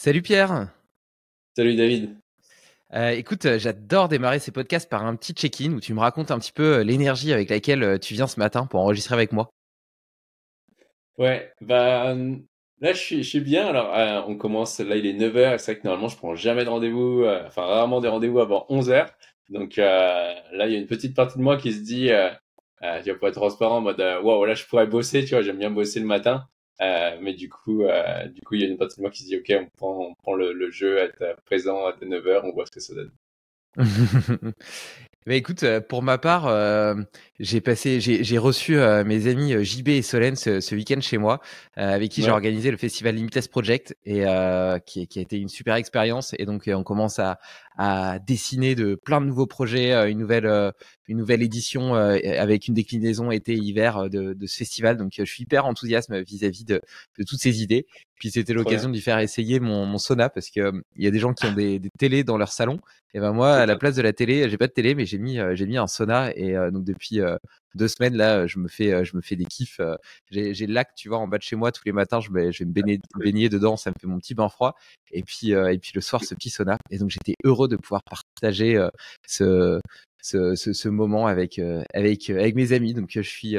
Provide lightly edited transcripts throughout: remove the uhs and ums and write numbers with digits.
Salut Pierre. Salut David. Écoute, j'adore démarrer ces podcasts par un petit check-in où tu me racontes un petit peu l'énergie avec laquelle tu viens ce matin pour enregistrer avec moi. Ouais, là je suis bien. Alors on commence, là il est 9h. C'est vrai que normalement je prends jamais de rendez-vous, enfin rarement des rendez-vous avant 11h. Donc là il y a une petite partie de moi qui se dit, tu vas pas être transparent en mode waouh, là je pourrais bosser, tu vois, j'aime bien bosser le matin. Mais du coup il y a une partie de moi qui se dit ok, on prend le jeu, être présent à 9h, on voit ce que ça donne. Bah écoute, pour ma part, j'ai reçu mes amis JB et Solène ce week-end chez moi, avec qui j'ai Ouais, organisé le festival Limitless Project et qui a été une super expérience. Et donc on commence à dessiner de plein de nouveaux projets, une nouvelle édition avec une déclinaison été-hiver de ce festival. Donc je suis hyper enthousiaste vis-à-vis de toutes ces idées. Puis c'était trop l'occasion bien. de lui faire essayer mon sauna parce que il y a des gens qui ont des télés dans leur salon. Et ben moi, C'est à la clair. place de la télé, j'ai pas de télé, mais j'ai mis un sauna. Et donc depuis 2 semaines là, je me fais des kiffs. J'ai le lac, tu vois, en bas de chez moi tous les matins. Je vais me Cool. baigner dedans, ça me fait mon petit bain froid. Et puis le soir, ce petit sauna. Et donc j'étais heureux de pouvoir partager ce, ce moment avec mes amis. Donc je suis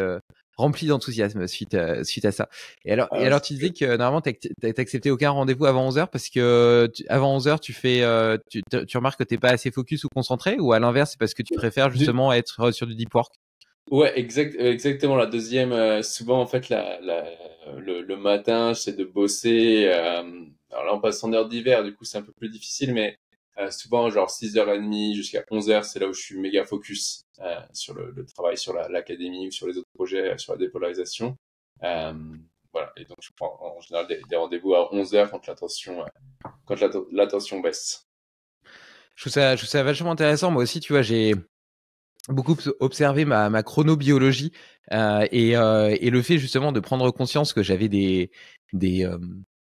rempli d'enthousiasme suite à ça. Et Ah, alors c'est tu disais cool. que normalement t'as accepté aucun rendez-vous avant 11h parce que avant 11h tu fais tu remarques que t'es pas assez focus ou concentré, ou à l'inverse c'est parce que tu préfères Du- justement être sur du deep work. Ouais, exactement. La deuxième, souvent en fait, le matin, c'est de bosser. Alors là, on passe en heure d'hiver, du coup, c'est un peu plus difficile, mais souvent, genre 6h30 jusqu'à 11h, c'est là où je suis méga focus sur le travail, sur l'académie ou sur les autres projets, sur la dépolarisation. Euh, voilà, et donc je prends en général des rendez-vous à 11h quand l'attention baisse. Je trouve ça vachement intéressant. Moi aussi, tu vois, j'ai beaucoup observé ma chronobiologie et le fait justement de prendre conscience que j'avais des, euh,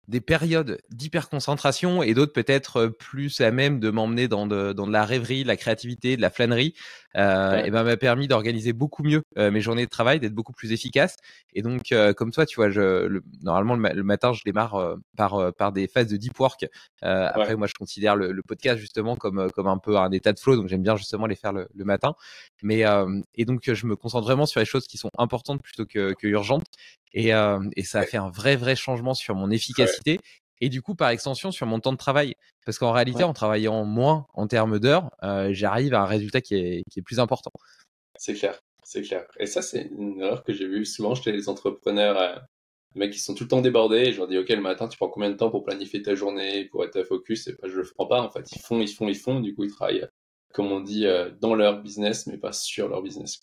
des périodes d'hyperconcentration et d'autres peut-être plus à même de m'emmener dans de la rêverie, de la créativité, de la flânerie, et Ouais, ben m'a permis d'organiser beaucoup mieux mes journées de travail, d'être beaucoup plus efficace. Et donc comme toi, tu vois, normalement le matin, je démarre par des phases de deep work. Après, ouais, moi, je considère le podcast justement comme un peu un état de flow, donc j'aime bien justement les faire le matin. Et donc, je me concentre vraiment sur les choses qui sont importantes plutôt que urgentes. Et ça a ouais, fait un vrai changement sur mon ouais, efficacité. Et du coup, par extension, sur mon temps de travail. Parce qu'en réalité, ouais. en travaillant moins en termes d'heures, j'arrive à un résultat qui est plus important. C'est clair, c'est clair. Et ça, c'est une erreur que j'ai vue souvent chez les entrepreneurs, les mecs qui sont tout le temps débordés. Et je leur dis, OK, le matin, tu prends combien de temps pour planifier ta journée, pour être focus? Et ben, je le prends pas, en fait. Ils font. Du coup, ils travaillent, comme on dit, dans leur business, mais pas sur leur business.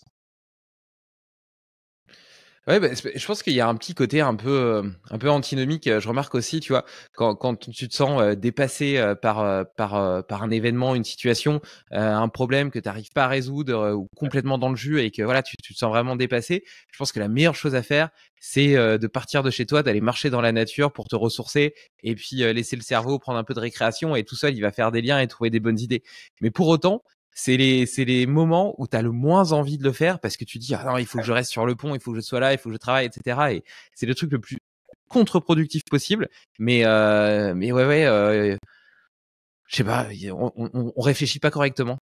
Ouais, bah, je pense qu'il y a un petit côté un peu antinomique. Je remarque aussi, tu vois, quand tu te sens dépassé par un événement, une situation, un problème que tu n'arrives pas à résoudre, ou complètement dans le jus, et que voilà, tu te sens vraiment dépassé. Je pense que la meilleure chose à faire, c'est de partir de chez toi, d'aller marcher dans la nature pour te ressourcer, et puis laisser le cerveau prendre un peu de récréation, et tout seul, il va faire des liens et trouver des bonnes idées. Mais pour autant, c'est les moments où tu as le moins envie de le faire parce que tu dis ah non, il faut que je reste sur le pont, il faut que je sois là, il faut que je travaille, etc. Et c'est le truc le plus contre-productif possible. Mais ouais, je sais pas, on réfléchit pas correctement.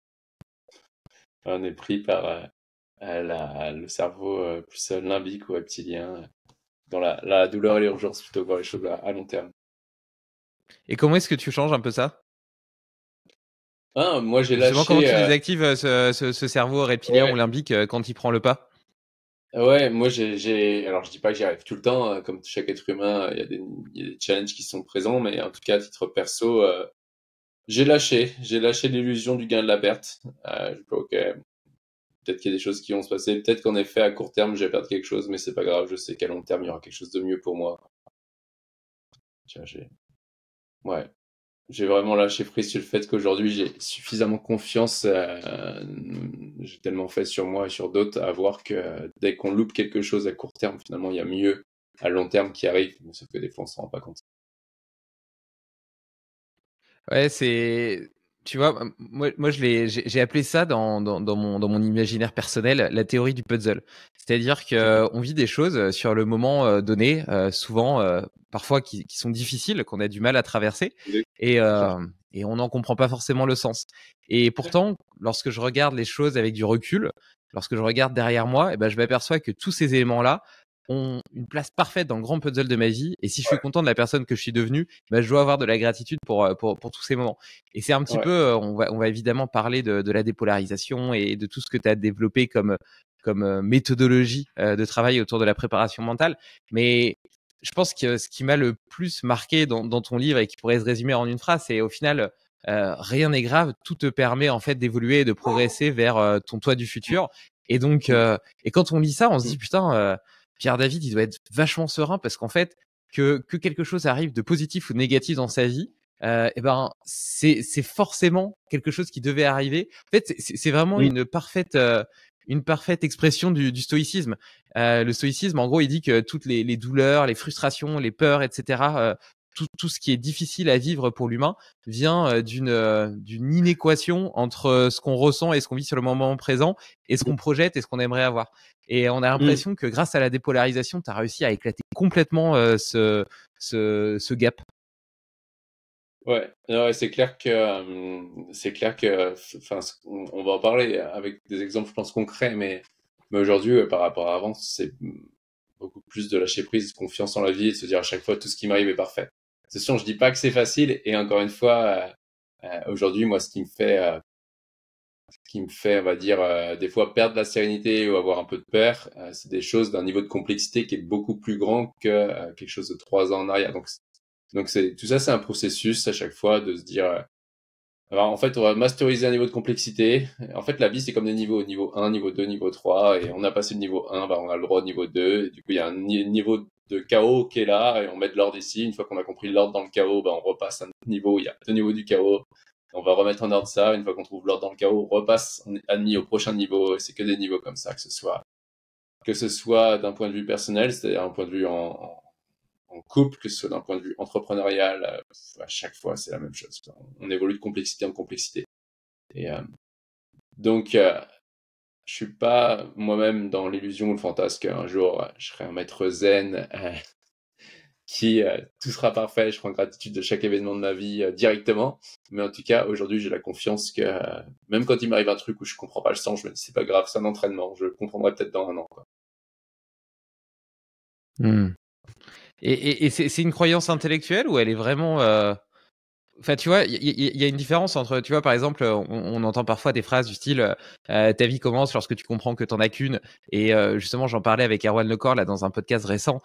On est pris par le cerveau plus limbique ou reptilien, dans la douleur et l'urgence plutôt que voir les choses à long terme. Et comment est-ce que tu changes un peu ça? Ah, moi, j'ai Justement, comment lâché. tu désactives ce cerveau reptilien ou Ouais, limbique quand il prend le pas? ouais, moi alors je dis pas que j'y arrive tout le temps, comme chaque être humain, il y a des challenges qui sont présents, mais en tout cas, à titre perso, j'ai lâché l'illusion du gain de la perte. Je dis, ok, peut-être qu'il y a des choses qui vont se passer, peut-être qu'en effet, à court terme, je vais perdre quelque chose, mais c'est pas grave, je sais qu'à long terme, il y aura quelque chose de mieux pour moi. Tu vois, ouais, j'ai vraiment lâché prise sur le fait qu'aujourd'hui, j'ai suffisamment confiance, j'ai tellement fait sur moi et sur d'autres à voir que dès qu'on loupe quelque chose à court terme, finalement, il y a mieux à long terme qui arrive, sauf que des fois, on s'en rend pas compte. Ouais, c'est. Tu vois, moi j'ai appelé ça dans mon imaginaire personnel la théorie du puzzle. C'est-à-dire que on vit des choses sur le moment donné, souvent, parfois qui sont difficiles, qu'on a du mal à traverser, et, et on n'en comprend pas forcément le sens. Et pourtant, lorsque je regarde les choses avec du recul, lorsque je regarde derrière moi, je m'aperçois que tous ces éléments-là ont une place parfaite dans le grand puzzle de ma vie. Et si je suis content de la personne que je suis devenue, je dois avoir de la gratitude pour tous ces moments. Et c'est un petit peu, on va évidemment parler de la dépolarisation et de tout ce que tu as développé comme méthodologie de travail autour de la préparation mentale. Mais je pense que ce qui m'a le plus marqué dans ton livre et qui pourrait se résumer en une phrase, c'est au final, rien n'est grave, tout te permet en fait d'évoluer et de progresser vers ton toi du futur. Et donc, et quand on lit ça, on se dit putain, Pierre David, il doit être vachement serein parce qu'en fait, que quelque chose arrive de positif ou de négatif dans sa vie, c'est forcément quelque chose qui devait arriver. En fait, c'est vraiment une parfaite expression du stoïcisme. Le stoïcisme, en gros, il dit que toutes les douleurs, les frustrations, les peurs, etc., tout ce qui est difficile à vivre pour l'humain vient d'une inéquation entre ce qu'on ressent et ce qu'on vit sur le moment présent et ce qu'on projette et ce qu'on aimerait avoir. Et on a l'impression que grâce à la dépolarisation, tu as réussi à éclater complètement ce gap. Ouais, c'est clair que, enfin, on va en parler avec des exemples, je pense, concrets, mais aujourd'hui, par rapport à avant, c'est beaucoup plus de lâcher prise, confiance en la vie et de se dire à chaque fois tout ce qui m'arrive est parfait. C'est sûr, je dis pas que c'est facile, et encore une fois, aujourd'hui, moi, ce qui me fait, on va dire, des fois perdre la sérénité ou avoir un peu de peur, c'est des choses d'un niveau de complexité qui est beaucoup plus grand que quelque chose de 3 ans en arrière. Donc tout ça, c'est un processus à chaque fois de se dire, alors en fait, on va masteriser un niveau de complexité. En fait, la vie, c'est comme des niveaux, niveau 1, niveau 2, niveau 3, et on a passé le niveau 1, on a le droit au niveau 2, et du coup, il y a un niveau de chaos qui est là, et on met de l'ordre ici. Une fois qu'on a compris l'ordre dans le chaos, on repasse à un autre niveau, il y a 2 niveaux du chaos. On va remettre en ordre ça. Une fois qu'on trouve l'ordre dans le chaos, on repasse, on est admis au prochain niveau, et c'est que des niveaux comme ça, que ce soit d'un point de vue personnel, c'est-à-dire un point de vue en couple, que ce soit d'un point de vue entrepreneurial, à chaque fois, c'est la même chose. On évolue de complexité en complexité. Et donc, je suis pas moi-même dans l'illusion ou le fantasme qu'un jour, je serai un maître zen qui tout sera parfait. Je prends gratitude de chaque événement de ma vie directement. Mais en tout cas, aujourd'hui, j'ai la confiance que même quand il m'arrive un truc où je comprends pas le sens, je me dis c'est pas grave, c'est un entraînement. Je le comprendrai peut-être dans 1 an, quoi. Et c'est une croyance intellectuelle ou elle est vraiment Enfin, tu vois, il y a une différence entre, tu vois, par exemple, on entend parfois des phrases du style ta vie commence lorsque tu comprends que t'en as qu'une. Et justement, j'en parlais avec Erwan Lecor là dans un podcast récent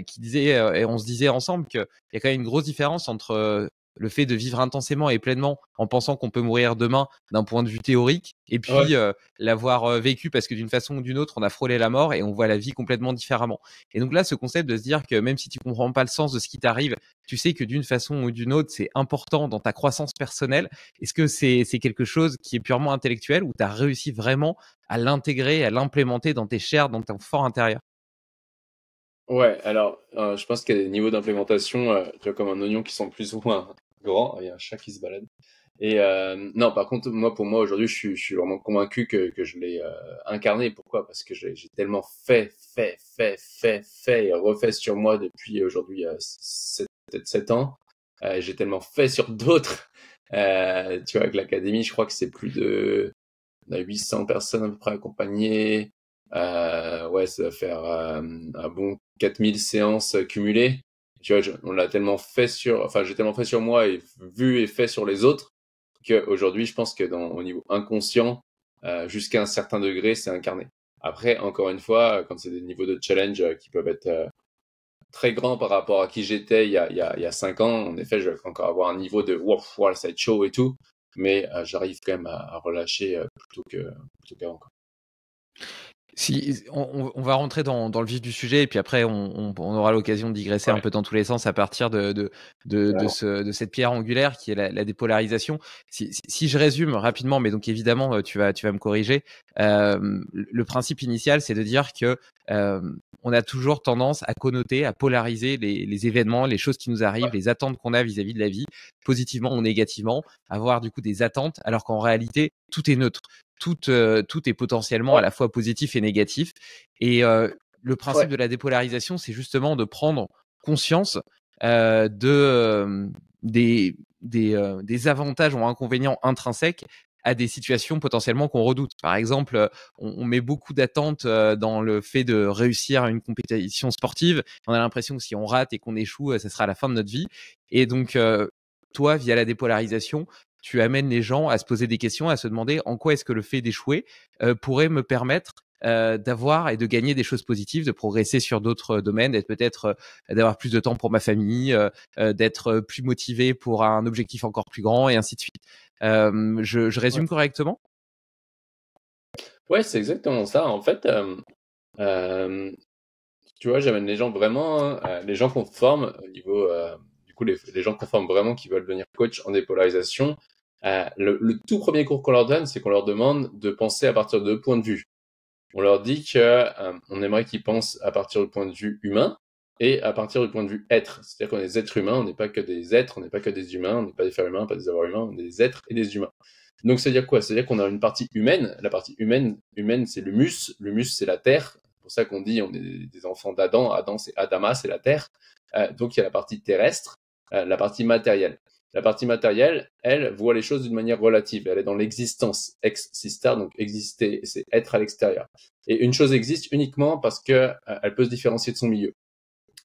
qui disait et on se disait ensemble qu'il y a quand même une grosse différence entre le fait de vivre intensément et pleinement en pensant qu'on peut mourir demain d'un point de vue théorique et puis l'avoir vécu parce que d'une façon ou d'une autre on a frôlé la mort et on voit la vie complètement différemment. Et donc là, ce concept de se dire que même si tu comprends pas le sens de ce qui t'arrive, tu sais que d'une façon ou d'une autre, c'est important dans ta croissance personnelle. Est-ce que c'est quelque chose qui est purement intellectuel ou tu as réussi vraiment à l'intégrer, à l'implémenter dans tes chairs, dans ton fort intérieur? Ouais, alors, je pense qu'il y a des niveaux d'implémentation, tu vois, comme un oignon qui sont plus ou moins grands. Il y a un chat qui se balade. Et non, par contre, pour moi, aujourd'hui, je suis vraiment convaincu que je l'ai incarné. Pourquoi? Parce que j'ai tellement fait et refait sur moi depuis aujourd'hui peut-être 7 ans. J'ai tellement fait sur d'autres. Tu vois, avec l'académie, je crois que c'est plus de on a 800 personnes à peu près accompagnées. Ouais, ça va faire un bon 4000 séances cumulées. Tu vois, on l'a tellement fait enfin, j'ai tellement fait sur moi et vu et fait sur les autres qu'aujourd'hui, je pense que au niveau inconscient, jusqu'à un certain degré, c'est incarné. Après, encore une fois, quand c'est des niveaux de challenge qui peuvent être très grands par rapport à qui j'étais il y a 5 ans, en effet, je vais encore avoir un niveau de wow, wow, ça va être chaud et tout, mais j'arrive quand même à relâcher plutôt qu'avant, quoi. Si on va rentrer dans le vif du sujet et puis après on aura l'occasion de digresser un peu dans tous les sens à partir de cette pierre angulaire qui est la dépolarisation. Si je résume rapidement, mais donc évidemment tu vas me corriger. Le principe initial, c'est de dire que on a toujours tendance à connoter, à polariser les événements, les choses qui nous arrivent, les attentes qu'on a vis-à-vis de la vie, positivement ou négativement, avoir du coup des attentes, alors qu'en réalité tout est neutre. Tout est potentiellement à la fois positif et négatif. Et le principe de la dépolarisation, c'est justement de prendre conscience des avantages ou inconvénients intrinsèques à des situations potentiellement qu'on redoute. Par exemple, on met beaucoup d'attentes dans le fait de réussir à une compétition sportive. On a l'impression que si on rate et qu'on échoue, ça sera la fin de notre vie. Et donc, toi, via la dépolarisation, tu amènes les gens à se poser des questions, à se demander en quoi est-ce que le fait d'échouer pourrait me permettre d'avoir et de gagner des choses positives, de progresser sur d'autres domaines, d'être peut-être d'avoir plus de temps pour ma famille, d'être plus motivé pour un objectif encore plus grand et ainsi de suite. Je résume correctement? Ouais, c'est exactement ça. En fait, tu vois, j'amène les gens vraiment, les gens qu'on forme au niveau, du coup, les gens qu'on forme vraiment qui veulent devenir coach en dépolarisation. Le tout premier cours qu'on leur donne, c'est qu'on leur demande de penser à partir de deux points de vue. On leur dit que on aimerait qu'ils pensent à partir du point de vue humain et à partir du point de vue être. C'est-à-dire qu'on est des êtres humains, on n'est pas que des êtres, on n'est pas que des humains, on n'est pas des faire humains, pas des avoirs humains, on est des êtres et des humains. Donc, c'est-à-dire quoi? C'est-à-dire qu'on a une partie humaine. La partie humaine, c'est l'humus. L'humus, c'est la terre. C'est pour ça qu'on dit on est des enfants d'Adam. Adam, c'est Adama, c'est la terre. Donc, il y a la partie terrestre, la partie matérielle. La partie matérielle, elle, voit les choses d'une manière relative. Elle est dans l'existence. Ex sistar, donc exister, c'est être à l'extérieur. Et une chose existe uniquement parce que elle peut se différencier de son milieu.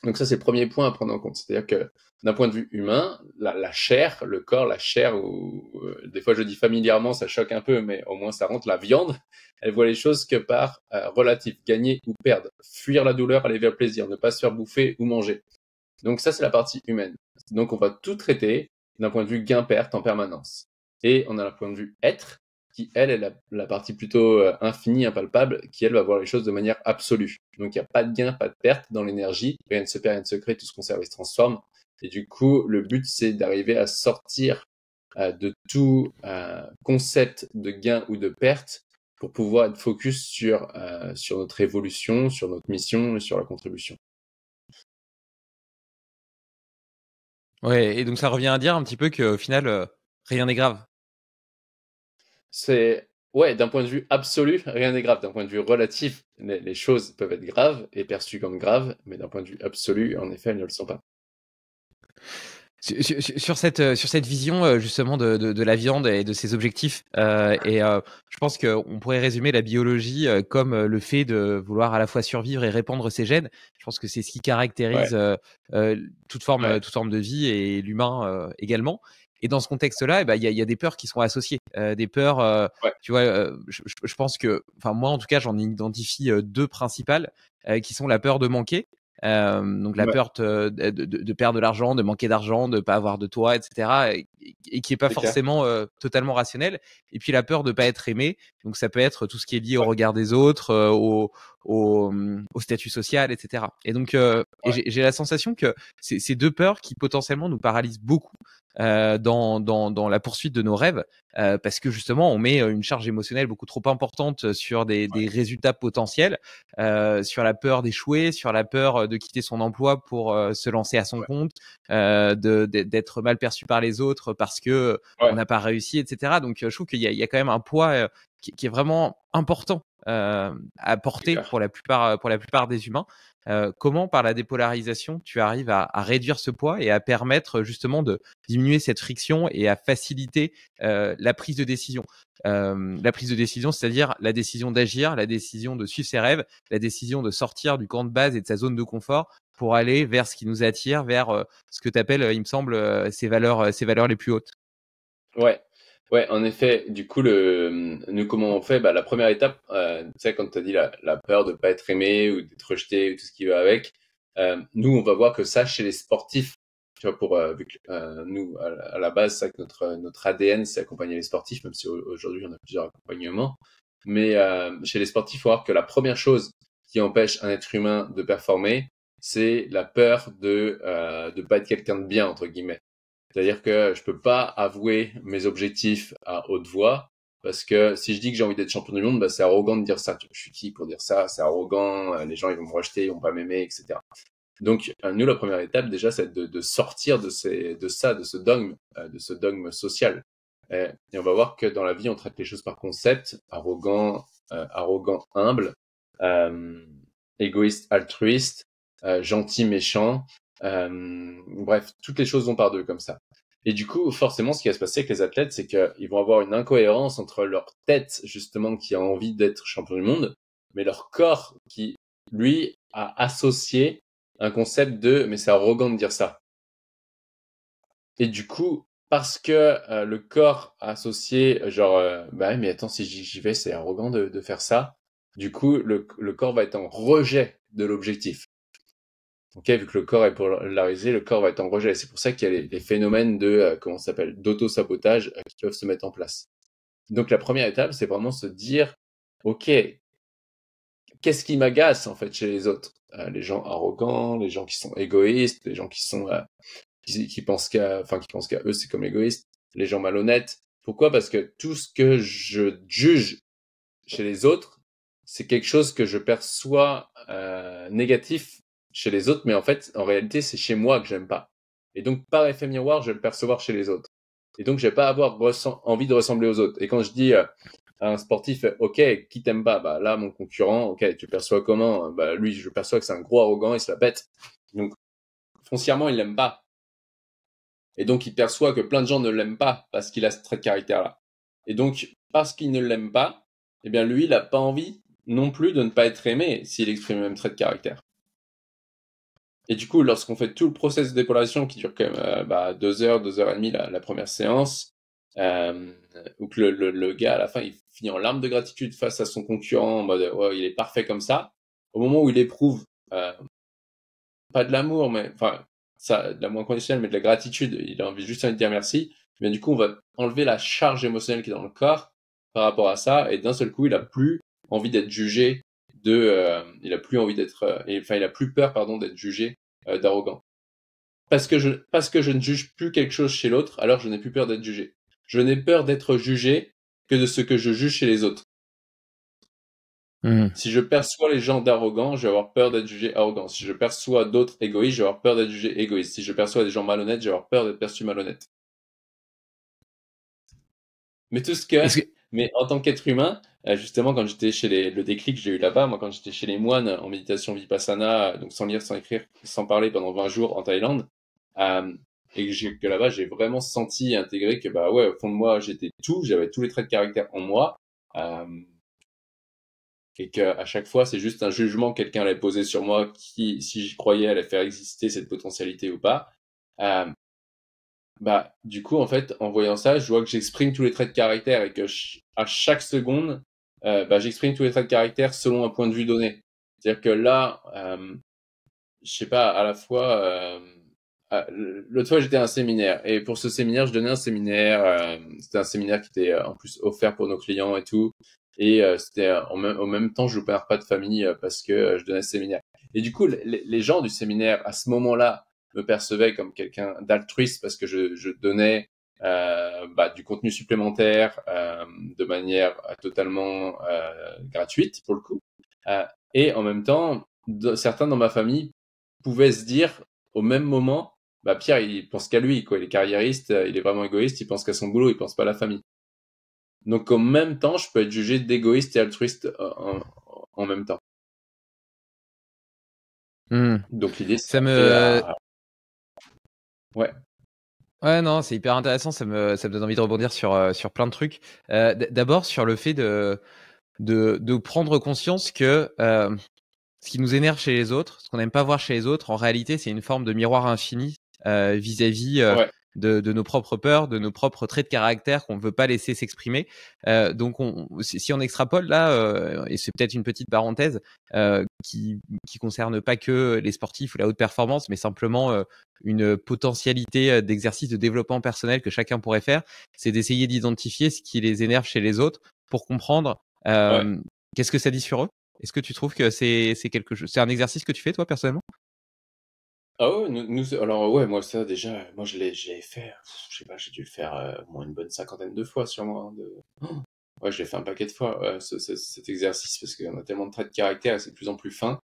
Donc ça, c'est le premier point à prendre en compte. C'est-à-dire que d'un point de vue humain, la chair, le corps, la chair, ou des fois je dis familièrement, ça choque un peu, mais au moins ça rentre, la viande, elle voit les choses que par relatif, gagner ou perdre, fuir la douleur, aller vers le plaisir, ne pas se faire bouffer ou manger. Donc ça, c'est la partie humaine. Donc on va tout traiter d'un point de vue gain-perte en permanence. Et on a le point de vue être, qui, elle, est la partie plutôt infinie, impalpable, qui, elle, va voir les choses de manière absolue. Donc, il n'y a pas de gain, pas de perte dans l'énergie. Rien ne se perd, rien ne se crée, tout se conserve et se transforme. Et du coup, le but, c'est d'arriver à sortir de tout concept de gain ou de perte pour pouvoir être focus sur notre évolution, sur notre mission et sur la contribution. Ouais, et donc ça revient à dire un petit peu qu'au final, rien n'est grave. C'est, ouais, d'un point de vue absolu, rien n'est grave. D'un point de vue relatif, les choses peuvent être graves et perçues comme graves, mais d'un point de vue absolu, en effet, elles ne le sont pas. Sur cette vision justement de la viande et de ses objectifs, je pense qu'on pourrait résumer la biologie comme le fait de vouloir à la fois survivre et répandre ses gènes. Je pense que c'est ce qui Ouais, caractérise ouais, toute forme de vie et l'humain également. Et dans ce contexte-là, eh ben, il y a des peurs qui sont associées, des peurs. ouais, Tu vois, je pense que, enfin moi en tout cas, j'en identifie deux principales qui sont la peur de manquer. Donc la ouais, peur de perdre de l'argent, de manquer d'argent, de pas avoir de toit, etc. Et qui est pas c'est clair. forcément totalement rationnel. Et puis la peur de pas être aimé. Donc ça peut être tout ce qui est lié au Ouais, regard des autres, au statut social, etc. Et donc ouais, j'ai la sensation que c'est deux peurs qui potentiellement nous paralysent beaucoup dans la poursuite de nos rêves, parce que justement on met une charge émotionnelle beaucoup trop importante sur des résultats potentiels, sur la peur d'échouer, sur la peur de quitter son emploi pour se lancer à son ouais, compte, d'être mal perçu par les autres parce que on ouais, n'a pas réussi, etc. Donc je trouve qu'il y a quand même un poids qui est vraiment important à c'est porter clair. pour la plupart des humains. Comment, par la dépolarisation, tu arrives à réduire ce poids et à permettre justement de diminuer cette friction et à faciliter la prise de décision. La prise de décision, c'est-à-dire la décision d'agir, la décision de suivre ses rêves, la décision de sortir du camp de base et de sa zone de confort pour aller vers ce qui nous attire, vers ce que tu appelles, il me semble, ces valeurs les plus hautes. Ouais, ouais, en effet, du coup, nous, comment on fait? Bah, la première étape, tu sais, quand tu as dit la peur de pas être aimé ou d'être rejeté ou tout ce qui va avec, nous, on va voir que ça, chez les sportifs, tu vois, vu que nous, à la base, c'est que notre ADN, c'est accompagner les sportifs, même si aujourd'hui, on a plusieurs accompagnements. Mais chez les sportifs, il faut voir que la première chose qui empêche un être humain de performer, c'est la peur de pas être quelqu'un de bien, entre guillemets. C'est-à-dire que je peux pas avouer mes objectifs à haute voix, parce que si je dis que j'ai envie d'être champion du monde, bah, c'est arrogant de dire ça. Je suis qui pour dire ça? C'est arrogant, les gens ils vont me rejeter, ils vont pas m'aimer, etc. Donc nous, la première étape déjà, c'est de sortir de ce dogme social. Et on va voir que dans la vie, on traite les choses par concept, arrogant, humble, égoïste, altruiste, gentil, méchant. Bref, toutes les choses vont par deux comme ça. Et du coup, forcément, ce qui va se passer avec les athlètes, c'est qu'ils vont avoir une incohérence entre leur tête, justement, qui a envie d'être champion du monde, mais leur corps qui, lui, a associé un concept de « mais c'est arrogant de dire ça ». Et du coup, parce que le corps a associé, bah mais attends, si j'y vais, c'est arrogant de faire ça. Du coup, le corps va être en rejet de l'objectif. Ok, vu que le corps est polarisé, le corps va être en rejet. C'est pour ça qu'il y a les phénomènes de, comment ça s'appelle, d'auto-sabotage qui peuvent se mettre en place. Donc la première étape, c'est vraiment se dire, ok, qu'est-ce qui m'agace en fait chez les autres? Les gens arrogants, les gens qui sont égoïstes, les gens qui sont qui pensent qu'à eux, c'est comme égoïste, les gens malhonnêtes. Pourquoi? Parce que tout ce que je juge chez les autres, c'est quelque chose que je perçois négatif chez les autres, mais en fait, en réalité, c'est chez moi que j'aime pas. Et donc, par effet miroir, je vais le percevoir chez les autres. Et donc, je vais pas avoir envie de ressembler aux autres. Et quand je dis à un sportif, ok, qui t'aime pas? Bah là, mon concurrent, ok, tu perçois comment? Bah lui, je perçois que c'est un gros arrogant, il se la pète. Donc, foncièrement, il l'aime pas. Et donc, il perçoit que plein de gens ne l'aiment pas parce qu'il a ce trait de caractère-là. Et donc, parce qu'il ne l'aime pas, eh bien, lui, il n'a pas envie non plus de ne pas être aimé s'il exprime le même trait de caractère. Et du coup, lorsqu'on fait tout le process de dépolarisation qui dure quand même 2 heures, 2 heures et demie la première séance, où que le gars, à la fin, il finit en larmes de gratitude face à son concurrent, en mode ouais, il est parfait comme ça. Au moment où il éprouve pas de l'amour, mais enfin, ça, de l'amour inconditionnel, mais de la gratitude, il a juste envie de dire merci, mais du coup, on va enlever la charge émotionnelle qui est dans le corps par rapport à ça, et d'un seul coup, il a plus envie d'être jugé il a plus envie d'être, il a plus peur, pardon, d'être jugé d'arrogant. Parce que je ne juge plus quelque chose chez l'autre, alors je n'ai plus peur d'être jugé. Je n'ai peur d'être jugé que de ce que je juge chez les autres. Si je perçois les gens d'arrogants, je vais avoir peur d'être jugé arrogant. Si je perçois d'autres égoïstes, je vais avoir peur d'être jugé égoïste. Si je perçois des gens malhonnêtes, je vais avoir peur d'être perçu malhonnête. Mais mais en tant qu'être humain, justement, quand j'étais chez le déclic que j'ai eu là-bas, moi, quand j'étais chez les moines en méditation vipassana, donc sans lire, sans écrire, sans parler pendant 20 jours en Thaïlande, et que là-bas, j'ai vraiment senti intégré que, bah ouais, au fond de moi, j'étais tout, j'avais tous les traits de caractère en moi, et qu'à chaque fois, c'est juste un jugement que quelqu'un allait poser sur moi qui, si j'y croyais, allait faire exister cette potentialité ou pas. Bah, du coup, en fait, en voyant ça, je vois que j'exprime tous les traits de caractère et que à chaque seconde, j'exprime tous les traits de caractère selon un point de vue donné. C'est-à-dire que là, je sais pas, à la fois, l'autre fois, j'étais à un séminaire et pour ce séminaire, je donnais un séminaire. C'était un séminaire qui était en plus offert pour nos clients et tout. Et c'était au même temps, je loupais un repas de famille parce que je donnais ce séminaire. Et du coup, les gens du séminaire, à ce moment-là, me percevais comme quelqu'un d'altruiste parce que je donnais du contenu supplémentaire de manière totalement gratuite pour le coup. Et en même temps, certains dans ma famille pouvaient se dire au même moment, bah Pierre, il pense qu'à lui, quoi. Il est carriériste, il est vraiment égoïste, il pense qu'à son boulot, il pense pas à la famille. Donc en même temps, je peux être jugé d'égoïste et altruiste en même temps. Donc l'idée, c'est ouais. Ouais, non, c'est hyper intéressant. Ça me donne envie de rebondir sur plein de trucs. D'abord sur le fait de prendre conscience que ce qui nous énerve chez les autres, ce qu'on n'aime pas voir chez les autres, en réalité, c'est une forme de miroir infini vis-à-vis de nos propres peurs, de nos propres traits de caractère qu'on ne veut pas laisser s'exprimer. Donc, si on extrapole là, et c'est peut-être une petite parenthèse qui concerne pas que les sportifs ou la haute performance, mais simplement une potentialité d'exercice de développement personnel que chacun pourrait faire, c'est d'essayer d'identifier ce qui les énerve chez les autres pour comprendre Ouais. Qu'est-ce que ça dit sur eux? Est-ce que tu trouves que c'est quelque chose, c'est un exercice que tu fais toi personnellement? Ah ouais, alors ouais, moi ça déjà, moi j'ai fait, je sais pas, j'ai dû le faire au moins une bonne cinquantaine de fois sûrement. Ouais, je l'ai fait un paquet de fois, cet exercice, parce qu'on a tellement de traits de caractère et c'est de plus en plus fin.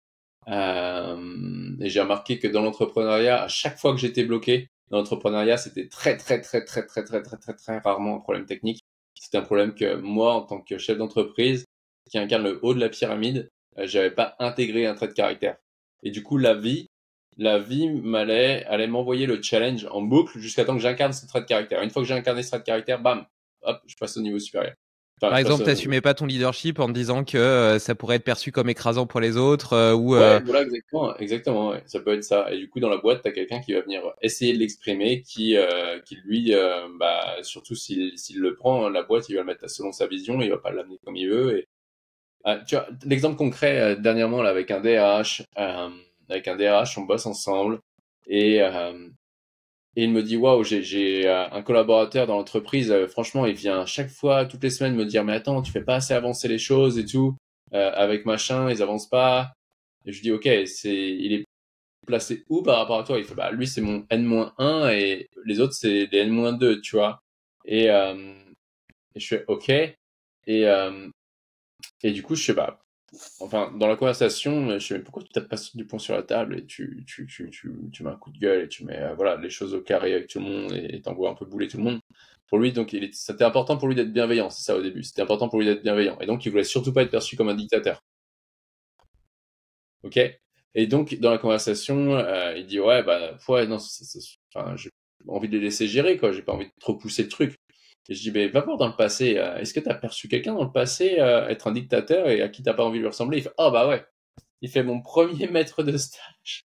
Et j'ai remarqué que dans l'entrepreneuriat, à chaque fois que j'étais bloqué, dans l'entrepreneuriat, c'était très, très, très, très, très, très, très, très, très rarement un problème technique. C'était un problème que moi, en tant que chef d'entreprise, qui incarne le haut de la pyramide, j'avais pas intégré un trait de caractère. Et du coup, la vie allait m'envoyer le challenge en boucle jusqu'à temps que j'incarne ce trait de caractère. Une fois que j'ai incarné ce trait de caractère, bam, hop, je passe au niveau supérieur. Enfin, Par je passe exemple, au... t'assumais pas ton leadership en te disant que ça pourrait être perçu comme écrasant pour les autres ou Ouais, voilà, exactement, ouais. Ça peut être ça. Et du coup, dans la boîte, t'as quelqu'un qui va venir essayer de l'exprimer, qui lui, bah, surtout s'il le prend, la boîte, il va le mettre selon sa vision, il va pas l'amener comme il veut. Tu vois, l'exemple concret, dernièrement, là, avec un DRH, on bosse ensemble, et, euh, et il me dit, waouh, j'ai un collaborateur dans l'entreprise, franchement, il vient chaque fois, toutes les semaines, me dire, mais attends, tu fais pas assez avancer les choses et tout, avec machin, ils avancent pas. Et je dis, ok, il est placé où par rapport à toi? Il fait, bah, lui, c'est mon N-1 et les autres, c'est des N-2, tu vois. Et, euh, et je fais, ok. Et, et du coup, je sais pas. Enfin, dans la conversation, je sais, mais pourquoi tu tapes pas du poing sur la table et tu mets un coup de gueule et tu mets, voilà, les choses au carré avec tout le monde et t'envoies un peu bouler tout le monde. Pour lui, donc, c'était important pour lui d'être bienveillant, c'est ça au début. C'était important pour lui d'être bienveillant. Et donc, il voulait surtout pas être perçu comme un dictateur. Ok. Et donc, dans la conversation, il dit, ouais, bah, ouais, non, enfin, j'ai envie de les laisser gérer, quoi. J'ai pas envie de trop pousser le truc. Et je dis, ben, va voir dans le passé. Est-ce que t'as perçu quelqu'un dans le passé être un dictateur et à qui t'as pas envie de lui ressembler? Il fait, oh, bah ouais. Il fait mon premier maître de stage.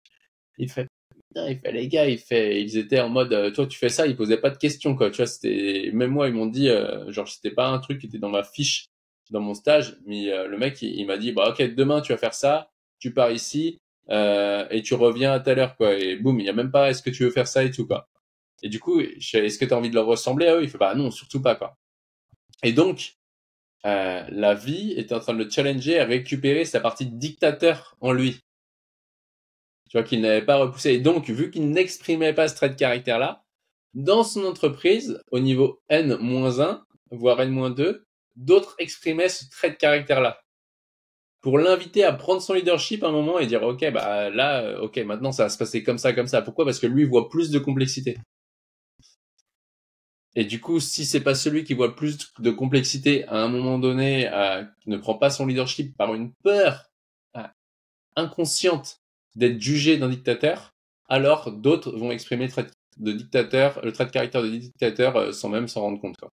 Il fait, putain, il fait, les gars, ils étaient en mode, toi, tu fais ça, ils posaient pas de questions, quoi. Tu vois, même moi, ils m'ont dit, genre, c'était pas un truc qui était dans ma fiche, dans mon stage, mais le mec, il m'a dit, bah, ok, demain, tu vas faire ça, tu pars ici, et tu reviens à telle heure, quoi. Et boum, il y a même pas, est-ce que tu veux faire ça et tout, quoi. Et du coup, est-ce que tu as envie de leur ressembler à eux? Il fait, bah, non, surtout pas, quoi. Et donc, la vie est en train de le challenger à récupérer sa partie dictateur en lui. Tu vois, qu'il n'avait pas repoussé. Et donc, vu qu'il n'exprimait pas ce trait de caractère-là, dans son entreprise, au niveau N-1, voire N-2, d'autres exprimaient ce trait de caractère-là. Pour l'inviter à prendre son leadership à un moment et dire, ok, bah là, ok, maintenant ça va se passer comme ça, comme ça. Pourquoi? Parce que lui voit plus de complexité. Et du coup, si c'est pas celui qui voit plus de complexité à un moment donné, qui ne prend pas son leadership par une peur inconsciente d'être jugé d'un dictateur, alors d'autres vont exprimer le trait de dictateur, le trait de caractère de dictateur sans même s'en rendre compte, quoi.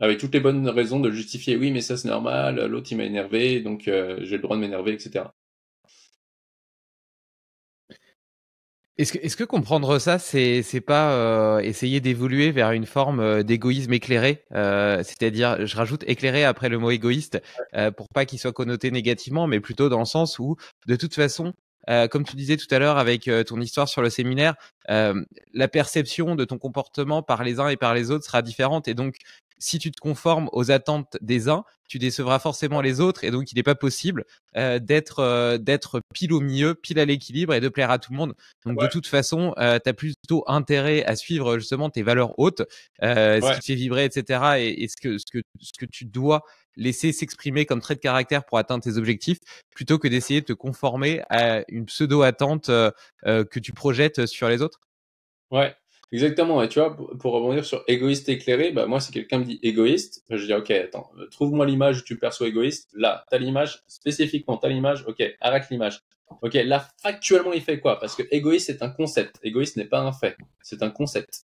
Avec toutes les bonnes raisons de justifier, oui, mais ça c'est normal, l'autre il m'a énervé, donc j'ai le droit de m'énerver, etc. Est-ce que comprendre ça, c'est pas essayer d'évoluer vers une forme d'égoïsme éclairé, c'est-à-dire, je rajoute éclairé après le mot égoïste, pour pas qu'il soit connoté négativement, mais plutôt dans le sens où, de toute façon, comme tu disais tout à l'heure avec ton histoire sur le séminaire, la perception de ton comportement par les uns et par les autres sera différente, et donc si tu te conformes aux attentes des uns, tu décevras forcément les autres, et donc il n'est pas possible d'être pile au milieu, pile à l'équilibre et de plaire à tout le monde. Donc de Ouais, toute façon, tu as plutôt intérêt à suivre justement tes valeurs hautes, ce qui ouais, te fait vibrer, etc. Et ce que tu dois laisser s'exprimer comme trait de caractère pour atteindre tes objectifs, plutôt que d'essayer de te conformer à une pseudo-attente que tu projettes sur les autres. ouais, exactement. Et tu vois, pour rebondir sur égoïste éclairé, bah moi, si quelqu'un me dit égoïste, je dis, ok, attends, trouve-moi l'image où tu perçois égoïste. Là, t'as l'image, spécifiquement, t'as l'image, ok, arrête l'image. Ok, là, factuellement, il fait quoi? Parce que égoïste, c'est un concept. Égoïste n'est pas un fait, c'est un concept.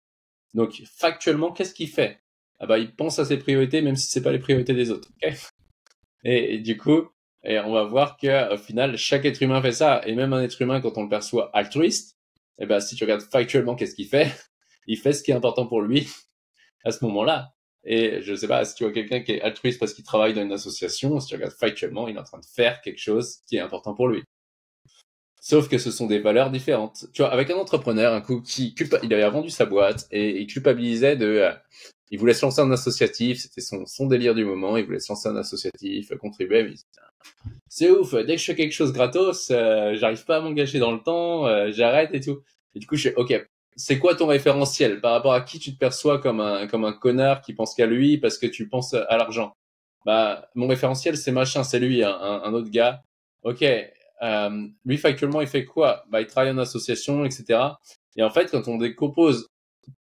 Donc, factuellement, qu'est-ce qu'il fait? Ah bah, il pense à ses priorités, même si c'est pas les priorités des autres. Ok. Et du coup, on va voir que au final, chaque être humain fait ça. Et même un être humain, quand on le perçoit altruiste, eh ben, si tu regardes factuellement qu'est-ce qu'il fait, il fait ce qui est important pour lui à ce moment-là. Et je sais pas, si tu vois quelqu'un qui est altruiste parce qu'il travaille dans une association, si tu regardes factuellement, il est en train de faire quelque chose qui est important pour lui. Sauf que ce sont des valeurs différentes. Tu vois, avec un entrepreneur, un coup, il avait vendu sa boîte et il culpabilisait il voulait se lancer en associatif, c'était son délire du moment, il voulait se lancer en associatif, contribuer, mais il dit, c'est ouf, dès que je fais quelque chose gratos, j'arrive pas à m'engager dans le temps, j'arrête et tout. Et du coup, je fais, ok, c'est quoi ton référentiel par rapport à qui tu te perçois comme un connard qui pense qu'à lui parce que tu penses à l'argent? Bah, mon référentiel, c'est machin, c'est lui, un autre gars. Ok, lui, factuellement, il fait quoi? Bah, il travaille en association, etc. Et en fait, quand on décompose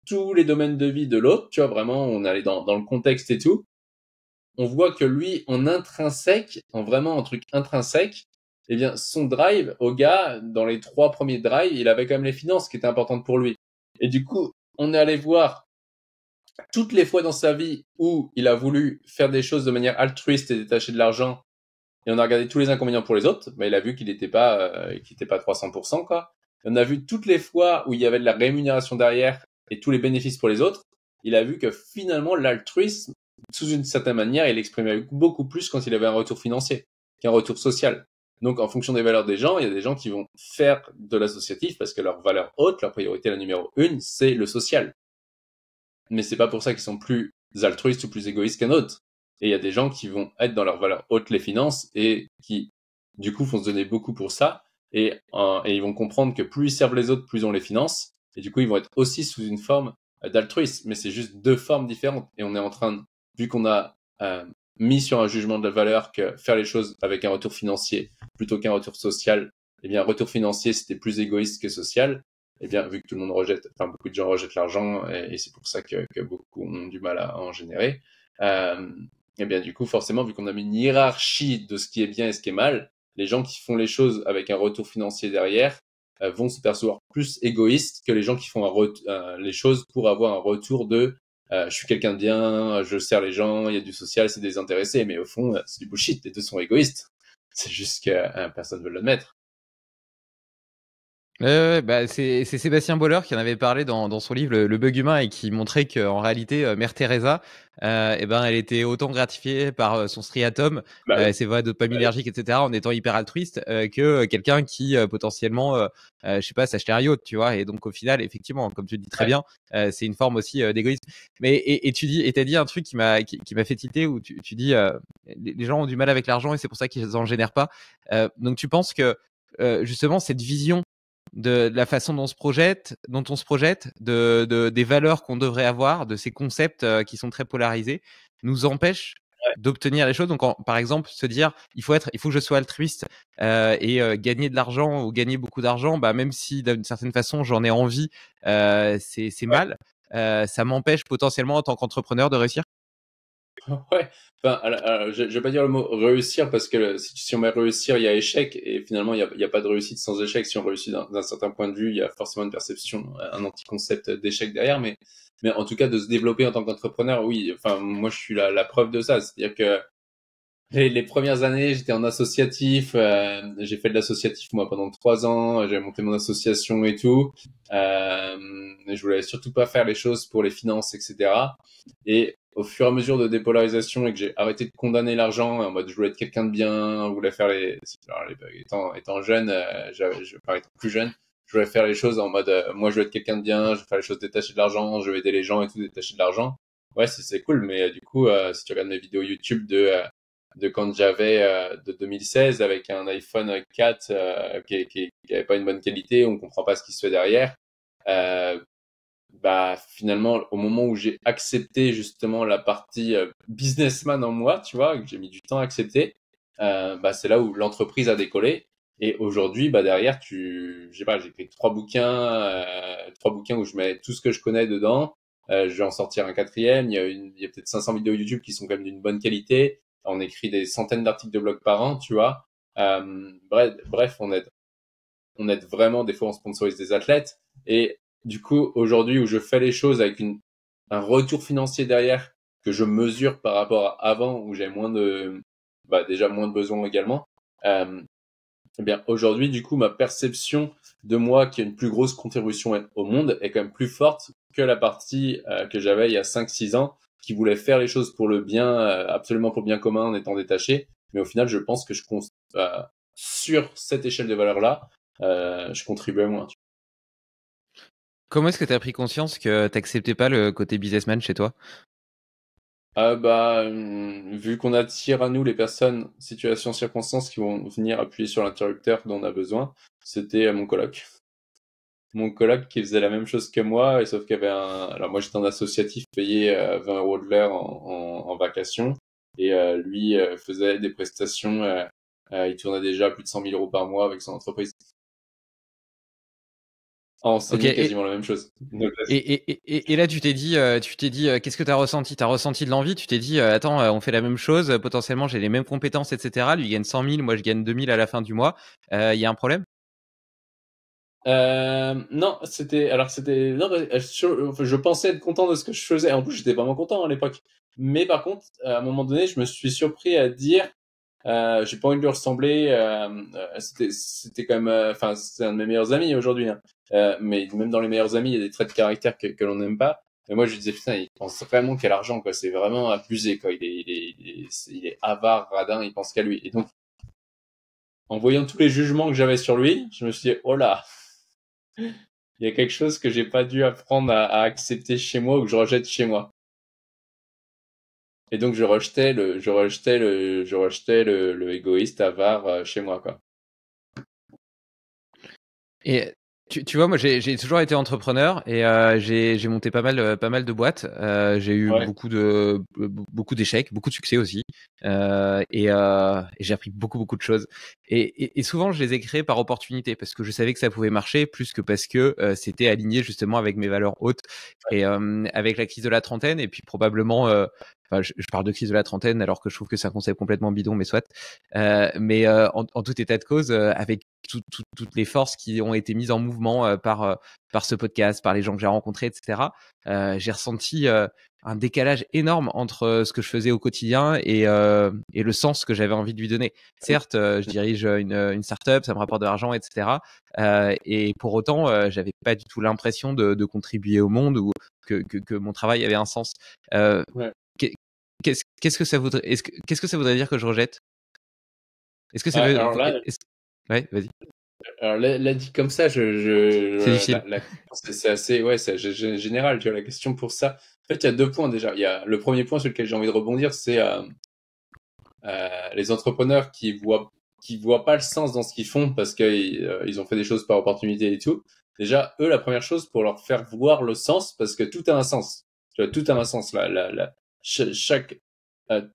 tous les domaines de vie de l'autre, tu vois, vraiment, on est allé dans le contexte et tout, on voit que lui, en intrinsèque, en vraiment un truc intrinsèque, eh bien, son drive, au gars, dans les 3 premiers drives, il avait quand même les finances qui étaient importantes pour lui. Et du coup, on est allé voir toutes les fois dans sa vie où il a voulu faire des choses de manière altruiste et détacher de l'argent, et on a regardé tous les inconvénients pour les autres, mais il a vu qu'il n'était pas 300%, quoi. Et on a vu toutes les fois où il y avait de la rémunération derrière et tous les bénéfices pour les autres. Il a vu que finalement, l'altruisme, sous une certaine manière, il exprimait beaucoup plus quand il avait un retour financier qu'un retour social. Donc, en fonction des valeurs des gens, il y a des gens qui vont faire de l'associatif parce que leur valeur haute, leur priorité, la numéro 1, c'est le social. Mais c'est pas pour ça qu'ils sont plus altruistes ou plus égoïstes qu'un autre. Et il y a des gens qui vont être dans leur valeur haute les finances et qui, du coup, vont se donner beaucoup pour ça. Et ils vont comprendre que plus ils servent les autres, plus on les finance. Et du coup, ils vont être aussi sous une forme d'altruisme. Mais c'est juste 2 formes différentes. Et on est en train, vu qu'on a mis sur un jugement de la valeur que faire les choses avec un retour financier plutôt qu'un retour social, eh bien, un retour financier, c'était plus égoïste que social. Eh bien, vu que tout le monde rejette, enfin, beaucoup de gens rejettent l'argent, et c'est pour ça que beaucoup ont du mal à en générer. Eh bien, du coup, forcément, vu qu'on a mis une hiérarchie de ce qui est bien et ce qui est mal, les gens qui font les choses avec un retour financier derrière vont se percevoir plus égoïstes que les gens qui font les choses pour avoir un retour de je suis quelqu'un de bien, je sers les gens, il y a du social, c'est désintéressé, mais au fond, c'est du bullshit, les deux sont égoïstes. C'est juste que personne ne veut l'admettre. Bah c'est Sébastien Boller qui en avait parlé dans son livre le Bug Humain et qui montrait qu'en réalité Mère Teresa eh ben elle était autant gratifiée par son striatum, Bah oui. ses voies dopaminergiques, etc., en étant hyper altruiste que quelqu'un qui potentiellement je sais pas s'achetait un yacht, tu vois. Et donc au final, effectivement, comme tu le dis très Ouais. bien, c'est une forme aussi d'égoïsme. Mais et t'as dit un truc qui m'a fait tilter, où tu dis les gens ont du mal avec l'argent et c'est pour ça qu'ils en génèrent pas. Donc tu penses que justement cette vision de la façon dont on se projette, des valeurs qu'on devrait avoir, de ces concepts qui sont très polarisés, nous empêchent d'obtenir les choses. Donc, par exemple, se dire, il faut que je sois altruiste et gagner de l'argent ou gagner beaucoup d'argent, bah, même si d'une certaine façon j'en ai envie, c'est mal. Ça m'empêche potentiellement en tant qu'entrepreneur de réussir. Ouais, enfin, je vais pas dire le mot réussir parce que si on met réussir, il y a échec et finalement il y a pas de réussite sans échec. Si on réussit d'un certain point de vue, il y a forcément une perception, un anti-concept d'échec derrière, mais en tout cas de se développer en tant qu'entrepreneur, oui. Enfin, moi je suis la preuve de ça, c'est-à-dire que les premières années, j'étais en associatif, j'ai fait de l'associatif moi pendant 3 ans, j'ai monté mon association et tout. Je voulais surtout pas faire les choses pour les finances, etc. Et au fur et à mesure de dépolarisation et que j'ai arrêté de condamner l'argent en mode je voulais être quelqu'un de bien, je voulais faire étant jeune, enfin, étant plus jeune, je voulais faire les choses en mode moi je veux être quelqu'un de bien, je veux faire les choses détachées de l'argent, je veux aider les gens et tout détaché de l'argent. Ouais, c'est cool, mais du coup, si tu regardes mes vidéos YouTube de quand j'avais de 2016 avec un iPhone 4 qui avait pas une bonne qualité, on comprend pas ce qui se fait derrière. Bah finalement au moment où j'ai accepté justement la partie businessman en moi, tu vois, que j'ai mis du temps à accepter, bah c'est là où l'entreprise a décollé. Et aujourd'hui, bah derrière, j'ai écrit 3 bouquins où je mets tout ce que je connais dedans. Je vais en sortir un 4e. Il y a peut-être 500 vidéos YouTube qui sont quand même d'une bonne qualité. On écrit des centaines d'articles de blog par an, tu vois. Bref, on aide vraiment. Des fois, on sponsorise des athlètes. Et du coup, aujourd'hui, où je fais les choses avec un retour financier derrière que je mesure par rapport à avant, où j'avais déjà moins de besoins également. Eh bien, aujourd'hui, du coup, ma perception de moi qui a une plus grosse contribution au monde est quand même plus forte que la partie que j'avais il y a 5-6 ans, qui voulait faire les choses pour le bien, absolument pour le bien commun en étant détaché. Mais au final, je pense que sur cette échelle de valeur-là, je contribuais moins. Comment est-ce que tu as pris conscience que tu n'acceptais pas le côté businessman chez toi? Vu qu'on attire à nous les personnes, situations, circonstances qui vont venir appuyer sur l'interrupteur dont on a besoin, c'était mon coloc. Mon coloc qui faisait la même chose que moi, et sauf qu'il y avait alors moi j'étais en associatif payé 20 € de l'heure en vacation, et lui faisait des prestations, il tournait déjà à plus de 100 000 € par mois avec son entreprise. A enseigné quasiment la même chose. Donc, et là, tu t'es dit, qu'est-ce que tu as ressenti? Tu as ressenti de l'envie? Tu t'es dit, attends, on fait la même chose, potentiellement j'ai les mêmes compétences, etc. Lui il gagne 100 000, moi je gagne 2 000 à la fin du mois. Il y a un problème? Non, je pensais être content de ce que je faisais. En plus, j'étais vraiment content à l'époque. Mais par contre, à un moment donné, je me suis surpris à dire, j'ai pas envie de lui ressembler. C'était quand même, enfin, c'est un de mes meilleurs amis aujourd'hui. Hein. Mais même dans les meilleurs amis, il y a des traits de caractère que l'on n'aime pas. Et moi, je lui disais, putain, il pense vraiment qu'à l'argent, quoi. C'est vraiment abusé, quoi. Il est avare, radin, il pense qu'à lui. Et donc, en voyant tous les jugements que j'avais sur lui, je me suis dit, oh là, il y a quelque chose que j'ai pas dû apprendre à accepter chez moi ou que je rejette chez moi. Et donc, je rejetais le égoïste avare chez moi, quoi. Et tu vois, moi j'ai toujours été entrepreneur et j'ai monté pas mal de boîtes. J'ai eu beaucoup d'échecs, beaucoup de succès aussi. Et j'ai appris beaucoup de choses. Et souvent je les ai créés par opportunité parce que je savais que ça pouvait marcher plus que parce que c'était aligné justement avec mes valeurs hautes. Et avec la crise de la trentaine et puis probablement enfin, je parle de crise de la trentaine alors que je trouve que c'est un concept complètement bidon, mais soit. Mais en tout état de cause, avec toutes les forces qui ont été mises en mouvement par ce podcast, par les gens que j'ai rencontrés, etc. J'ai ressenti un décalage énorme entre ce que je faisais au quotidien et le sens que j'avais envie de lui donner. Certes, je dirige une startup, ça me rapporte de l'argent, etc. Et pour autant, j'avais pas du tout l'impression de contribuer au monde ou que mon travail avait un sens. Qu'est-ce que ça voudrait, qu'est-ce que ça voudrait dire que je rejette? Est-ce que ça veut, Alors là, ouais, vas-y. alors là dit comme ça, C'est difficile. c'est assez, ouais, c'est général, tu vois, la question pour ça. En fait, il y a 2 points déjà. Il y a le premier point sur lequel j'ai envie de rebondir, c'est les entrepreneurs qui voient pas le sens dans ce qu'ils font parce qu'ils ils ont fait des choses par opportunité et tout. Déjà, eux, la première chose pour leur faire voir le sens, parce que tout a un sens. Tu vois, tout a un sens.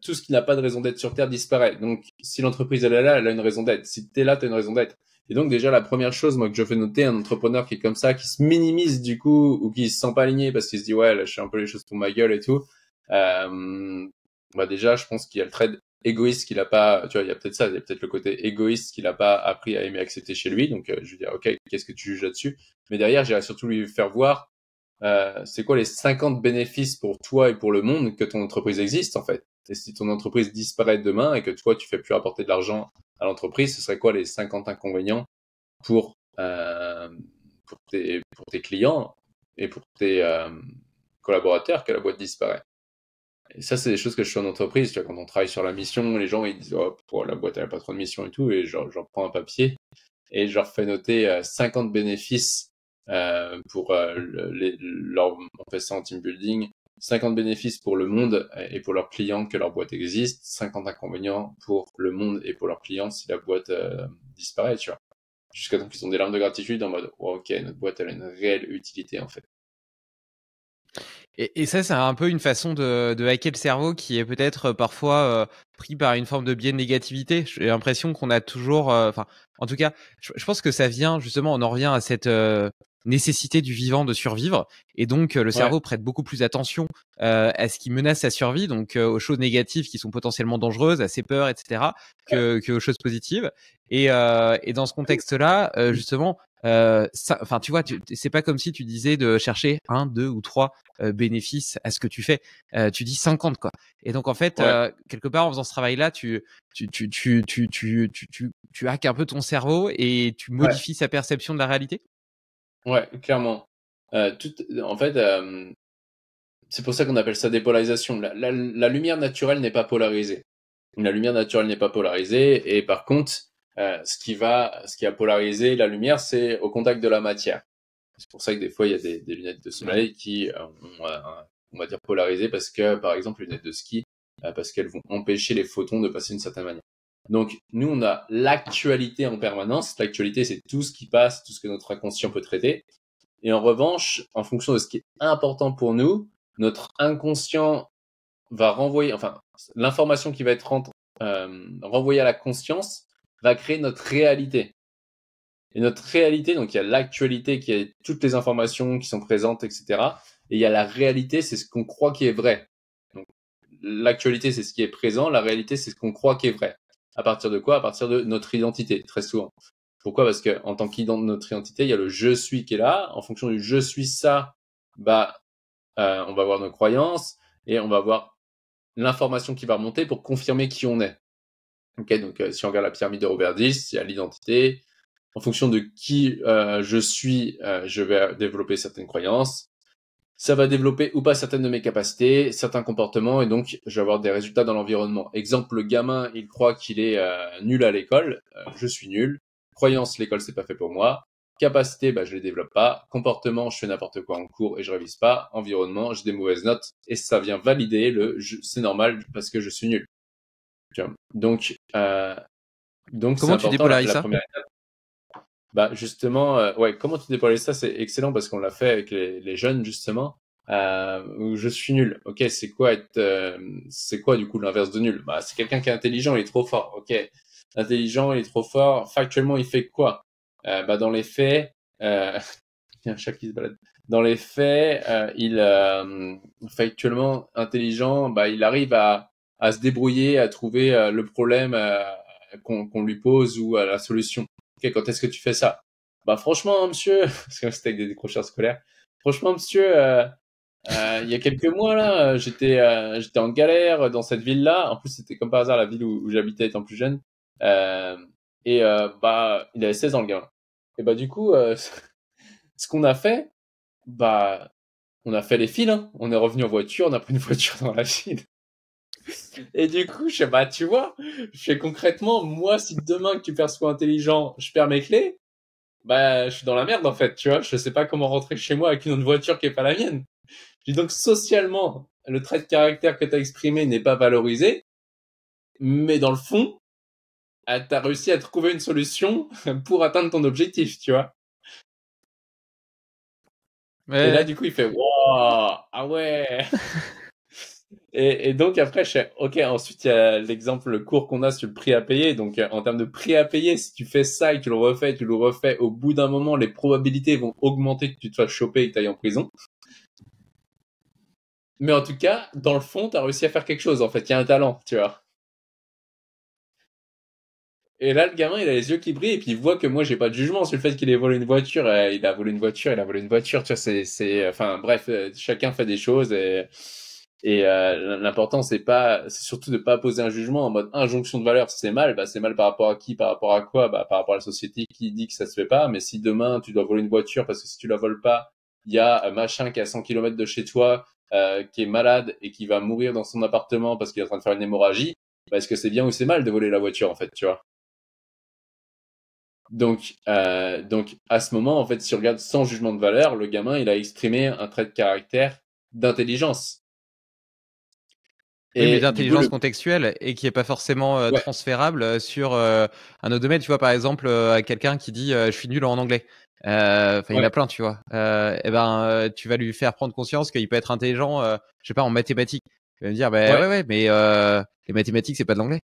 Tout ce qui n'a pas de raison d'être sur Terre disparaît. Donc, si l'entreprise elle est là, elle a une raison d'être. Si t'es là, t'as une raison d'être. Et donc déjà la première chose moi que je fais noter, un entrepreneur qui est comme ça, qui se minimise du coup ou qui se sent pas aligné parce qu'il se dit ouais là je fais un peu les choses pour ma gueule et tout. Déjà je pense qu'il y a le trait égoïste qu'il a pas, tu vois, il y a peut-être ça, il y a peut-être le côté égoïste qu'il a pas appris à aimer accepter chez lui. Donc je lui dis ok, qu'est-ce que tu juges là-dessus? Mais derrière j'irai surtout lui faire voir c'est quoi les 50 bénéfices pour toi et pour le monde que ton entreprise existe en fait. Et si ton entreprise disparaît demain et que toi tu fais plus apporter de l'argent à l'entreprise, ce serait quoi les 50 inconvénients pour tes clients et pour tes collaborateurs que la boîte disparaît. Et ça, c'est des choses que je fais en entreprise. Tu vois, quand on travaille sur la mission, les gens ils disent oh, la boîte elle a pas trop de mission et tout, et j'en prends un papier et je leur fais noter 50 bénéfices pour on fait ça en team building. 50 bénéfices pour le monde et pour leurs clients que leur boîte existe, 50 inconvénients pour le monde et pour leurs clients si la boîte disparaît, tu vois. Jusqu'à temps qu'ils ont des larmes de gratitude en mode oh, ok, notre boîte elle a une réelle utilité en fait. Et ça, c'est un peu une façon de hacker le cerveau qui est peut-être parfois pris par une forme de biais de négativité. J'ai l'impression qu'on a toujours, enfin, en tout cas, je pense que ça vient justement, on en revient à cette nécessité du vivant de survivre, et donc le cerveau prête beaucoup plus attention à ce qui menace sa survie, donc aux choses négatives qui sont potentiellement dangereuses, à ses peurs, etc., que aux choses positives. Et dans ce contexte-là, justement, enfin, tu vois, c'est pas comme si tu disais de chercher 1, 2 ou 3 bénéfices à ce que tu fais. Tu dis 50 quoi. Et donc en fait, quelque part en faisant ce travail-là, tu hackes un peu ton cerveau et tu modifies sa perception de la réalité. Ouais, clairement. En fait, c'est pour ça qu'on appelle ça dépolarisation. La lumière naturelle n'est pas polarisée. La lumière naturelle n'est pas polarisée, et par contre, ce qui a polarisé la lumière, c'est au contact de la matière. C'est pour ça que des fois, il y a des lunettes de soleil qui on va dire polarisées parce que, par exemple, les lunettes de ski, parce qu'elles vont empêcher les photons de passer d'une certaine manière. Donc, nous, on a l'actualité en permanence. L'actualité, c'est tout ce qui passe, tout ce que notre inconscient peut traiter. Et en revanche, en fonction de ce qui est important pour nous, notre inconscient va renvoyer, enfin, l'information qui va être renvoyée à la conscience va créer notre réalité. Et notre réalité, donc il y a l'actualité qui a toutes les informations qui sont présentes, etc. Et il y a la réalité, c'est ce qu'on croit qui est vrai. Donc, l'actualité, c'est ce qui est présent. La réalité, c'est ce qu'on croit qui est vrai. À partir de quoi? À partir de notre identité, très souvent. Pourquoi? Parce que en tant qu'identité, notre identité, il y a le je suis qui est là. En fonction du je suis ça, on va avoir nos croyances et on va avoir l'information qui va remonter pour confirmer qui on est. Ok, donc si on regarde la pyramide de Robert Dills, il y a l'identité. En fonction de qui je suis, je vais développer certaines croyances. Ça va développer ou pas certaines de mes capacités, certains comportements, et donc je vais avoir des résultats dans l'environnement. Exemple, le gamin, il croit qu'il est nul à l'école, je suis nul. Croyance, l'école, c'est pas fait pour moi. Capacité, bah, je les développe pas. Comportement, je fais n'importe quoi en cours et je révise pas. Environnement, j'ai des mauvaises notes, et ça vient valider c'est normal parce que je suis nul. Donc c'est Comment tu important dépolarises la ça? première étape. Bah justement, ouais, comment tu déploies ça, c'est excellent parce qu'on l'a fait avec les jeunes justement. Où je suis nul. Ok, c'est quoi du coup l'inverse de nul? Bah c'est quelqu'un qui est intelligent, il est trop fort. Ok, intelligent, il est trop fort. Factuellement, il fait quoi? Bah dans les faits, il y a un chat qui se balade. Dans les faits, factuellement intelligent, bah il arrive à se débrouiller, à trouver le problème qu'on lui pose ou à la solution. Ok, quand est-ce que tu fais ça? Bah franchement, monsieur, parce que c'était avec des décrocheurs scolaires. Franchement, monsieur, il y a quelques mois là, j'étais en galère dans cette ville-là. En plus, c'était comme par hasard la ville où j'habitais étant plus jeune. Euh, bah, il avait 16 ans le gamin. Et bah du coup, ce qu'on a fait, bah, on a fait les fils. Hein. On est revenu en voiture, on a pris une voiture dans la ville. Et du coup, bah, tu vois, je fais concrètement, moi, si demain que tu perçois intelligent, je perds mes clés, bah, je suis dans la merde, en fait, tu vois. Je sais pas comment rentrer chez moi avec une autre voiture qui est pas la mienne. Donc, socialement, le trait de caractère que tu as exprimé n'est pas valorisé, mais dans le fond, tu as réussi à trouver une solution pour atteindre ton objectif, tu vois. Et là, Ouais. du coup, il fait, wow, ah ouais. Et donc après, je fais, ok, ensuite il y a l'exemple, le cours qu'on a sur le prix à payer. Donc en termes de prix à payer, si tu fais ça et que tu le refais, au bout d'un moment, les probabilités vont augmenter que tu te fasses choper et que tu ailles en prison. Mais en tout cas, dans le fond, tu as réussi à faire quelque chose. En fait, il y a un talent, tu vois. Et là, le gamin, il a les yeux qui brillent et puis il voit que moi, j'ai pas de jugement sur le fait qu'il ait volé une voiture. Il a volé une voiture, il a volé une voiture. Tu vois, enfin, bref, chacun fait des choses et l'important, c'est surtout de pas poser un jugement en mode injonction de valeur. Si c'est mal, bah, c'est mal par rapport à qui, par rapport à quoi? Bah, par rapport à la société qui dit que ça se fait pas. Mais si demain, tu dois voler une voiture parce que si tu la voles pas, il y a un machin qui est à 100 km de chez toi, qui est malade et qui va mourir dans son appartement parce qu'il est en train de faire une hémorragie, bah, est-ce que c'est bien ou c'est mal de voler la voiture, en fait, tu vois? Donc, à ce moment, en fait, si tu regardes sans jugement de valeur, le gamin, il a exprimé un trait de caractère d'intelligence. Oui, mais Et du coup, d'intelligence contextuelle et qui est pas forcément ouais, transférable sur un autre domaine. Tu vois, par exemple, quelqu'un qui dit je suis nul en anglais. Enfin, il y en ouais, a plein, tu vois. Et ben, tu vas lui faire prendre conscience qu'il peut être intelligent, je sais pas, en mathématiques. Il va me dire, bah ouais, ouais, ouais, mais les mathématiques, c'est pas de l'anglais.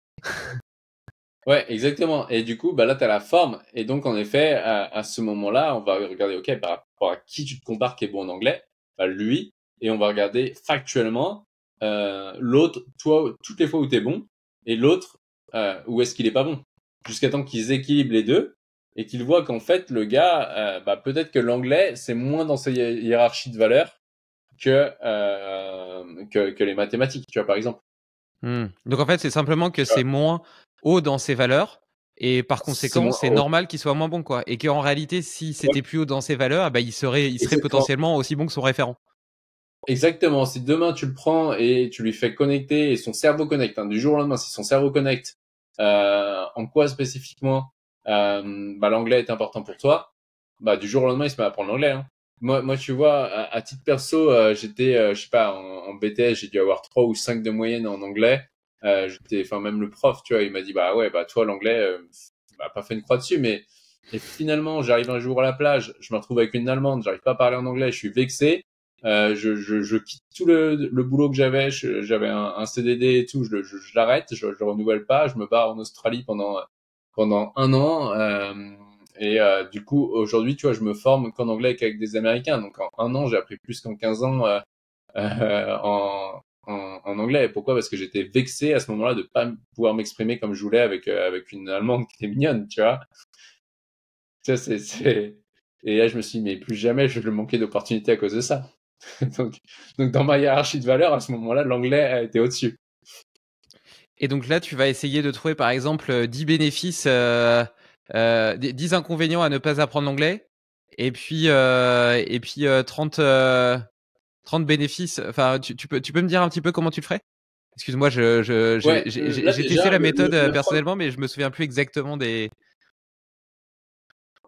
ouais, exactement. Et du coup, bah là, t'as la forme. Et donc, en effet, à ce moment-là, on va regarder, ok, par rapport à qui tu te compares qui est bon en anglais, bah, lui, et on va regarder factuellement l'autre, toi, toutes les fois où t'es bon, et l'autre, où est-ce qu'il est pas bon. Jusqu'à temps qu'ils équilibrent les deux et qu'ils voient qu'en fait, le gars, bah, peut-être que l'anglais, c'est moins dans ses hiérarchies de valeurs que les mathématiques, tu vois, par exemple. Donc en fait, c'est simplement que Tu vois, c'est moins haut dans ses valeurs et par c'est conséquent, moins c'est haut. normal qu'il soit moins bon, quoi. Et qu'en réalité, si Ouais, c'était plus haut dans ses valeurs, bah, il serait exactement. potentiellement aussi bon que son référent. Exactement. Si demain tu le prends et tu lui fais connecter et son cerveau connecte, hein, du jour au lendemain, si son cerveau connecte, en quoi spécifiquement bah, l'anglais est important pour toi, bah du jour au lendemain il se met à apprendre l'anglais. Hein. Moi, tu vois, à titre perso, j'étais, je sais pas, en BTS, j'ai dû avoir 3 ou 5 de moyenne en anglais. Enfin, même le prof, tu vois, il m'a dit, bah ouais, bah toi, l'anglais, bah, pas fait une croix dessus, mais et finalement, j'arrive un jour à la plage, je me retrouve avec une Allemande, j'arrive pas à parler en anglais, je suis vexé. Je quitte tout le boulot que j'avais, j'avais un CDD et tout, je l'arrête, je le renouvelle pas, je me barre en Australie pendant un an. Du coup, aujourd'hui, tu vois, je me forme qu'en anglais qu'avec des Américains. Donc, en un an, j'ai appris plus qu'en 15 ans en anglais. Pourquoi? Parce que j'étais vexé à ce moment-là de pas pouvoir m'exprimer comme je voulais avec une Allemande qui était mignonne, tu vois. Ça, Et là, je me suis dit, mais plus jamais je vais manquer d'opportunités à cause de ça. donc, donc, dans ma hiérarchie de valeurs, à ce moment-là, l'anglais a été au-dessus. Et donc là, tu vas essayer de trouver, par exemple, 10 bénéfices, 10 inconvénients à ne pas apprendre l'anglais, et puis 30 bénéfices. Enfin, tu peux me dire un petit peu comment tu le ferais? Excuse-moi, Ouais, là j'ai testé déjà, la méthode la personnellement, mais je me souviens plus exactement des.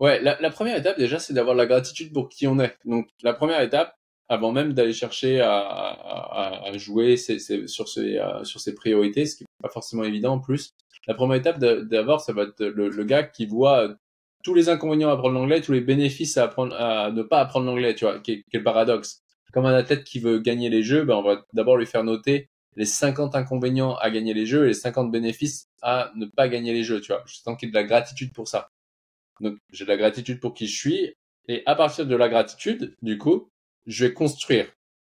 Ouais, la première étape déjà, c'est d'avoir la gratitude pour qui on est. Donc la première étape, avant même d'aller chercher à jouer sur ses priorités, ce qui n'est pas forcément évident en plus, la première étape d'abord, ça va être le gars qui voit tous les inconvénients à apprendre l'anglais, tous les bénéfices à ne pas apprendre l'anglais, tu vois, qui est le paradoxe. Comme un athlète qui veut gagner les jeux, ben on va d'abord lui faire noter les 50 inconvénients à gagner les jeux et les 50 bénéfices à ne pas gagner les jeux, tu vois. Je sens qu'il y a de la gratitude pour ça. Donc, j'ai de la gratitude pour qui je suis. Et à partir de la gratitude, du coup, je vais construire.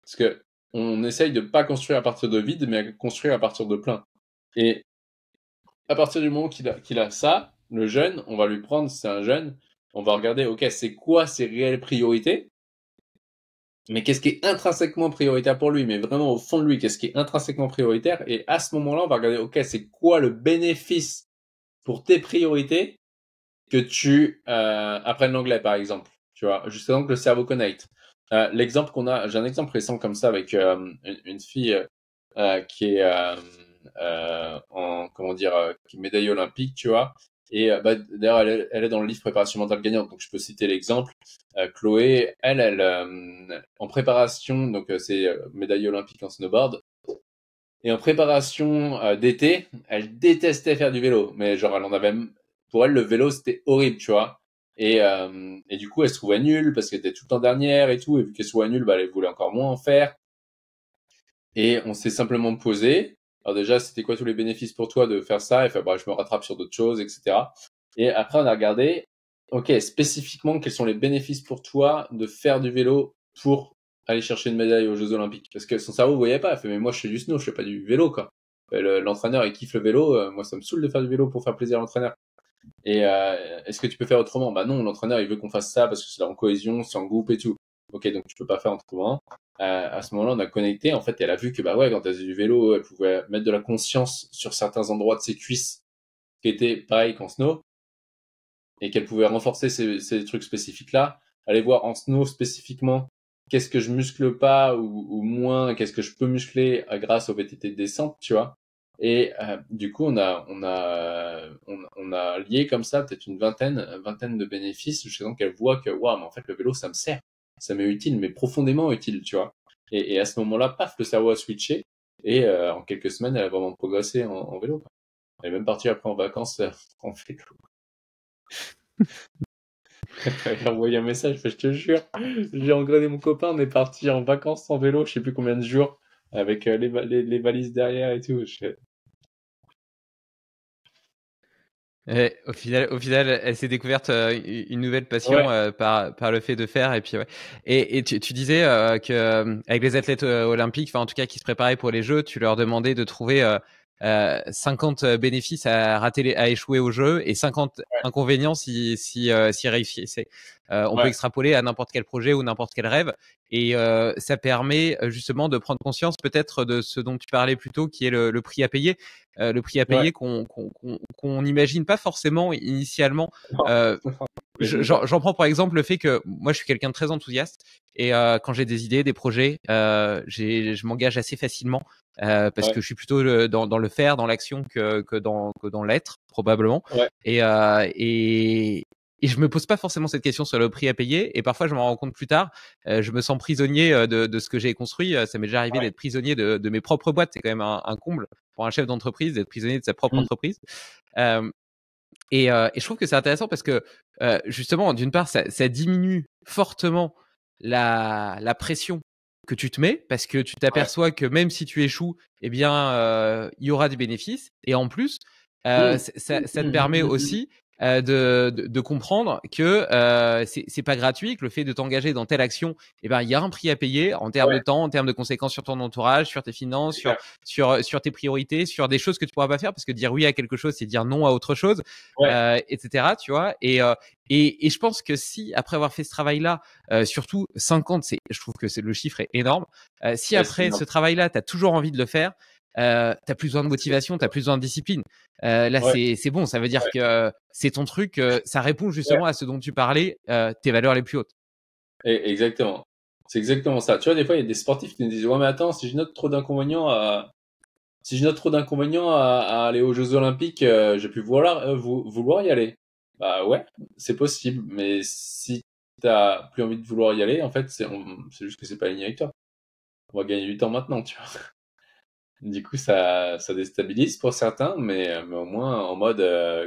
Parce que on essaye de pas construire à partir de vide, mais à construire à partir de plein. Et à partir du moment qu'il a ça, le jeune, on va lui prendre, c'est un jeune, on va regarder, ok, c'est quoi ses réelles priorités, mais qu'est-ce qui est intrinsèquement prioritaire pour lui, mais vraiment au fond de lui, qu'est-ce qui est intrinsèquement prioritaire, et à ce moment-là, on va regarder, ok, c'est quoi le bénéfice pour tes priorités que tu apprennes l'anglais, par exemple. Tu vois, justement que le cerveau connecte. L'exemple qu'on a, j'ai un exemple récent comme ça avec une fille qui est comment dire, qui est médaille olympique, tu vois. Et bah, d'ailleurs, elle est dans le livre Préparation mentale gagnante, donc je peux citer l'exemple. Chloé, en préparation, donc c'est médaille olympique en snowboard, et en préparation d'été, elle détestait faire du vélo. Mais genre, elle en avait... Pour elle, le vélo, c'était horrible, tu vois. Et du coup, elle se trouvait nulle parce qu'elle était tout le temps dernière et tout. Et vu qu'elle se trouvait nulle, bah, elle voulait encore moins en faire. Et on s'est simplement posé. Alors déjà, c'était quoi tous les bénéfices pour toi de faire ça? Et fait, bah, je me rattrape sur d'autres choses, etc. Et après, on a regardé, ok, spécifiquement, quels sont les bénéfices pour toi de faire du vélo pour aller chercher une médaille aux Jeux Olympiques? Parce que son cerveau ne voyait pas. Elle fait, mais moi, je fais du snow, je fais pas du vélo, quoi. L'entraîneur, il kiffe le vélo. Moi, ça me saoule de faire du vélo pour faire plaisir à l'entraîneur. Et est-ce que tu peux faire autrement? Bah non, l'entraîneur, il veut qu'on fasse ça parce que c'est en cohésion, c'est en groupe et tout. Ok, donc tu peux pas faire autrement. À ce moment-là, on a connecté. En fait, elle a vu que bah ouais, quand elle faisait du vélo, elle pouvait mettre de la conscience sur certains endroits de ses cuisses qui étaient pareils qu'en snow et qu'elle pouvait renforcer ces trucs spécifiques-là. Aller voir en snow spécifiquement qu'est-ce que je muscle pas ou moins, qu'est-ce que je peux muscler grâce au VTT de descente, tu vois. Et du coup, on a lié comme ça peut-être une vingtaine de bénéfices jusqu'à ce qu'elle voit que waouh, mais en fait le vélo ça me sert, ça m'est utile, mais profondément utile, tu vois. Et à ce moment-là, paf, le cerveau a switché et en quelques semaines, elle a vraiment progressé en vélo, quoi. Elle est même partie après en vacances en vélo. J'ai envoyé un message, je te jure, j'ai engrané mon copain, on est parti en vacances en vélo, je sais plus combien de jours, avec les valises derrière et tout. Au final, elle s'est découverte une nouvelle passion Ouais, par le fait de faire. Et puis, ouais. Et tu disais que avec les athlètes olympiques, enfin en tout cas qui se préparaient pour les Jeux, tu leur demandais de trouver 50 bénéfices à à échouer au jeu et 50 inconvénients si réussissaient. On peut ouais, extrapoler à n'importe quel projet ou n'importe quel rêve. Et ça permet justement de prendre conscience peut-être de ce dont tu parlais plus tôt, qui est le prix à payer. Le prix à ouais. payer qu'on n'imagine pas forcément initialement. Non, Euh, j'imagine pas. J'en prends pour exemple le fait que moi je suis quelqu'un de très enthousiaste et quand j'ai des idées, des projets, je m'engage assez facilement parce Ouais, que je suis plutôt dans le faire, dans l'action que dans l'être probablement. ouais, Et et je me pose pas forcément cette question sur le prix à payer. Et parfois, je m'en rends compte plus tard. Je me sens prisonnier de ce que j'ai construit. Ça m'est déjà arrivé d'être prisonnier de mes propres boîtes. C'est quand même un comble pour un chef d'entreprise d'être prisonnier de sa propre entreprise. Et je trouve que c'est intéressant parce que justement, d'une part, ça diminue fortement la pression que tu te mets parce que tu t'aperçois que même si tu échoues, eh bien, il y aura des bénéfices. Et en plus, ça te permet aussi de comprendre que c'est pas gratuit, que le fait de t'engager dans telle action, eh ben, il y a un prix à payer en termes de temps, en termes de conséquences sur ton entourage, sur tes finances, sur tes priorités, sur des choses que tu pourras pas faire parce que dire oui à quelque chose, c'est dire non à autre chose, etc. Tu vois. Et je pense que si après avoir fait ce travail-là, surtout 50, je trouve que le chiffre est énorme. Si après ce travail-là, tu as toujours envie de le faire, t'as plus besoin de motivation, t'as plus besoin de discipline. Là, c'est bon. Ça veut dire que c'est ton truc. Ça répond justement à ce dont tu parlais, tes valeurs les plus hautes. Exactement. C'est exactement ça. Tu vois, des fois, il y a des sportifs qui nous disent, ouais, mais attends, si je note trop d'inconvénients à aller aux Jeux Olympiques, je vais plus vouloir y aller. Bah ouais, c'est possible. Mais si t'as plus envie de vouloir y aller, en fait, c'est juste que c'est pas aligné avec toi. On va gagner du temps maintenant, tu vois. Du coup, ça déstabilise pour certains, mais au moins en mode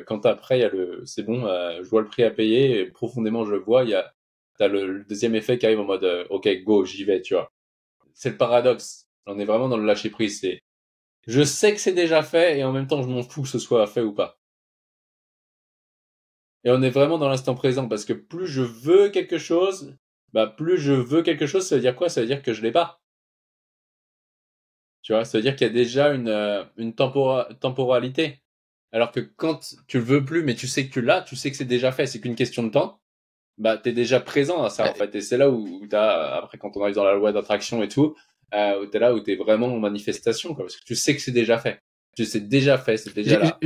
quand après il y a c'est bon, je vois le prix à payer et profondément je le vois, t'as le deuxième effet qui arrive en mode ok go, j'y vais, tu vois. C'est le paradoxe. On est vraiment dans le lâcher prise. C'est je sais que c'est déjà fait et en même temps je m'en fous que ce soit fait ou pas. Et on est vraiment dans l'instant présent parce que plus je veux quelque chose, ça veut dire quoi? Ça veut dire que je l'ai pas. Tu vois, ça veut dire qu'il y a déjà une temporalité. Alors que quand tu le veux plus, mais tu sais que tu l'as, tu sais que c'est déjà fait, c'est qu'une question de temps, bah, t'es déjà présent à ça, en fait. Et c'est là où après, quand on arrive dans la loi d'attraction et tout, où t'es là, où t'es vraiment en manifestation, quoi. Parce que tu sais que c'est déjà fait. Tu sais déjà fait, c'est déjà là.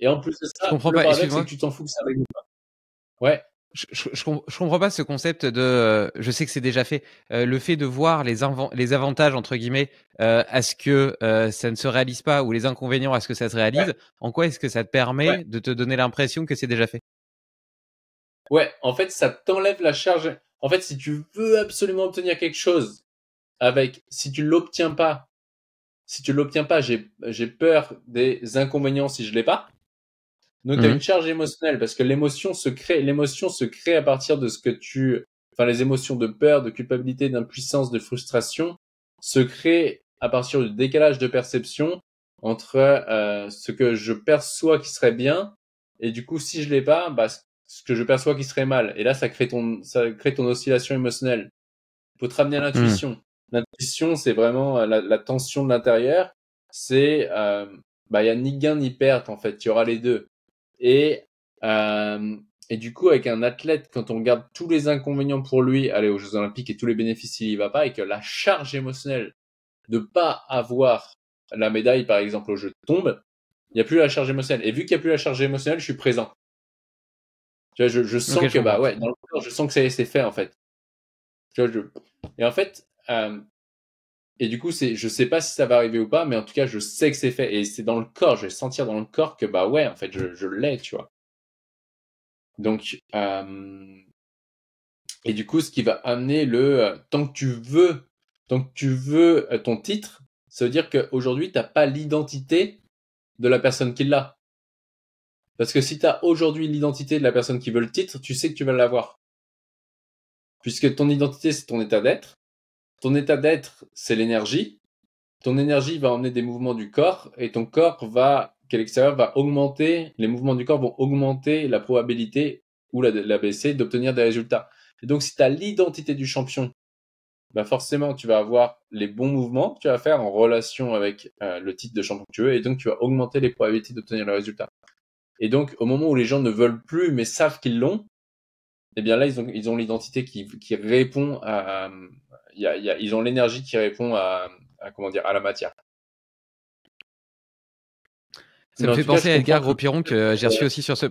Et en plus de Je ça, comprends le pas. paradoxe, c'est Excuse-moi. que tu t'en fous que ça arrive ou pas. Ouais. Je comprends pas ce concept de je sais que c'est déjà fait. Le fait de voir les avantages entre guillemets à ce que ça ne se réalise pas ou les inconvénients à ce que ça se réalise, en quoi est-ce que ça te permet de te donner l'impression que c'est déjà fait? Ouais, en fait, ça t'enlève la charge. En fait, si tu veux absolument obtenir quelque chose si tu l'obtiens pas, j'ai peur des inconvénients si je l'ai pas. Donc, tu as une charge émotionnelle parce que l'émotion se crée à partir de les émotions de peur, de culpabilité, d'impuissance, de frustration se créent à partir du décalage de perception entre ce que je perçois qui serait bien et du coup, si je l'ai pas, bah, ce que je perçois qui serait mal. Et là, ça crée ton oscillation émotionnelle. Il faut te ramener à l'intuition. L'intuition, c'est vraiment la tension de l'intérieur. C'est, il y a ni gain ni perte en fait. Il y aura les deux. Et du coup, avec un athlète, quand on regarde tous les inconvénients pour lui, aller aux Jeux Olympiques et tous les bénéfices s'il y va pas, et que la charge émotionnelle de pas avoir la médaille, par exemple, au jeu tombe, il n'y a plus la charge émotionnelle. Et vu qu'il n'y a plus la charge émotionnelle, je suis présent. Tu vois, je sens que, dans le corps, je sens que c'est fait, en fait. Tu vois, et en fait, et du coup, je sais pas si ça va arriver ou pas, mais en tout cas, je sais que c'est fait. Et c'est dans le corps, je vais sentir dans le corps que, bah ouais, en fait, je l'ai, tu vois. Donc, et du coup, ce qui va amener tant que tu veux ton titre, ça veut dire qu'aujourd'hui, t'as pas l'identité de la personne qui l'a. Parce que si t'as aujourd'hui l'identité de la personne qui veut le titre, tu sais que tu vas l'avoir. Puisque ton identité, c'est ton état d'être. Ton état d'être, c'est l'énergie. Ton énergie va emmener des mouvements du corps et ton corps qui est l'extérieur, va augmenter, les mouvements du corps vont augmenter la probabilité ou la baisser d'obtenir des résultats. Et donc, si tu as l'identité du champion, bah forcément, tu vas avoir les bons mouvements que tu vas faire en relation avec le titre de champion que tu veux et donc tu vas augmenter les probabilités d'obtenir le résultat. Et donc, au moment où les gens ne veulent plus mais savent qu'ils l'ont, eh bien là, ils ont l'identité qui répond ils ont l'énergie qui répond à la matière. Ça me fait penser à Edgar Gros-Piron que j'ai reçu aussi sur ce.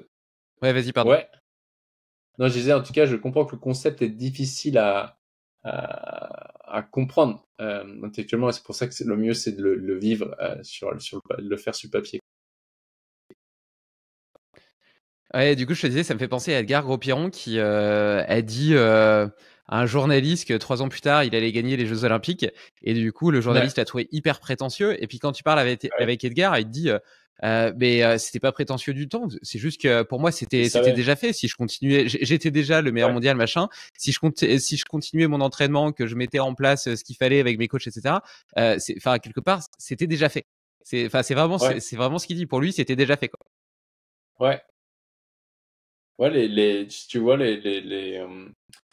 Ouais, vas-y, pardon. Ouais. Non, je disais, en tout cas, je comprends que le concept est difficile à comprendre intellectuellement, et c'est pour ça que le mieux, c'est de le vivre, de le faire sur papier. Ouais, du coup, je te disais, ça me fait penser à Edgar Gros-Piron qui a dit à un journaliste que 3 ans plus tard, il allait gagner les Jeux Olympiques. Et du coup, le Ouais, journaliste l'a trouvé hyper prétentieux. Et puis, quand tu parles ouais, avec Edgar, il te dit, mais c'était pas prétentieux du tout. C'est juste que pour moi, il c'était savait. déjà fait. Si je continuais, j'étais déjà le meilleur Ouais, mondial, machin. Si je continuais mon entraînement, que je mettais en place ce qu'il fallait avec mes coachs, etc. Enfin, quelque part, c'était déjà fait. ouais, C'est vraiment ce qu'il dit. Pour lui, c'était déjà fait, quoi. ouais. Ouais, tu vois,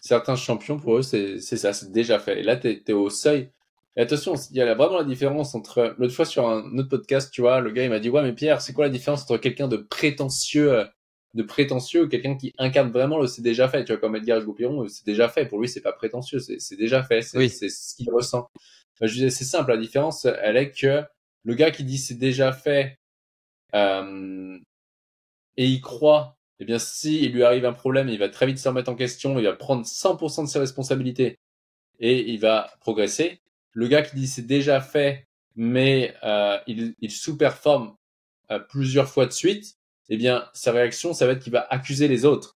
certains champions, pour eux, c'est ça, c'est déjà fait. Et là, t'es au seuil. Et attention, il y a vraiment la différence entre, l'autre fois sur un autre podcast, tu vois, le gars, il m'a dit, ouais, mais Pierre, c'est quoi la différence entre quelqu'un de prétentieux ou quelqu'un qui incarne vraiment le c'est déjà fait, tu vois, comme Edgar Goupiron, c'est déjà fait. Pour lui, c'est pas prétentieux, c'est déjà fait, Oui. c'est ce qu'il ressent. Je disais, c'est simple, la différence, elle est que le gars qui dit c'est déjà fait, euh, et il croit, eh bien, si il lui arrive un problème, il va très vite se remettre en question, il va prendre 100% de ses responsabilités et il va progresser. Le gars qui dit c'est déjà fait, mais il sous-performe plusieurs fois de suite, eh bien, sa réaction, ça va être qu'il va accuser les autres.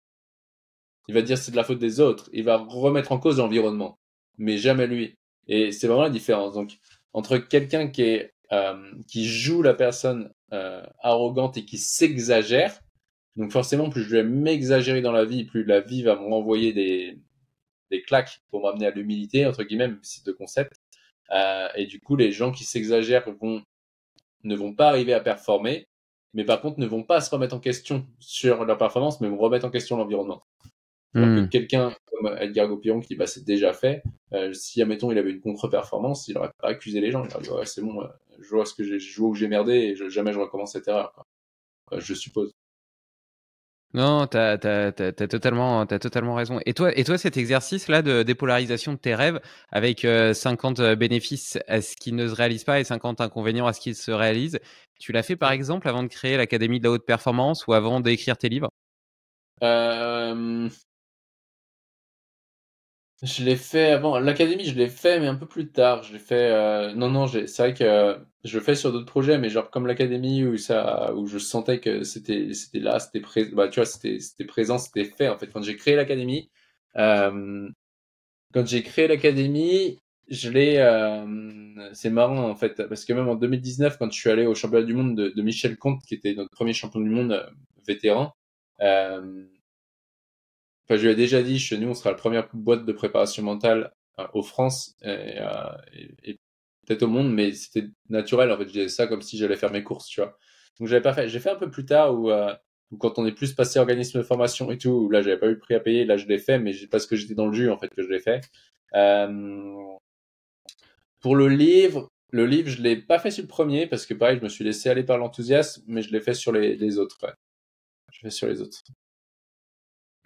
Il va dire c'est de la faute des autres. Il va remettre en cause l'environnement, mais jamais lui. Et c'est vraiment la différence. Donc, entre quelqu'un qui joue la personne arrogante et qui s'exagère, donc forcément, plus je vais m'exagérer dans la vie, plus la vie va me renvoyer des claques pour m'amener à l'humilité, entre guillemets, même si c'est deux concepts. Et du coup, les gens qui s'exagèrent ne vont pas arriver à performer, mais par contre ne vont pas se remettre en question sur leur performance, mais vont remettre en question l'environnement. Alors que Hmm. quelqu'un comme Edgar Goupiron qui dit bah, c'est déjà fait, si admettons il avait une contre-performance, il n'aurait pas accusé les gens. Il aurait dit ouais, c'est bon, je vois ce que je vois où j'ai merdé et jamais je recommence cette erreur. Quoi. Je suppose. Non, t'as totalement raison. Et toi, cet exercice-là de dépolarisation de tes rêves avec 50 bénéfices à ce qui ne se réalise pas et 50 inconvénients à ce qui se réalise, tu l'as fait par exemple avant de créer l'Académie de la haute performance ou avant d'écrire tes livres? Euh, Je l'ai fait avant. L'académie, je l'ai fait, mais un peu plus tard. Je l'ai fait. Non, non, c'est vrai que je le fais sur d'autres projets, mais genre comme l'académie où je sentais que c'était là, bah, tu vois, c'était présent, c'était fait en fait. Euh, Quand j'ai créé l'académie, c'est marrant en fait, parce que même en 2019, quand je suis allé au championnat du monde de Michel Comte, qui était notre premier champion du monde vétéran. Euh, Enfin, je lui ai déjà dit, chez nous, on sera la première boîte de préparation mentale aux France et peut-être au monde, mais c'était naturel. En fait, je disais ça comme si j'allais faire mes courses, tu vois. Donc, j'avais pas fait. J'ai fait un peu plus tard où quand on est plus passé organisme de formation et tout, où là, j'avais pas eu le prix à payer. Là, je l'ai fait, mais parce que j'étais dans le jus, en fait, que je l'ai fait. Euh, pour le livre, je l'ai pas fait sur le premier parce que pareil, je me suis laissé aller par l'enthousiasme, mais je l'ai fait sur les autres. Ouais. Je l'ai fait sur les autres.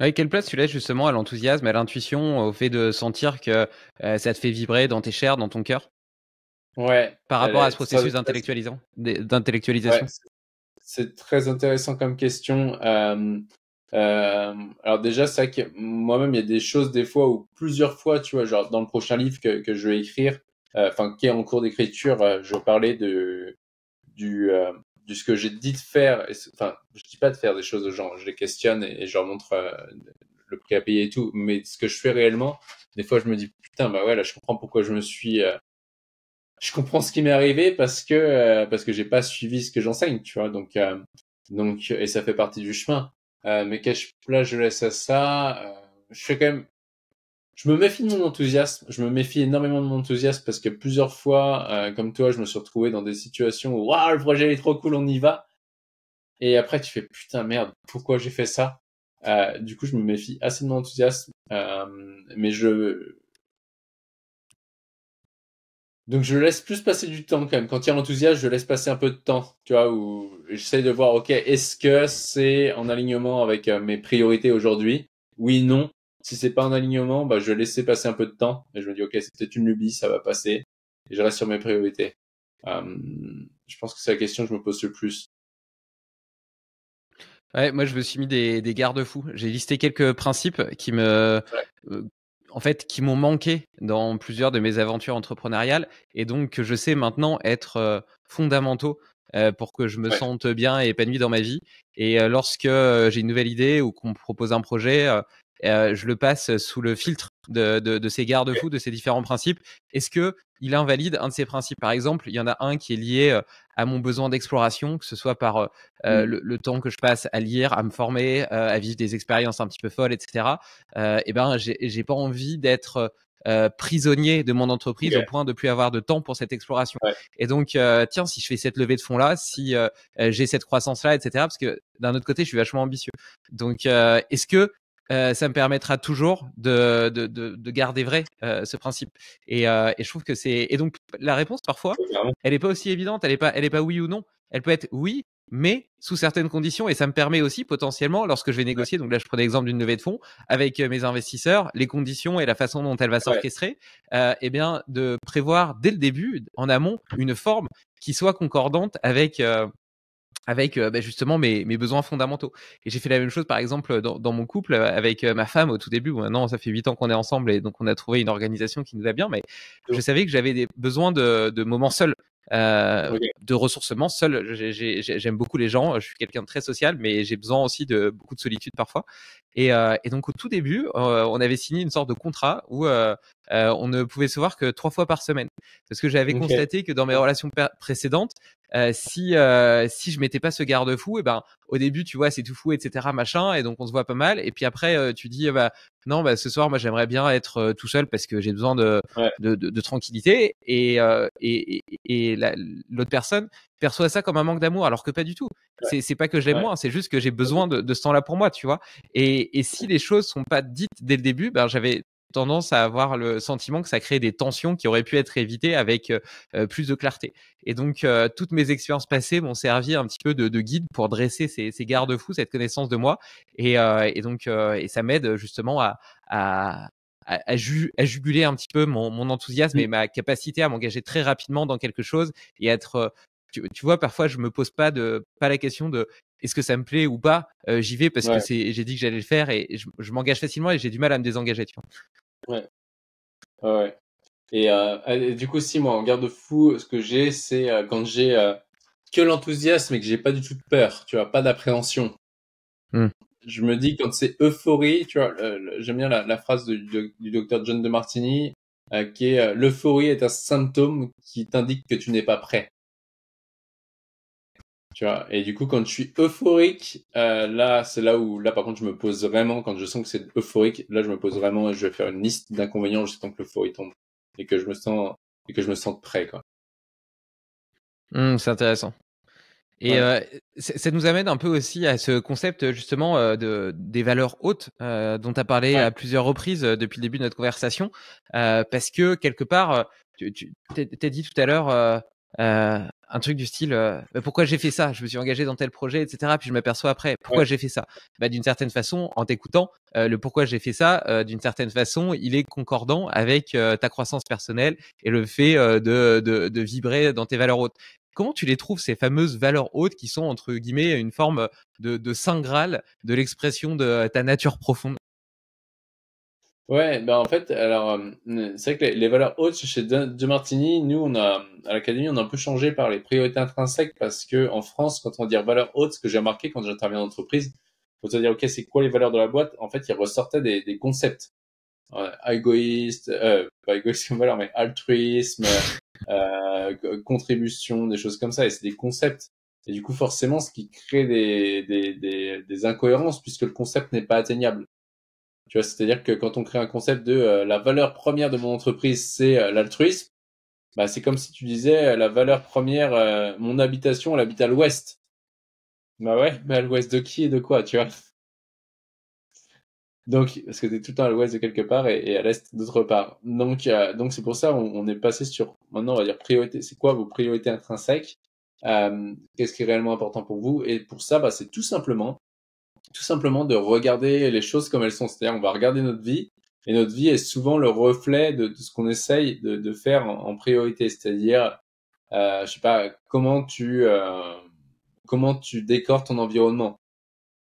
Ouais, quelle place tu laisses justement à l'enthousiasme, à l'intuition, au fait de sentir que ça te fait vibrer dans tes chairs, dans ton cœur, Ouais, par elle rapport à ce est processus ouais, d'intellectualisation? c'est très intéressant comme question. Alors déjà, c'est vrai que moi-même, il y a des choses des fois où plusieurs fois, tu vois, genre dans le prochain livre que je vais écrire, enfin qui est en cours d'écriture, je vais parler du, euh, de ce que j'ai dit de faire. Enfin, je dis pas de faire des choses aux gens, je les questionne et je leur montre le prix à payer et tout. Mais ce que je fais réellement, des fois, je me dis putain, bah ouais, là, je comprends pourquoi je comprends ce qui m'est arrivé parce que j'ai pas suivi ce que j'enseigne, tu vois. Donc et ça fait partie du chemin. Mais quelle place je laisse à ça Je fais quand même. Je me méfie de mon enthousiasme. Je me méfie énormément de mon enthousiasme parce que plusieurs fois, comme toi, je me suis retrouvé dans des situations où waouh, le projet est trop cool, on y va. Et après, tu fais putain merde, pourquoi j'ai fait ça Du coup, je me méfie assez de mon enthousiasme. Mais Donc je laisse plus passer du temps quand même. Quand il y a l'enthousiasme, je laisse passer un peu de temps, tu vois, où j'essaie de voir, ok, est-ce que c'est en alignement avec mes priorités aujourd'hui? Oui, non. Si c'est pas en alignement, bah je vais laisser passer un peu de temps et je me dis, ok, c'est peut-être une lubie, ça va passer et je reste sur mes priorités. Euh, je pense que c'est la question que je me pose le plus. Ouais, moi je me suis mis des garde-fous. J'ai listé quelques principes qui me Ouais. en fait, qui m'ont manqué dans plusieurs de mes aventures entrepreneuriales et donc que je sais maintenant être fondamentaux pour que je me sente bien et épanoui dans ma vie. Et lorsque j'ai une nouvelle idée ou qu'on me propose un projet, je le passe sous le filtre de ces garde-fous, de ces différents principes. Est-ce que il invalide un de ces principes? Par exemple, il y en a un qui est lié à mon besoin d'exploration, que ce soit par le temps que je passe à lire, à me former, à vivre des expériences un petit peu folles, etc. Et ben, j'ai pas envie d'être prisonnier de mon entreprise au point de plus avoir de temps pour cette exploration. Et donc, tiens, si je fais cette levée de fonds là, si j'ai cette croissance là, etc. Parce que d'un autre côté, je suis vachement ambitieux. Donc, est-ce que ça me permettra toujours de garder vrai ce principe. Et je trouve que c'est. Et donc, la réponse, parfois, elle n'est pas aussi évidente, elle est pas oui ou non. Elle peut être oui, mais sous certaines conditions. Et ça me permet aussi, potentiellement, lorsque je vais négocier, donc là, je prenais l'exemple d'une levée de fonds, avec mes investisseurs, les conditions et la façon dont elle va s'orchestrer, eh bien, de prévoir dès le début, en amont, une forme qui soit concordante avec justement mes besoins fondamentaux. Et j'ai fait la même chose, par exemple, dans mon couple avec ma femme au tout début. Maintenant, ça fait 8 ans qu'on est ensemble et donc on a trouvé une organisation qui nous va bien. Mais je savais que j'avais des besoins de moments seuls, de ressourcement seul. J'aime beaucoup les gens. Je suis quelqu'un de très social, mais j'ai besoin aussi de beaucoup de solitude parfois. Et donc au tout début, on avait signé une sorte de contrat où on ne pouvait se voir que 3 fois par semaine. Parce que j'avais constaté que dans mes relations précédentes, si je mettais pas ce garde-fou, et ben au début tu vois c'est tout fou, etc., machin, et donc on se voit pas mal, et puis après tu dis bah non, bah ce soir moi j'aimerais bien être tout seul parce que j'ai besoin de tranquillité, et l'autre personne perçoit ça comme un manque d'amour, alors que pas du tout. C'est pas que je l'aime moins, c'est juste que j'ai besoin de ce temps-là pour moi, tu vois. Et si les choses sont pas dites dès le début, ben j'avais tendance à avoir le sentiment que ça crée des tensions qui auraient pu être évitées avec plus de clarté. Et donc, toutes mes expériences passées m'ont servi un petit peu de guide pour dresser ces garde-fous, cette connaissance de moi. Et donc, ça m'aide justement à juguler un petit peu mon enthousiasme et ma capacité à m'engager très rapidement dans quelque chose et être. Tu vois, parfois, je me pose pas la question de est-ce que ça me plaît ou pas. J'y vais parce que j'ai dit que j'allais le faire, et je m'engage facilement et j'ai du mal à me désengager, tu vois. Ouais. Et du coup, si moi, en garde-fou, ce que j'ai, c'est quand j'ai que l'enthousiasme et que j'ai pas du tout de peur, tu vois, pas d'appréhension. Je me dis, quand c'est euphorie, tu vois, j'aime bien la phrase du docteur John de Martini, qui est l'euphorie est un symptôme qui t'indique que tu n'es pas prêt. Tu vois, et du coup, quand je suis euphorique, là, c'est là où, là, par contre, je me pose vraiment, quand je sens que c'est euphorique, là, je me pose vraiment, je vais faire une liste d'inconvénients jusqu'à temps que l'euphorie tombe et que je me sente prêt, quoi. C'est intéressant. Et ça nous amène un peu aussi à ce concept justement des valeurs hautes dont tu as parlé à plusieurs reprises depuis le début de notre conversation, parce que quelque part, tu t'as dit tout à l'heure un truc du style bah, pourquoi j'ai fait ça, je me suis engagé dans tel projet, etc., puis je m'aperçois après pourquoi j'ai fait ça. Bah, d'une certaine façon, en t'écoutant, le pourquoi j'ai fait ça, d'une certaine façon, il est concordant avec ta croissance personnelle et le fait de vibrer dans tes valeurs hautes. Comment tu les trouves, ces fameuses valeurs hautes qui sont, entre guillemets, une forme de saint graal de l'expression de ta nature profonde? Ouais, ben en fait, alors, c'est vrai que les valeurs hautes chez De Martini, nous, à l'académie, on a un peu changé par les priorités intrinsèques parce que en France, quand on dit valeurs hautes, ce que j'ai remarqué quand j'interviens en entreprise, faut se dire, OK, c'est quoi les valeurs de la boîte? En fait, il ressortait des concepts. Égoïste, pas égoïste comme valeur, mais altruisme, contribution, des choses comme ça, et c'est des concepts. Et du coup, forcément, ce qui crée des incohérences puisque le concept n'est pas atteignable. Tu vois, c'est-à-dire que quand on crée un concept de la valeur première de mon entreprise, c'est l'altruisme, bah, c'est comme si tu disais la valeur première, mon habitation, elle habite à l'ouest. Bah ouais, mais à l'ouest de qui et de quoi, tu vois? Donc, parce que t'es tout le temps à l'ouest de quelque part et à l'est d'autre part. Donc c'est pour ça on est passé sur, maintenant on va dire priorité. C'est quoi vos priorités intrinsèques? Qu'est-ce qui est réellement important pour vous? Et pour ça, bah, c'est tout simplement de regarder les choses comme elles sont. C'est-à-dire, on va regarder notre vie et notre vie est souvent le reflet de ce qu'on essaye de faire en priorité. C'est-à-dire, je sais pas, comment tu décores ton environnement.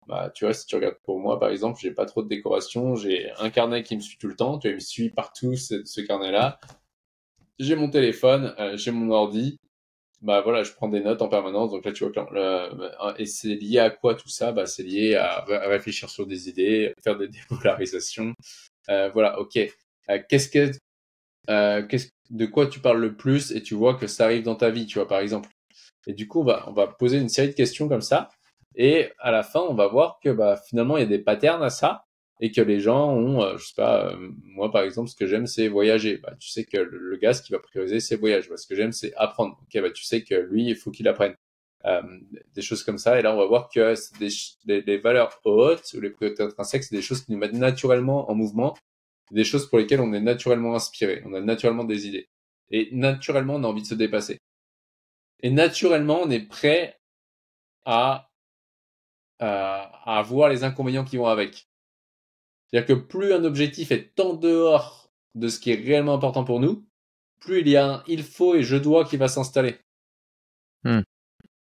Bah, tu vois, si tu regardes pour moi, par exemple, j'ai pas trop de décoration, j'ai un carnet qui me suit tout le temps, tu vois, il me suit partout, ce carnet-là. J'ai mon téléphone, j'ai mon ordi. Bah voilà, je prends des notes en permanence. Donc là, tu vois, et c'est lié à quoi tout ça? Bah, c'est lié à réfléchir sur des idées, faire des dépolarisations. Voilà, ok. De quoi tu parles le plus et tu vois que ça arrive dans ta vie, tu vois, par exemple. Et du coup, on va poser une série de questions comme ça. Et à la fin, on va voir que bah, finalement, il y a des patterns à ça et que les gens ont, je sais pas, moi par exemple, ce que j'aime, c'est voyager. Bah, tu sais que le gars, ce qu'il va prioriser, c'est voyage. Bah, ce que j'aime, c'est apprendre. Ok, bah, tu sais que lui, il faut qu'il apprenne. Euh, des choses comme ça. Et là, on va voir que c'est les valeurs hautes ou les priorités intrinsèques, c'est des choses qui nous mettent naturellement en mouvement, des choses pour lesquelles on est naturellement inspiré, on a naturellement des idées. Et naturellement, on a envie de se dépasser. Et naturellement, on est prêt à, à voir les inconvénients qui vont avec. C'est-à-dire que plus un objectif est en dehors de ce qui est réellement important pour nous, plus il y a un il faut et je dois qui va s'installer. Hmm.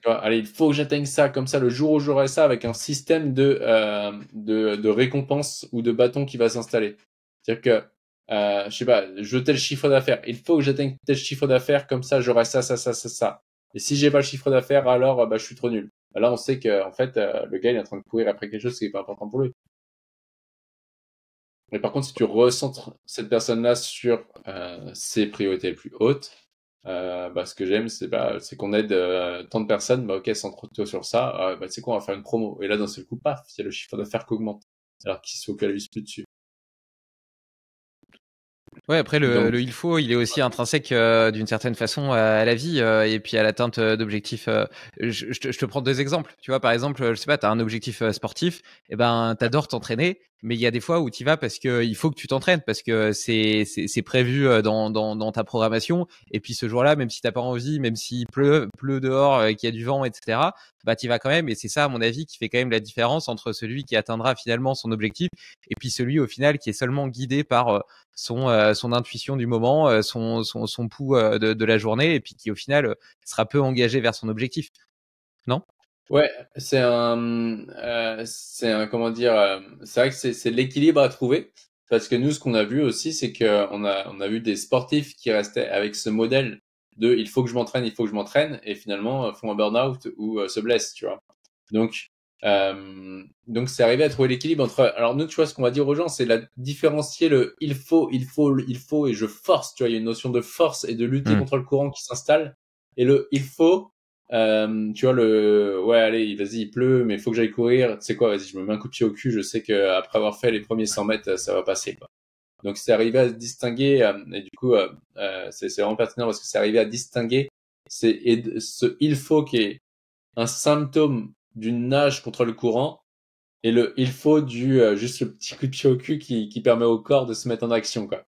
Tu vois, allez, il faut que j'atteigne ça, comme ça, le jour où j'aurai ça, avec un système de récompense ou de bâton qui va s'installer. C'est-à-dire que, je sais pas, je veux tel chiffre d'affaires. Il faut que j'atteigne tel chiffre d'affaires, comme ça, j'aurai ça, ça, ça, ça, ça. Et si j'ai pas le chiffre d'affaires, alors, bah, je suis trop nul. Là, on sait que, en fait, le gars, il est en train de courir après quelque chose qui est pas important pour lui. Mais par contre, si tu recentres cette personne-là sur ses priorités les plus hautes, bah, ce que j'aime, c'est qu'on aide tant de personnes. Bah, ok, centre-toi sur ça. Bah, tu sais quoi, on va faire une promo. Et là, d'un seul coup, paf, il y a le chiffre d'affaires qui augmente. Alors qu'il se focalise plus dessus. Ouais, après Donc, le il faut, il est aussi intrinsèque d'une certaine façon à la vie et puis à l'atteinte d'objectifs. Je te prends deux exemples. Tu vois, par exemple, je sais pas, tu as un objectif sportif, et ben t'adores t'entraîner, mais il y a des fois où tu vas parce que il faut que tu t'entraînes parce que c'est prévu dans ta programmation. Et puis ce jour-là, même si t'as pas envie, même s'il pleut dehors, qu'il y a du vent, etc. Bah tu vas quand même. Et c'est ça, à mon avis, qui fait quand même la différence entre celui qui atteindra finalement son objectif et puis celui au final qui est seulement guidé par son intuition du moment, son pouls de la journée, et puis qui au final sera peu engagé vers son objectif. Non? ouais, comment dire, c'est vrai que c'est l'équilibre à trouver. Parce que nous, ce qu'on a vu aussi, c'est que on a vu des sportifs qui restaient avec ce modèle de il faut que je m'entraîne, il faut que je m'entraîne, et finalement font un burn-out ou se blessent, tu vois. Donc c'est arrivé à trouver l'équilibre entre. Alors nous, tu vois, ce qu'on va dire aux gens, c'est la différencier le il faut, il faut, il faut, et je force. Tu vois, il y a une notion de force et de lutter Mm. contre le courant qui s'installe. Et le il faut, tu vois, ouais, allez, vas-y, il pleut, mais il faut que j'aille courir. Tu sais quoi, vas-y, je me mets un coup de pied au cul. Je sais que après avoir fait les premiers 100 mètres, ça va passer, quoi. Donc c'est arrivé à se distinguer, et du coup, c'est vraiment pertinent parce que c'est arrivé à distinguer ce il faut qui est un symptôme d'une nage contre le courant et il faut juste le petit coup de pied au cul qui permet au corps de se mettre en action, quoi.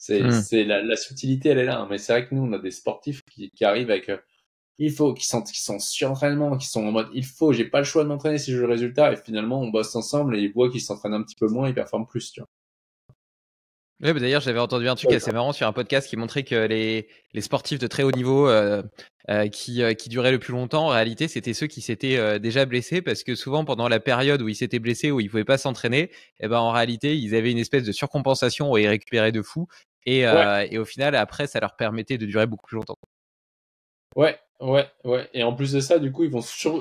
Mm. C'est la subtilité, elle est là, hein. Mais c'est vrai que nous, on a des sportifs qui arrivent avec, il faut, qui sont sur entraînement, qui sont en mode, il faut, j'ai pas le choix de m'entraîner si je veux le résultat. Et finalement, on bosse ensemble et ils voient qu'ils s'entraînent un petit peu moins, ils performent plus, tu Ouais, bah d'ailleurs, j'avais entendu un truc vois. assez marrant sur un podcast qui montrait que les sportifs de très haut niveau qui duraient le plus longtemps, en réalité, c'était ceux qui s'étaient déjà blessés parce que souvent, pendant la période où ils s'étaient blessés, où ils pouvaient pas s'entraîner, et ben, en réalité, ils avaient une espèce de surcompensation où ils récupéraient de fou. Ouais, Et au final, après, ça leur permettait de durer beaucoup plus longtemps. ouais, ouais, ouais. Et en plus de ça, du coup,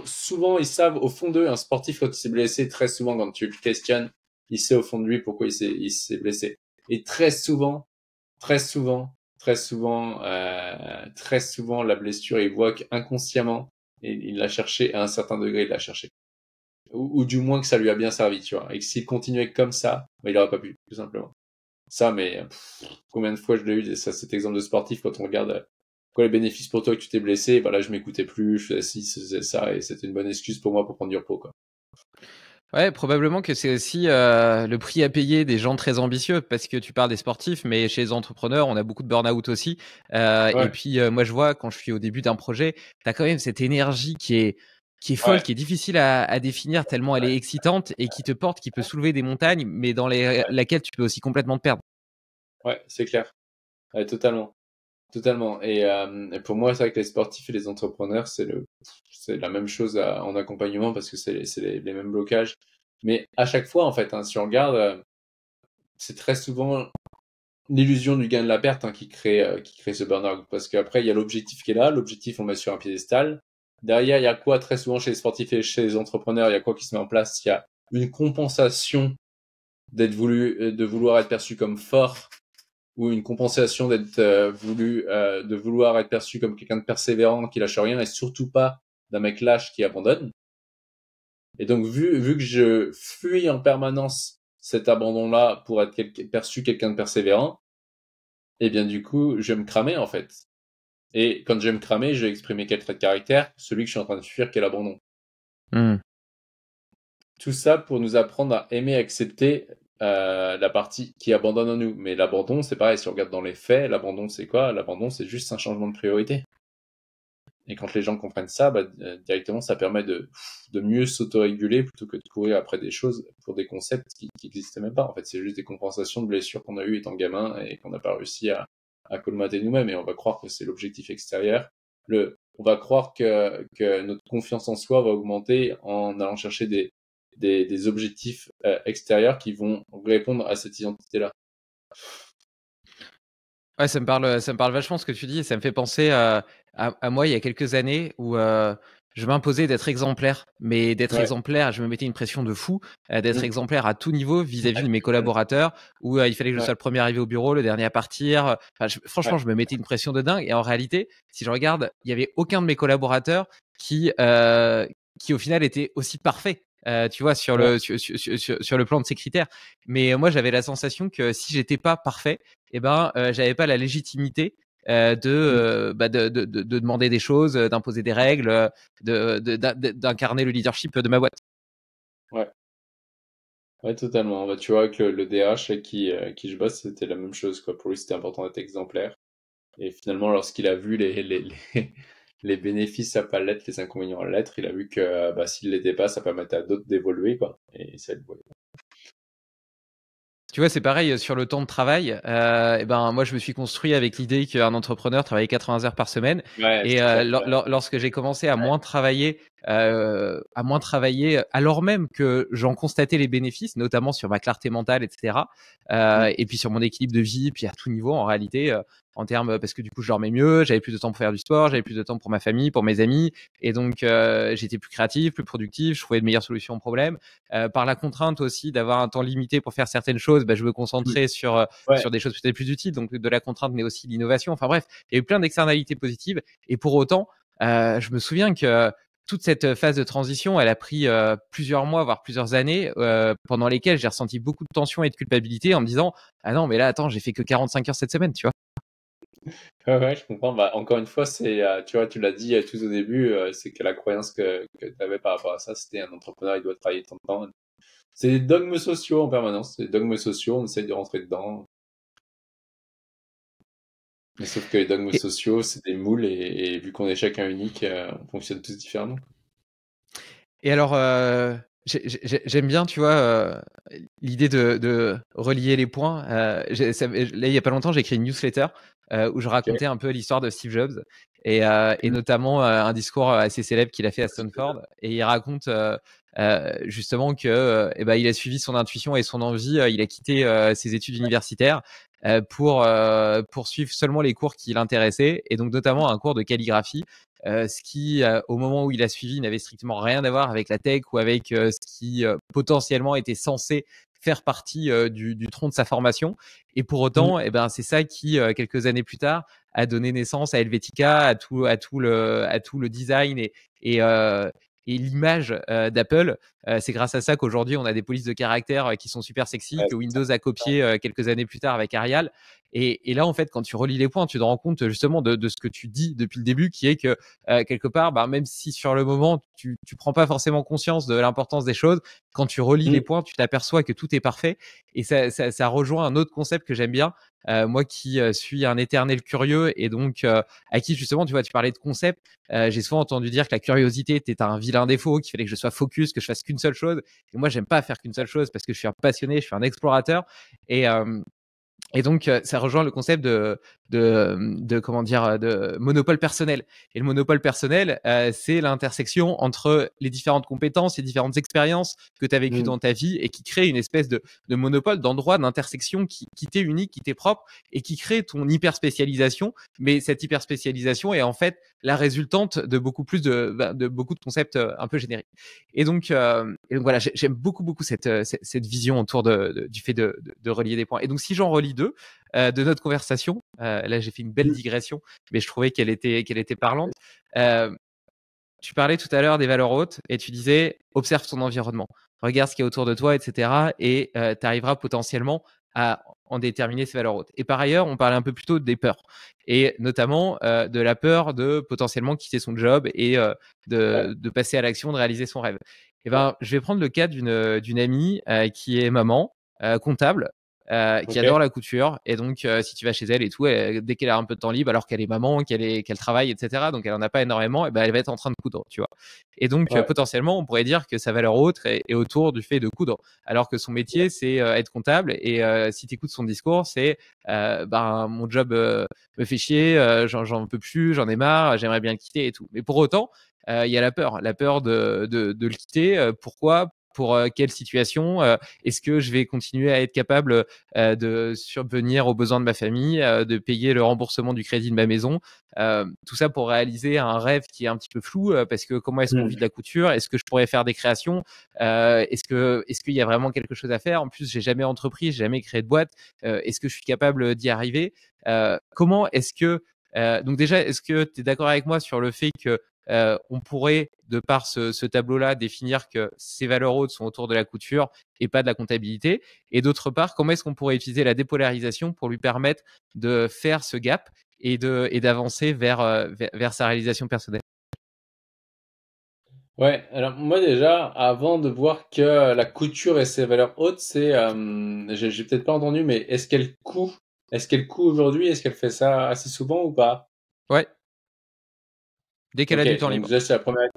souvent, ils savent au fond d'eux, un sportif, quand il s'est blessé, très souvent, quand tu le questionnes, il sait au fond de lui pourquoi il s'est blessé. Et très souvent, très souvent, très souvent, la blessure, il voit qu'inconsciemment, il l'a cherché à un certain degré, il l'a cherché. Ou du moins que ça lui a bien servi, tu vois. Et que s'il continuait comme ça, bah, il aurait pas pu, tout simplement. Ça, mais combien de fois je l'ai eu, cet exemple de sportif, quand on regarde quoi les bénéfices pour toi que tu t'es blessé, bah là, je m'écoutais plus, je faisais ci, je faisais ça, et c'était une bonne excuse pour moi pour prendre du repos, quoi. Ouais, probablement que c'est aussi le prix à payer des gens très ambitieux, parce que tu parles des sportifs, mais chez les entrepreneurs, on a beaucoup de burn-out aussi. Et Ouais, puis moi, je vois quand je suis au début d'un projet, tu as quand même cette énergie qui est folle, ouais, qui est difficile à définir tellement elle est excitante et qui te porte, qui peut soulever des montagnes, mais dans ouais, laquelle tu peux aussi complètement te perdre. ouais, c'est clair. Ouais, totalement. Totalement. Et pour moi, c'est vrai que les sportifs et les entrepreneurs, c'est la même chose en accompagnement parce que c'est les mêmes blocages. Mais à chaque fois, en fait, hein, si on regarde, c'est très souvent l'illusion du gain de la perte qui crée ce burn-out. Parce qu'après, il y a l'objectif qui est là. L'objectif, on le met sur un piédestal. Derrière, il y a quoi très souvent chez les sportifs et chez les entrepreneurs? Il y a quoi qui se met en place? Il y a une compensation de vouloir être perçu comme fort, ou une compensation de vouloir être perçu comme quelqu'un de persévérant qui lâche rien, et surtout pas d'un mec lâche qui abandonne. Et donc, vu que je fuis en permanence cet abandon-là pour être perçu quelqu'un de persévérant, et bien du coup, je vais me cramer en fait. Et quand je vais me cramer, je vais exprimer quel trait de caractère? Celui que je suis en train de fuir, qui est l'abandon. Tout ça pour nous apprendre à aimer, accepter la partie qui abandonne en nous. Mais l'abandon, c'est pareil, si on regarde dans les faits, l'abandon c'est quoi? L'abandon, c'est juste un changement de priorité. Et quand les gens comprennent ça, directement, ça permet de mieux s'autoréguler plutôt que de courir après des choses pour des concepts qui n'existaient même pas. En fait, c'est juste des compensations de blessures qu'on a eues étant gamin et qu'on n'a pas réussi à colmater nous-mêmes. Et on va croire que c'est l'objectif extérieur. On va croire que notre confiance en soi va augmenter en allant chercher des objectifs extérieurs qui vont répondre à cette identité-là. Ouais, ça me parle vachement ce que tu dis. Ça me fait penser à moi il y a quelques années où je m'imposais d'être exemplaire. Mais d'être exemplaire, je me mettais une pression de fou, d'être exemplaire à tout niveau vis-à-vis de mes collaborateurs, où il fallait que je sois le premier arrivé au bureau, le dernier à partir. Franchement, je me mettais une pression de dingue. Et en réalité, si je regarde, il y avait aucun de mes collaborateurs qui au final était aussi parfait. Tu vois, sur le plan de ces critères. Mais moi, j'avais la sensation que si j'étais pas parfait, j'avais pas la légitimité de demander des choses, d'imposer des règles, d'incarner le leadership de ma boîte. Ouais, totalement. Tu vois, que le DH avec qui je bosse, c'était la même chose, quoi. Pour lui, c'était important d'être exemplaire. Et finalement, lorsqu'il a vu les bénéfices à pas l'être, les inconvénients à l'être, il a vu que s'il l'était pas, ça permettait à d'autres d'évoluer, quoi. Et ça évoluait. Tu vois, c'est pareil sur le temps de travail. Moi, je me suis construit avec l'idée qu'un entrepreneur travaillait 80 heures par semaine. Et lorsque j'ai commencé à moins travailler, alors même que j'en constatais les bénéfices, notamment sur ma clarté mentale, etc. Et puis sur mon équilibre de vie, puis à tout niveau en réalité, en termes, parce que du coup je dormais mieux, j'avais plus de temps pour faire du sport, j'avais plus de temps pour ma famille, pour mes amis, et donc j'étais plus créatif, plus productif, je trouvais de meilleures solutions aux problèmes. Par la contrainte aussi d'avoir un temps limité pour faire certaines choses, je me concentrais sur des choses peut-être plus utiles, donc de la contrainte mais aussi l'innovation. Enfin bref, il y a eu plein d'externalités positives, et pour autant, je me souviens que toute cette phase de transition, elle a pris plusieurs mois, voire plusieurs années, pendant lesquelles j'ai ressenti beaucoup de tension et de culpabilité en me disant « Ah non, mais là, attends, j'ai fait que 45 heures cette semaine, tu vois ». Ouais, je comprends. Encore une fois, tu vois, tu l'as dit tout au début, c'est que la croyance que tu avais par rapport à ça, c'était un entrepreneur, il doit travailler tant de temps. C'est des dogmes sociaux en permanence. C'est des dogmes sociaux, on essaye de rentrer dedans. Mais sauf que les dogmes sociaux, c'est des moules, et vu qu'on est chacun unique, on fonctionne tous différemment. Et alors, j'aime bien, tu vois, l'idée de relier les points. Là, il y a pas longtemps, j'ai écrit une newsletter où je racontais un peu l'histoire de Steve Jobs et notamment un discours assez célèbre qu'il a fait à Stanford. Et il raconte justement que il a suivi son intuition et son envie. Il a quitté ses études universitaires pour poursuivre seulement les cours qui l'intéressaient, et donc notamment un cours de calligraphie. Ce qui, au moment où il a suivi, n'avait strictement rien à voir avec la tech ou avec ce qui potentiellement était censé faire partie du tronc de sa formation. Et pour autant, c'est ça qui, quelques années plus tard, a donné naissance à Helvetica, à tout le design et l'image d'Apple. C'est grâce à ça qu'aujourd'hui, on a des polices de caractère qui sont super sexy, que Windows a copié quelques années plus tard avec Arial. Et là, en fait, quand tu relis les points, tu te rends compte justement de ce que tu dis depuis le début, qui est que quelque part, même si sur le moment, tu prends pas forcément conscience de l'importance des choses, quand tu relis les points, tu t'aperçois que tout est parfait. Et ça rejoint un autre concept que j'aime bien. Moi qui suis un éternel curieux, et donc à qui justement, tu vois, tu parlais de concept, j'ai souvent entendu dire que la curiosité était un vilain défaut, qu'il fallait que je sois focus, que je fasse qu'une seule chose. Et moi, j'aime pas faire qu'une seule chose parce que je suis un passionné, je suis un explorateur. Et donc, ça rejoint le concept de comment dire, de monopole personnel. Et le monopole personnel, c'est l'intersection entre les différentes compétences, les différentes expériences que tu as vécues dans ta vie et qui crée une espèce de monopole, d'endroit, d'intersection qui t'est unique, qui t'est propre et qui crée ton hyper spécialisation. Mais cette hyper spécialisation est en fait la résultante de beaucoup plus de beaucoup de concepts un peu génériques. Et donc voilà, j'aime beaucoup cette vision autour du fait de relier des points. Et donc, si j'en relie deux de notre conversation, là j'ai fait une belle digression, mais je trouvais qu'elle était parlante. Tu parlais tout à l'heure des valeurs hautes et tu disais observe ton environnement, regarde ce qu'il y a autour de toi, etc. Et tu arriveras potentiellement à en déterminer ces valeurs hautes. Et par ailleurs, on parlait un peu plus tôt des peurs, et notamment de la peur de potentiellement quitter son job et de passer à l'action, de réaliser son rêve. Et ben, je vais prendre le cas d'une amie qui est maman, comptable, qui adore la couture. Et donc, si tu vas chez elle et tout, dès qu'elle a un peu de temps libre, alors qu'elle est maman, qu'elle travaille, etc., donc elle en a pas énormément, et ben elle va être en train de coudre, tu vois. Et donc, potentiellement, on pourrait dire que sa valeur haute est autour du fait de coudre, alors que son métier, c'est être comptable. Et si tu écoutes son discours, c'est mon job me fait chier, j'en peux plus, j'en ai marre, j'aimerais bien le quitter et tout. Mais pour autant, il y a la peur de le quitter. Pourquoi? Pour quelle situation? Est-ce que je vais continuer à être capable de subvenir aux besoins de ma famille, de payer le remboursement du crédit de ma maison? Tout ça pour réaliser un rêve qui est un petit peu flou, parce que comment est-ce qu'on vit de la couture? Est-ce que je pourrais faire des créations? Est-ce qu'il y a vraiment quelque chose à faire? En plus, j'ai jamais entrepris, j'ai jamais créé de boîte. Est-ce que je suis capable d'y arriver? Comment est-ce que donc déjà, est-ce que tu es d'accord avec moi sur le fait que on pourrait, de par ce tableau-là, définir que ces valeurs hautes sont autour de la couture et pas de la comptabilité? Et d'autre part, comment est-ce qu'on pourrait utiliser la dépolarisation pour lui permettre de faire ce gap et d'avancer vers sa réalisation personnelle? Ouais, alors moi déjà, avant de voir que la couture et ses valeurs hautes, c'est, j'ai peut-être pas entendu, mais est-ce qu'elle coud aujourd'hui? Est-ce qu'elle fait ça assez souvent ou pas? Ouais, dès qu'elle a du Ok, temps donc libre. déjà c'est la première.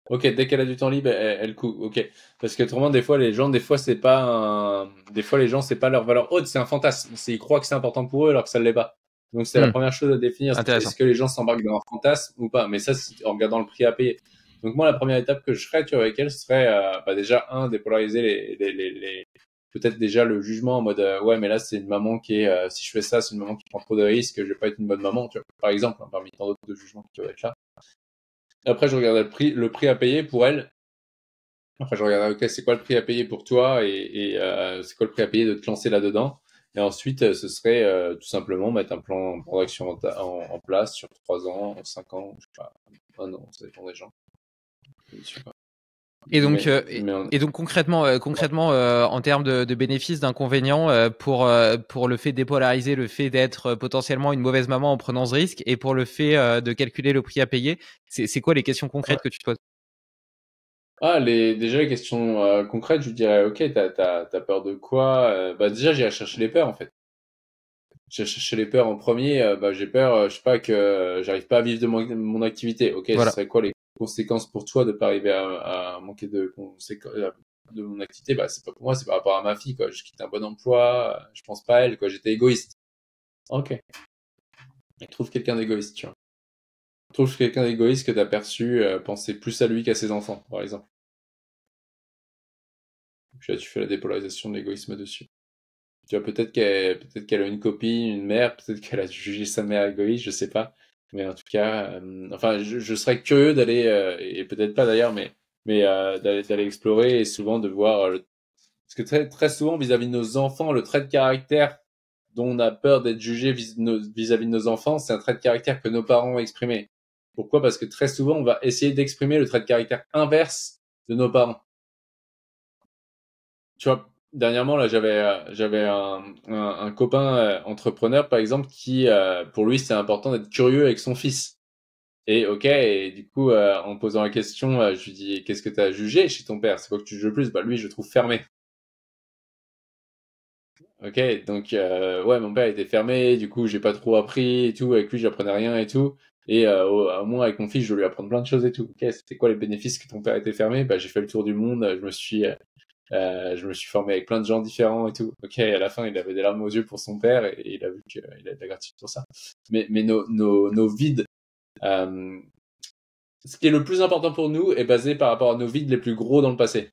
Ok, dès qu'elle a du temps libre, elle coud. Ok, parce que autrement des fois les gens, des fois les gens c'est pas leur valeur haute, c'est un fantasme. Ils croient que c'est important pour eux alors que ça l'est pas. Donc c'est la première chose à définir, c'est Intéressant. est-ce que les gens s'embarquent dans un fantasme ou pas. Mais ça, c'est en regardant le prix à payer. Donc moi, la première étape que je ferais, tu vois, avec elle, serait déjà dépolariser peut-être déjà le jugement en mode ouais, mais là c'est une maman qui est si je fais ça, c'est une maman qui prend trop de risques, je vais pas être une bonne maman, tu vois, par exemple, hein, parmi tant d'autres de jugements qui peuvent être là. Après, je regardais le prix à payer pour elle. Après, je regardais, ok, c'est quoi le prix à payer pour toi et c'est quoi le prix à payer de te lancer là-dedans. Et ensuite, ce serait tout simplement mettre un plan d'action en place sur 3 ans, 5 ans, je sais pas, 1 an, ça dépend des gens. Je sais pas. Et donc, Mais concrètement, en termes de bénéfices, d'inconvénients, pour le fait de dépolariser, le fait d'être potentiellement une mauvaise maman en prenant ce risque, et pour le fait de calculer le prix à payer, c'est quoi les questions concrètes que tu te poses? déjà les questions concrètes, je lui dirais, ok, t'as peur de quoi? Bah déjà, j'irai chercher les peurs en fait. J'ai cherché les peurs en premier. J'ai peur, je sais pas, que j'arrive pas à vivre de mon activité. Ok, ce Voilà. serait quoi les conséquences pour toi de pas arriver à manquer de mon activité? Bah, c'est pas pour moi, c'est par rapport à ma fille, quoi. Je quitte un bon emploi, je pense pas à elle, quoi. J'étais égoïste. Ok. Et trouve quelqu'un d'égoïste, tu vois. Trouve quelqu'un d'égoïste que t'as perçu penser plus à lui qu'à ses enfants, par exemple. Puis là, tu fais la dépolarisation de l'égoïsme dessus. Tu vois, peut-être qu'elle a une copine, une mère, peut-être qu'elle a jugé sa mère égoïste, je sais pas. Mais en tout cas, je serais curieux d'aller, et peut-être pas d'ailleurs, mais d'aller explorer et souvent de voir, parce que très souvent vis-à-vis de nos enfants, le trait de caractère dont on a peur d'être jugé vis-à-vis de nos enfants, c'est un trait de caractère que nos parents ont exprimé. Pourquoi? Parce que très souvent, on va essayer d'exprimer le trait de caractère inverse de nos parents. Tu vois, dernièrement, là, j'avais un copain entrepreneur, par exemple, qui, pour lui, c'est important d'être curieux avec son fils. Et ok, et du coup, en posant la question, je lui dis, qu'est-ce que tu as jugé chez ton père? C'est quoi que tu juges le plus? Bah, lui, je le trouve fermé. Ok, donc, ouais, mon père était fermé, du coup, j'ai pas trop appris et tout, avec lui, j'apprenais rien et tout. Et au moins, avec mon fils, je dois lui apprendre plein de choses et tout. Ok, c'était quoi les bénéfices que ton père était fermé? Bah, j'ai fait le tour du monde, je me suis Je me suis formé avec plein de gens différents et tout. Ok, à la fin, il avait des larmes aux yeux pour son père et il a vu qu'il a de la gratitude pour ça. Mais nos vides, ce qui est le plus important pour nous est basé par rapport à nos vides les plus gros dans le passé.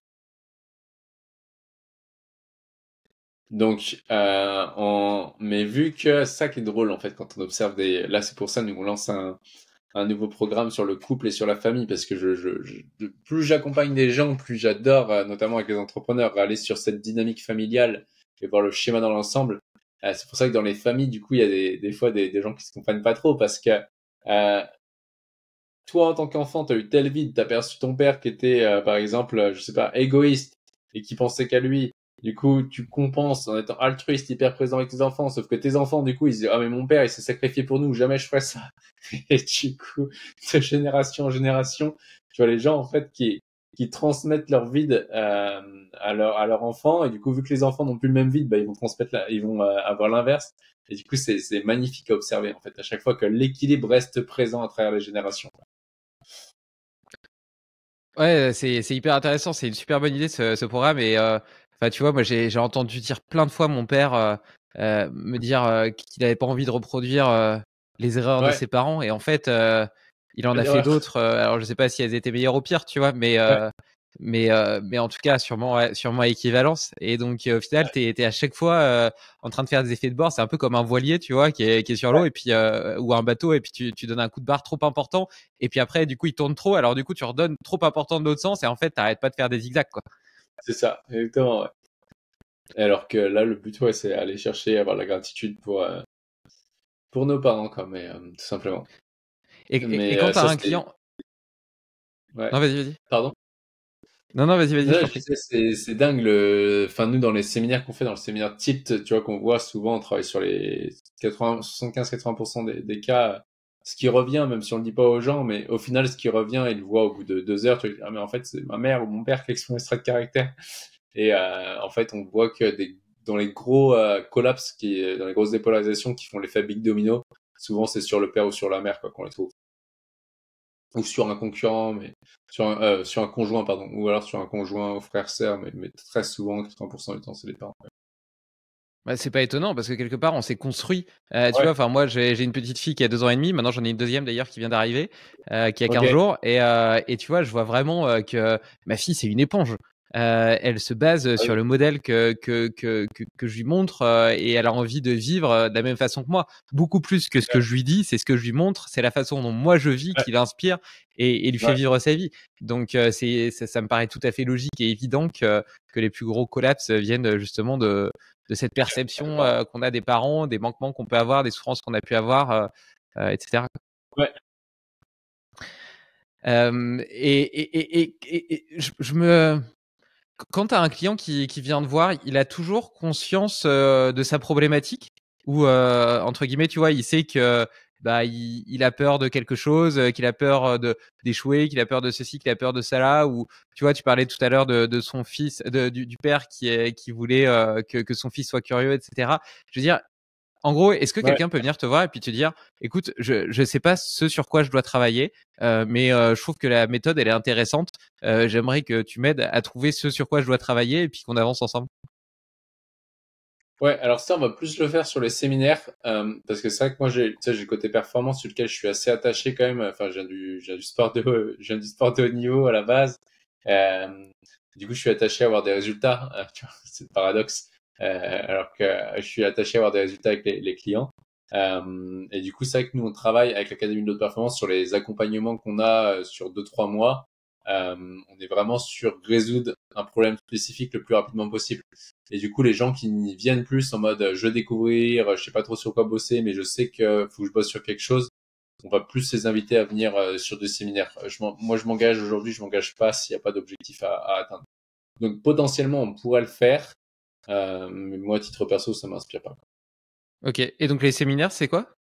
Donc, mais vu que ça qui est drôle en fait quand on observe là c'est pour ça nous on lance un nouveau programme sur le couple et sur la famille parce que plus j'accompagne des gens, plus j'adore, notamment avec les entrepreneurs, aller sur cette dynamique familiale et voir le schéma dans l'ensemble. C'est pour ça que dans les familles, du coup, il y a des fois des gens qui se comprennent pas trop parce que toi, en tant qu'enfant, t'as eu tel vide, t'as perçu ton père qui était, par exemple, je sais pas, égoïste et qui pensait qu'à lui. Du coup, tu compenses en étant altruiste, hyper présent avec tes enfants, sauf que tes enfants, du coup, ils disent, ah, mais mon père, il s'est sacrifié pour nous, jamais je ferais ça. Et du coup, de génération en génération, tu vois les gens, en fait, qui transmettent leur vide, à leur enfant, et du coup, vu que les enfants n'ont plus le même vide, bah, ils vont ils vont avoir l'inverse. Et du coup, c'est magnifique à observer, en fait, à chaque fois que l'équilibre reste présent à travers les générations. Ouais, c'est hyper intéressant. C'est une super bonne idée ce programme. Et enfin, tu vois, moi j'ai entendu dire plein de fois mon père me dire qu'il avait pas envie de reproduire les erreurs de Ouais, ses parents. Et en fait, il en pas a fait d'erreur. d'autres. Alors je sais pas si elles étaient meilleures ou pires, tu vois, Ouais, mais en tout cas sûrement ouais, sûrement à équivalence. Et donc au final, t'es à chaque fois en train de faire des effets de bord. C'est un peu comme un voilier, tu vois, qui est sur l'eau et puis ou un bateau et puis tu donnes un coup de barre trop important et puis après du coup il tourne trop. Alors du coup tu redonnes trop important de l'autre sens et en fait t'arrêtes pas de faire des zigzags quoi. c'est ça, exactement, ouais. Alors que là, le but, ouais, c'est aller chercher, avoir la gratitude pour nos parents, quoi, mais tout simplement. Et Mais quand t'as ça, un c'est... client, Ouais. non vas-y. Pardon? Non vas-y, je Non, t'en je prie. disais, c'est dingue, enfin, nous, dans les séminaires qu'on fait, dans le séminaire TIPT, tu vois, qu'on voit souvent, on travaille sur les 75-80% des cas, ce qui revient, même si on le dit pas aux gens, mais au final, ce qui revient, ils le voient au bout de 2 heures, tu dis, ah, mais en fait, c'est ma mère ou mon père qui exprime ce trait de caractère. Et en fait, on voit que dans les gros collapses, dans les grosses dépolarisations qui font l'effet big domino, souvent c'est sur le père ou sur la mère quoi, qu'on les trouve. Ou sur un concurrent, mais sur un conjoint, pardon. Ou alors sur un conjoint ou frère-sœur, mais très souvent, 80% du temps, c'est les parents. Bah, c'est pas étonnant parce que quelque part on s'est construit. Tu vois, Ouais, enfin moi j'ai une petite fille qui a 2 ans et demi. Maintenant j'en ai une deuxième d'ailleurs qui vient d'arriver, qui a 15 ok. jours. Et tu vois, je vois vraiment que ma fille c'est une éponge. Elle se base Ah sur oui, le modèle que je lui montre et elle a envie de vivre de la même façon que moi. Beaucoup plus que ce que je lui dis, c'est ce que je lui montre, c'est la façon dont moi je vis ouais, qui l'inspire et lui fait ouais, vivre sa vie. Donc ça me paraît tout à fait logique et évident que les plus gros collapses viennent justement de cette les perception parents. qu'on a des parents, des manquements qu'on peut avoir, des souffrances qu'on a pu avoir, etc. Ouais, Je me quand tu as un client qui vient te voir, il a toujours conscience de sa problématique ou entre guillemets, tu vois, il sait que bah il a peur de quelque chose, qu'il a peur d'échouer, qu'il a peur de ceci, qu'il a peur de ça là, ou tu vois, tu parlais tout à l'heure de son fils, du père qui voulait que son fils soit curieux, etc. Je veux dire, en gros, est-ce que ouais. quelqu'un peut venir te voir et puis te dire, écoute, je sais pas ce sur quoi je dois travailler, mais je trouve que la méthode elle est intéressante. J'aimerais que tu m'aides à trouver ce sur quoi je dois travailler et puis qu'on avance ensemble. Ouais, alors ça, on va plus le faire sur les séminaires, parce que c'est vrai que moi, tu sais, j'ai le côté performance sur lequel je suis assez attaché quand même. Enfin, je viens du sport je viens du sport de haut niveau à la base. Euh, du coup, je suis attaché à avoir des résultats. Tu vois, c'est le paradoxe. Alors que je suis attaché à avoir des résultats avec les clients. Et du coup, c'est vrai que nous, on travaille avec l'Académie de l'Haute Performance sur les accompagnements qu'on a sur 2-3 mois. On est vraiment sur résoudre un problème spécifique le plus rapidement possible. Et du coup, les gens qui viennent plus en mode je veux découvrir, je sais pas trop sur quoi bosser, mais je sais que faut que je bosse sur quelque chose, on va plus les inviter à venir sur des séminaires. Moi, je m'engage aujourd'hui, je m'engage pas s'il n'y a pas d'objectif à atteindre. Donc, potentiellement, on pourrait le faire, mais moi, à titre perso, ça m'inspire pas. Ok. Et donc les séminaires, c'est quoi?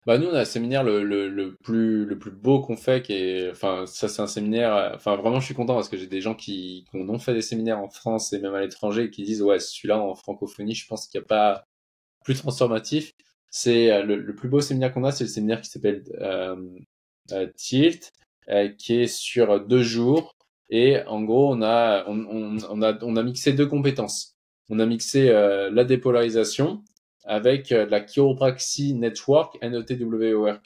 Bah, nous, on a un séminaire le plus beau qu'on fait, enfin, ça, c'est un séminaire, enfin, vraiment, je suis content parce que j'ai des gens qui ont fait des séminaires en France et même à l'étranger et qui disent, ouais, celui-là, en francophonie, je pense qu'il n'y a pas plus transformatif. C'est le plus beau séminaire qu'on a, c'est le séminaire qui s'appelle Tilt, qui est sur 2 jours. Et en gros, on a mixé deux compétences. On a mixé la dépolarisation avec la chiropraxie network, NETWORK,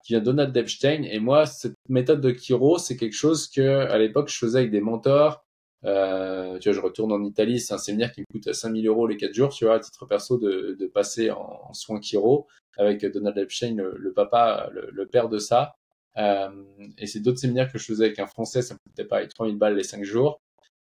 qui vient de Donald Epstein. Et moi, cette méthode de chiro, c'est quelque chose que à l'époque je faisais avec des mentors. Tu vois, je retourne en Italie, c'est un séminaire qui me coûte 5000 euros les 4 jours, tu vois, à titre perso, de passer en soins chiro avec Donald Epstein, le papa, le père de ça. Euh, et c'est d'autres séminaires que je faisais avec un Français, ça me coûtait pas 3000 balles les 5 jours.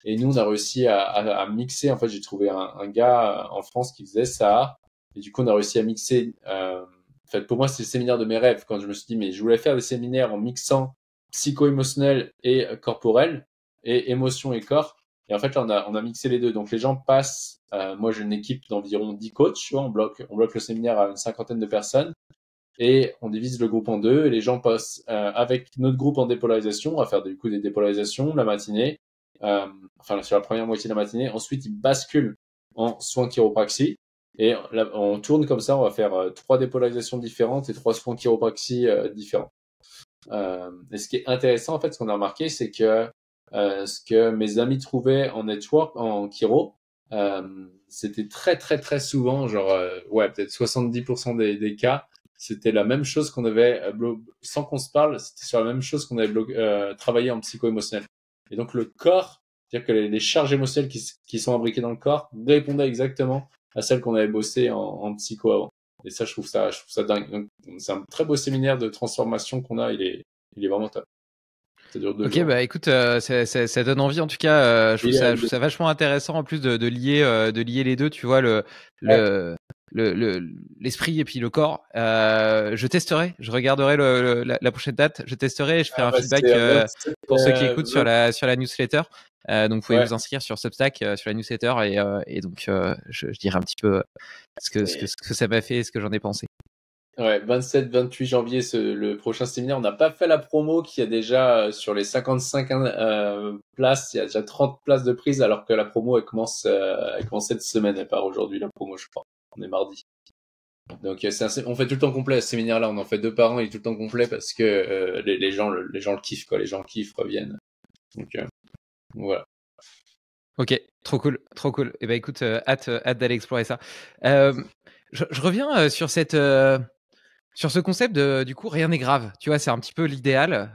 Et nous, on a réussi à mixer. En fait, j'ai trouvé un gars en France qui faisait ça. Et du coup, on a réussi à mixer. En fait, pour moi, c'est le séminaire de mes rêves. Quand je me suis dit, mais je voulais faire des séminaires en mixant psycho-émotionnel et corporel, et émotion et corps. Et en fait, là, on a mixé les deux. Donc, les gens passent. Moi, j'ai une équipe d'environ 10 coachs. Tu vois, on bloque le séminaire à une cinquantaine de personnes. Et on divise le groupe en deux. Et les gens passent avec notre groupe en dépolarisation. On va faire du coup des dépolarisations la matinée. Enfin, sur la première moitié de la matinée. Ensuite, ils basculent en soins chiropraxie. Et là, on tourne comme ça. On va faire 3 dépolarisations différentes et 3 soins chiropraxie différents. Et ce qui est intéressant, en fait, ce qu'on a remarqué, c'est que ce que mes amis trouvaient en network, en chiro, c'était très, très, très souvent, genre, ouais, peut-être 70% des cas, c'était la même chose qu'on avait, sans qu'on se parle, c'était sur la même chose qu'on avait travaillé en psycho-émotionnel. Et donc, le corps, c'est-à-dire que les charges émotionnelles qui sont imbriquées dans le corps répondaient exactement à celles qu'on avait bossées en psycho avant. Et ça, je trouve ça dingue. Donc, c'est un très beau séminaire de transformation qu'on a. Il est vraiment top. Ça dure 2 Ok, jours. bah écoute, ça donne envie en tout cas. Je trouve ça vachement intéressant en plus de lier les deux. Tu vois Ouais. le l'esprit et puis le corps. Je testerai, je regarderai la prochaine date. Je testerai et je ferai Ah un bah, feedback c'est 27, pour ceux qui écoutent 20. sur la newsletter. Donc vous pouvez Ouais. vous inscrire sur Substack sur la newsletter et donc je dirai un petit peu ce que ça m'a fait et ce que j'en ai pensé. Ouais, 27-28 janvier, le prochain séminaire. On n'a pas fait la promo qui a déjà sur les 55 places, il y a déjà 30 places de prise alors que la promo elle commence cette semaine, elle part aujourd'hui la promo, je crois. On est mardi. Donc on fait tout le temps complet ce séminaire-là, on en fait 2 par an, il est tout le temps complet parce que les gens le kiffent quoi, les gens kiffent, reviennent. Donc voilà. Ok, trop cool, trop cool. Et ben écoute, hâte d'aller explorer ça. Je reviens sur ce concept de du coup rien n'est grave. Tu vois, c'est un petit peu l'idéal.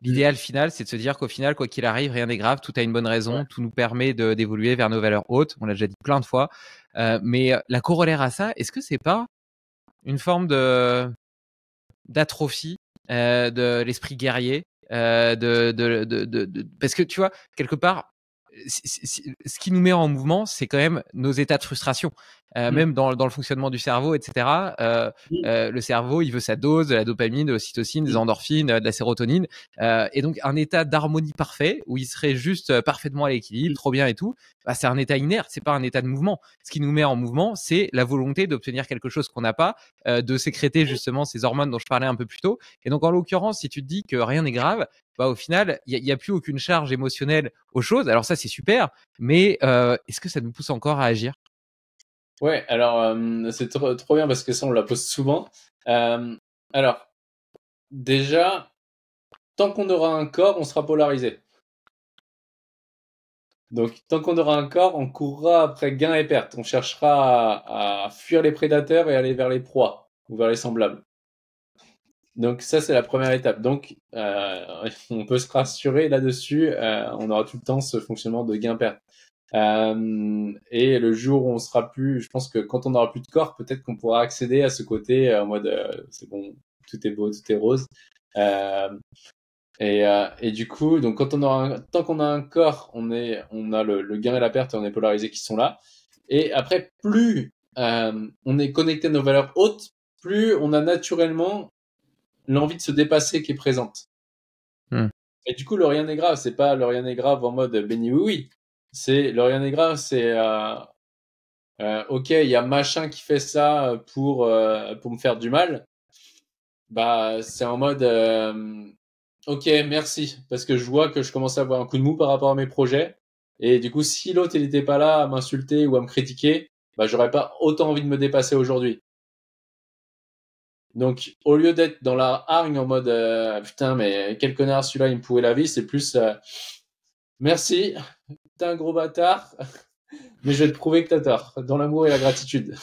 L'idéal final, c'est de se dire qu'au final, quoi qu'il arrive, rien n'est grave, tout a une bonne Ouais. raison, tout nous permet d'évoluer vers nos valeurs hautes. On l'a déjà dit plein de fois. Mais la corollaire à ça, est-ce que c'est pas une forme d'atrophie de l'esprit guerrier parce que tu vois quelque part ce qui nous met en mouvement c'est quand même nos états de frustration Mm. même dans le fonctionnement du cerveau etc Mm. le cerveau il veut sa dose de la dopamine de l'ocytocine des Mm. endorphines de la sérotonine et donc un état d'harmonie parfait où il serait juste parfaitement à l'équilibre trop bien et tout bah, c'est un état inerte c'est pas un état de mouvement ce qui nous met en mouvement c'est la volonté d'obtenir quelque chose qu'on n'a pas de sécréter justement ces hormones dont je parlais un peu plus tôt. Et donc, en l'occurrence, si tu te dis que rien n'est grave, bah, au final, il y a plus aucune charge émotionnelle aux choses. Alors ça, c'est super, mais est-ce que ça nous pousse encore à agir? Ouais, alors c'est trop bien parce que ça on la pose souvent. Alors déjà, tant qu'on aura un corps, on sera polarisé. Donc, tant qu'on aura un corps, on courra après gain et perte. On cherchera à fuir les prédateurs et aller vers les proies ou vers les semblables. Donc, ça, c'est la première étape. Donc, on peut se rassurer là-dessus. On aura tout le temps ce fonctionnement de gain-perte. Et le jour où on sera plus, je pense que quand on aura plus de corps, peut-être qu'on pourra accéder à ce côté en mode c'est bon, tout est beau, tout est rose. Euh, et du coup, donc tant qu'on a un corps, on a le gain et la perte, et on est polarisé qui sont là. Et après, plus on est connecté à nos valeurs hautes, plus on a naturellement l'envie de se dépasser qui est présente. Hmm. Et du coup, le rien n'est grave, c'est pas le rien n'est grave en mode béni oui oui. C'est le rien n'est grave, c'est ok, il y a machin qui fait ça pour me faire du mal. Bah, c'est en mode ok, merci, parce que je vois que je commence à avoir un coup de mou par rapport à mes projets. Et du coup, si l'autre il était pas là à m'insulter ou à me critiquer, bah j'aurais pas autant envie de me dépasser aujourd'hui. Donc, au lieu d'être dans la hargne en mode putain, mais quel connard celui-là, il me pourrait la vie, c'est plus merci, t'es un gros bâtard, mais je vais te prouver que t'as tort, dans l'amour et la gratitude.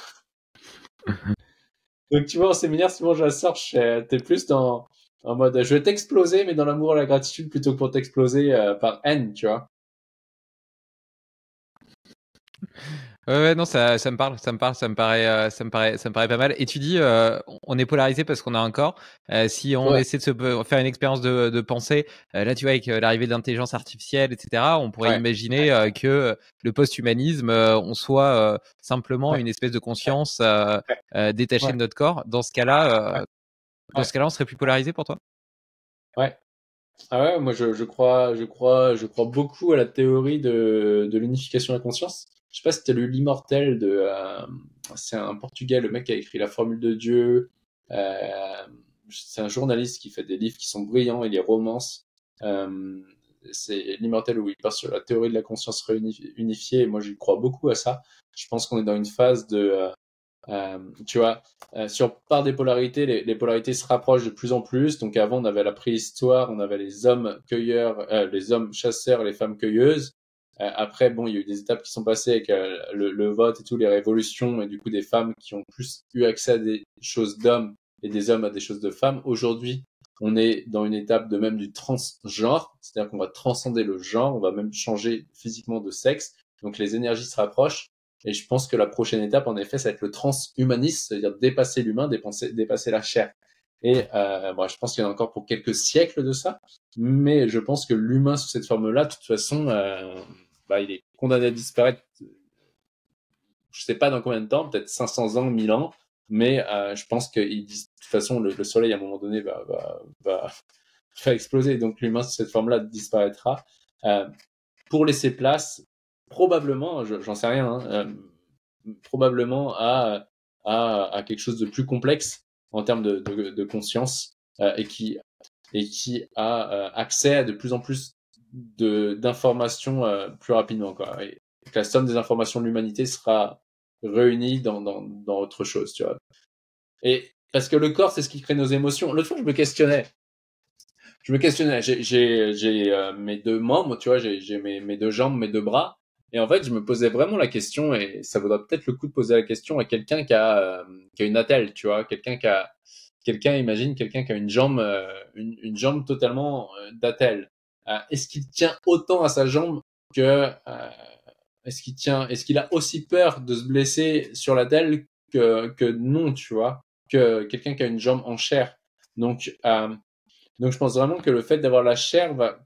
Donc, tu vois, en séminaire, souvent, je la sors, t'es plus en mode je vais t'exploser, mais dans l'amour et la gratitude plutôt que pour t'exploser par haine, tu vois. Ouais, non, ça me parle, ça me paraît pas mal. Et tu dis, on est polarisé parce qu'on a un corps. Si on Ouais, essaie de se faire une expérience de pensée, là, tu vois, avec l'arrivée de l'intelligence artificielle, etc., on pourrait ouais, imaginer que le post-humanisme, on soit simplement ouais, une espèce de ouais, conscience détachée ouais, de notre corps. ouais, Dans ce cas-là, on serait plus polarisé pour toi? ouais. Ah ouais, moi je crois beaucoup à la théorie de l'unification de la conscience. Je sais pas si t'as lu L'Immortel c'est un Portugais, le mec qui a écrit La Formule de Dieu. Euh, c'est un journaliste qui fait des livres qui sont brillants et les romances. Euh, c'est L'Immortel où il part sur la théorie de la conscience unifiée. Et moi, je crois beaucoup à ça. Je pense qu'on est dans une phase tu vois, par des polarités, les polarités se rapprochent de plus en plus. Donc avant, on avait la préhistoire, on avait les hommes cueilleurs, les hommes chasseurs et les femmes cueilleuses. Après, bon, il y a eu des étapes qui sont passées avec le vote et tout, les révolutions, et du coup des femmes qui ont plus eu accès à des choses d'hommes et des hommes à des choses de femmes. Aujourd'hui, on est dans une étape de même du transgenre, c'est-à-dire qu'on va transcender le genre, on va même changer physiquement de sexe. Donc les énergies se rapprochent. Et je pense que la prochaine étape, en effet, ça va être le transhumanisme, c'est-à-dire dépasser l'humain, dépasser la chair. Et bon, je pense qu'il y en a encore pour quelques siècles de ça, mais je pense que l'humain sous cette forme-là, de toute façon, il est condamné à disparaître. Je sais pas dans combien de temps, peut-être 500 ans, 1000 ans, mais je pense que de toute façon, le soleil à un moment donné va exploser, donc l'humain sous cette forme-là disparaîtra. Pour laisser place, probablement, j'en sais rien, hein, probablement à quelque chose de plus complexe en termes de conscience et qui a accès à de plus en plus d'informations plus rapidement. Quoi. Et que la somme des informations de l'humanité sera réunie dans autre chose. Tu vois. Et parce que le corps, c'est ce qui crée nos émotions. L'autre fois, je me questionnais. J'ai mes deux membres, tu vois, j'ai mes deux jambes, mes deux bras. Et en fait, je me posais vraiment la question, et ça vaudra peut-être le coup de poser la question à quelqu'un qui a une attelle, tu vois, imagine quelqu'un qui a une jambe totalement d'attelle. Est-ce qu'il tient autant à sa jambe que, est-ce qu'il a aussi peur de se blesser sur l'attelle que non, tu vois, que quelqu'un qui a une jambe en chair. Donc, donc je pense vraiment que le fait d'avoir la chair va